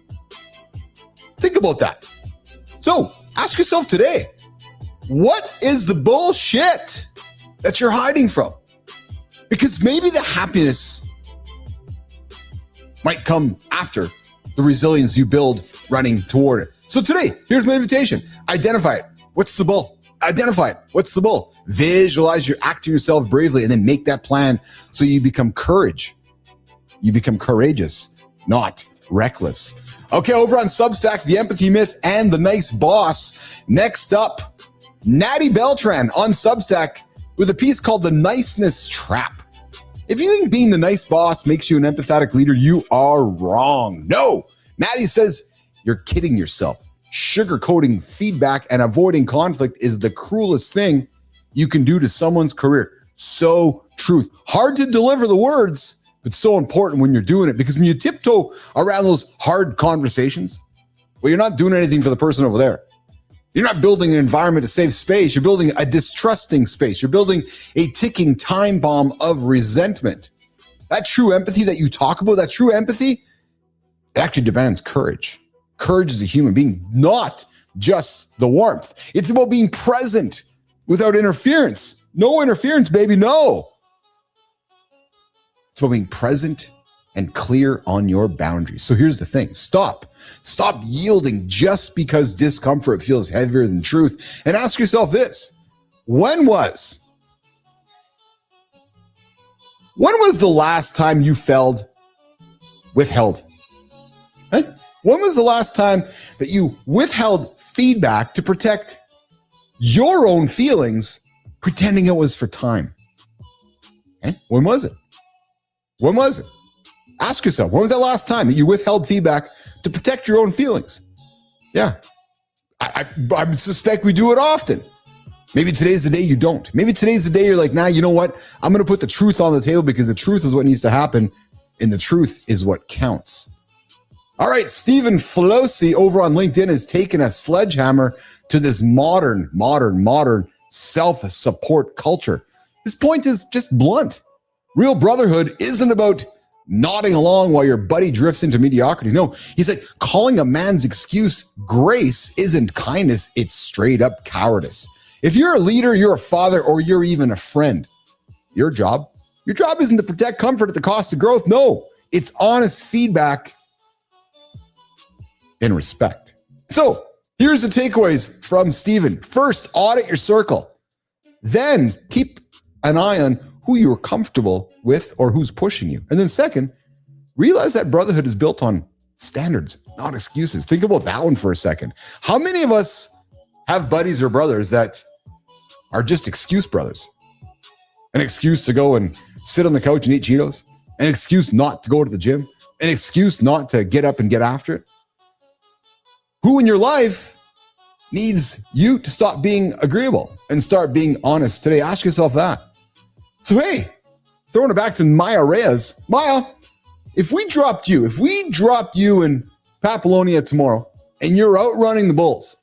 Speaker 2: Think about that. So ask yourself today, what is the bullshit that you're hiding from? Because maybe the happiness might come after the resilience you build running toward it. So today, here's my invitation. Identify it. What's the bull? Identify it. What's the bull? Visualize you're acting yourself bravely and then make that plan so you become courage. You become courageous, not reckless. Okay, over on Substack, The Empathy Myth and The Nice Boss. Next up, Natty Beltran on Substack with a piece called The Niceness Trap. If you think being the nice boss makes you an empathetic leader, you are wrong. No, Natty says you're kidding yourself. Sugarcoating feedback and avoiding conflict is the cruelest thing you can do to someone's career. So truth. Hard to deliver the words, but so important when you're doing it, because when you tiptoe around those hard conversations, well, you're not doing anything for the person over there. You're not building an environment to save space. You're building a distrusting space. You're building a ticking time bomb of resentment. That true empathy that you talk about, that true empathy, it actually demands courage. Courage as a human being, not just the warmth. It's about being present without interference. No interference, baby, no. It's about being present and clear on your boundaries. So here's the thing. Stop yielding just because discomfort feels heavier than truth. And ask yourself this. When was the last time you felt withheld? Hey? When was the last time that you withheld feedback to protect your own feelings, pretending it was for time? Okay? When was it? When was it? Ask yourself, when was that last time that you withheld feedback to protect your own feelings? Yeah. I suspect we do it often. Maybe today's the day you don't. Maybe today's the day you're like, nah, you know what? I'm going to put the truth on the table because the truth is what needs to happen, and the truth is what counts. All right, Stephen Flosi over on LinkedIn has taken a sledgehammer to this modern self-support culture. His point is just blunt. Real brotherhood isn't about nodding along while your buddy drifts into mediocrity. No, he's like, calling a man's excuse grace isn't kindness, it's straight up cowardice. If you're a leader, you're a father, or you're even a friend, your job isn't to protect comfort at the cost of growth. No, it's honest feedback and respect. So here's the takeaways from Stephen. First, audit your circle. Then keep an eye on who you're comfortable with or who's pushing you. And then second, realize that brotherhood is built on standards, not excuses. Think about that one for a second. How many of us have buddies or brothers that are just excuse brothers? An excuse to go and sit on the couch and eat Cheetos, an excuse not to go to the gym, an excuse not to get up and get after it. Who in your life needs you to stop being agreeable and start being honest today? Ask yourself that. So, hey, throwing it back to Maya Reyes. Maya, if we dropped you in Papillonia tomorrow and you're outrunning the bulls,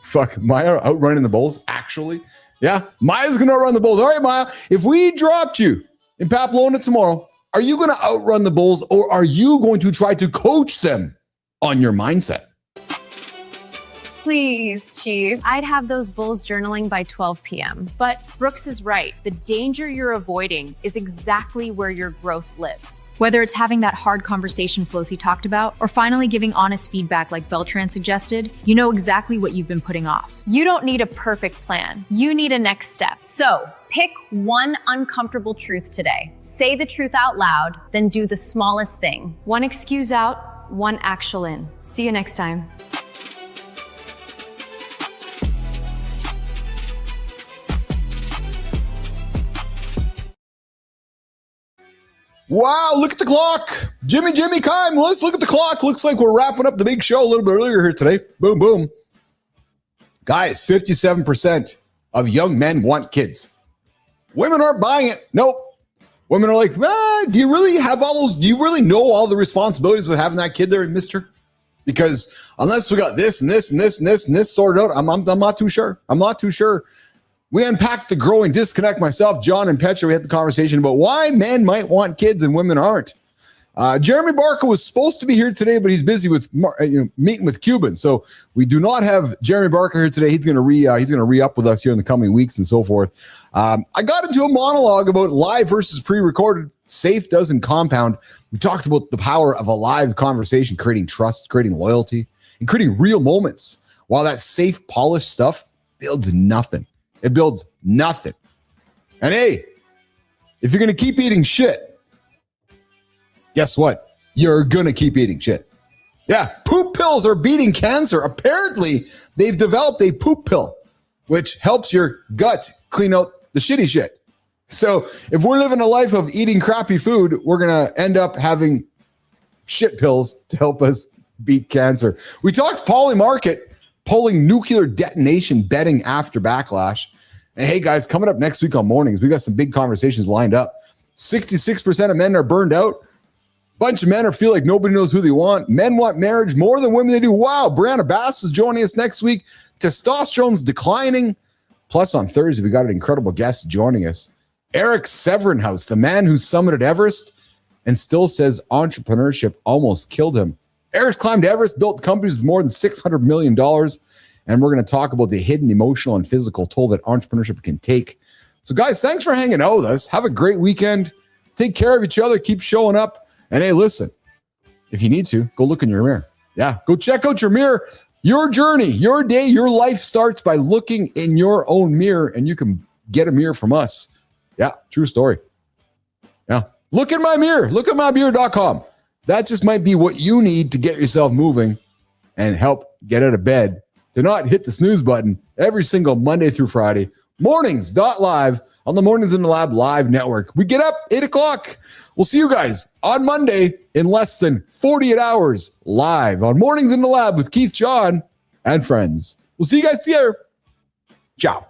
Speaker 2: fuck, Maya outrunning the bulls? Actually, yeah, Maya's going to outrun the bulls. All right, Maya, if we dropped you in Papillonia tomorrow, are you going to outrun the bulls, or are you going to try to coach them on your mindset?
Speaker 6: Please, Chief. I'd have those bulls journaling by 12 p.m. But Brooks is right. The danger you're avoiding is exactly where your growth lives. Whether it's having that hard conversation Flosi talked about, or finally giving honest feedback like Beltran suggested, you know exactly what you've been putting off. You don't need a perfect plan. You need a next step. So, pick one uncomfortable truth today. Say the truth out loud, then do the smallest thing. One excuse out, one actual in. See you next time.
Speaker 2: Wow, look at the clock. Jimmy, Kyle, let's look at the clock. Looks like we're wrapping up the big show a little bit earlier here today. Boom, boom. Guys, 57% of young men want kids. Women aren't buying it. Nope. Women are like, do you really have do you really know all the responsibilities with having that kid there, mister? Because unless we got this and this and this and this and this sorted out, I'm not too sure. I'm not too sure. We unpacked the growing disconnect myself, John and Petra. We had the conversation about why men might want kids and women aren't. Jeremy Barker was supposed to be here today, but he's busy with meeting with Cubans. So we do not have Jeremy Barker here today. He's going to re-up with us here in the coming weeks and so forth. I got into a monologue about live versus pre-recorded. Safe doesn't compound. We talked about the power of a live conversation, creating trust, creating loyalty, and creating real moments. While that safe, polished stuff builds nothing. It builds nothing. And hey, if you're going to keep eating shit, guess what? You're going to keep eating shit. Yeah, poop pills are beating cancer. Apparently, they've developed a poop pill, which helps your gut clean out the shitty shit. So if we're living a life of eating crappy food, we're going to end up having shit pills to help us beat cancer. We talked Poly Market pulling nuclear detonation betting after backlash. And hey, guys, coming up next week on Mornings, we got some big conversations lined up. 66% of men are burned out. Bunch of men feel like nobody knows who they want. Men want marriage more than women they do. Wow, Brianna Bass is joining us next week. Testosterone's declining. Plus, on Thursday, we got an incredible guest joining us. Eric Severinhouse, the man who summited Everest and still says entrepreneurship almost killed him. Eric's climbed Everest, built companies with more than $600 million. And we're going to talk about the hidden emotional and physical toll that entrepreneurship can take. So, guys, thanks for hanging out with us. Have a great weekend. Take care of each other. Keep showing up. And hey, listen, if you need to, go look in your mirror. Yeah, go check out your mirror. Your journey, your day, your life starts by looking in your own mirror, and you can get a mirror from us. Yeah, true story. Yeah, look in my mirror. Look at mymirror.com. That just might be what you need to get yourself moving and help get out of bed. To not hit the snooze button every single Monday through Friday. Mornings.live on the Mornings in the Lab live network. We get up 8 o'clock. We'll see you guys on Monday in less than 48 hours live on Mornings in the Lab with Keith, John, and friends. We'll see you guys here. Ciao.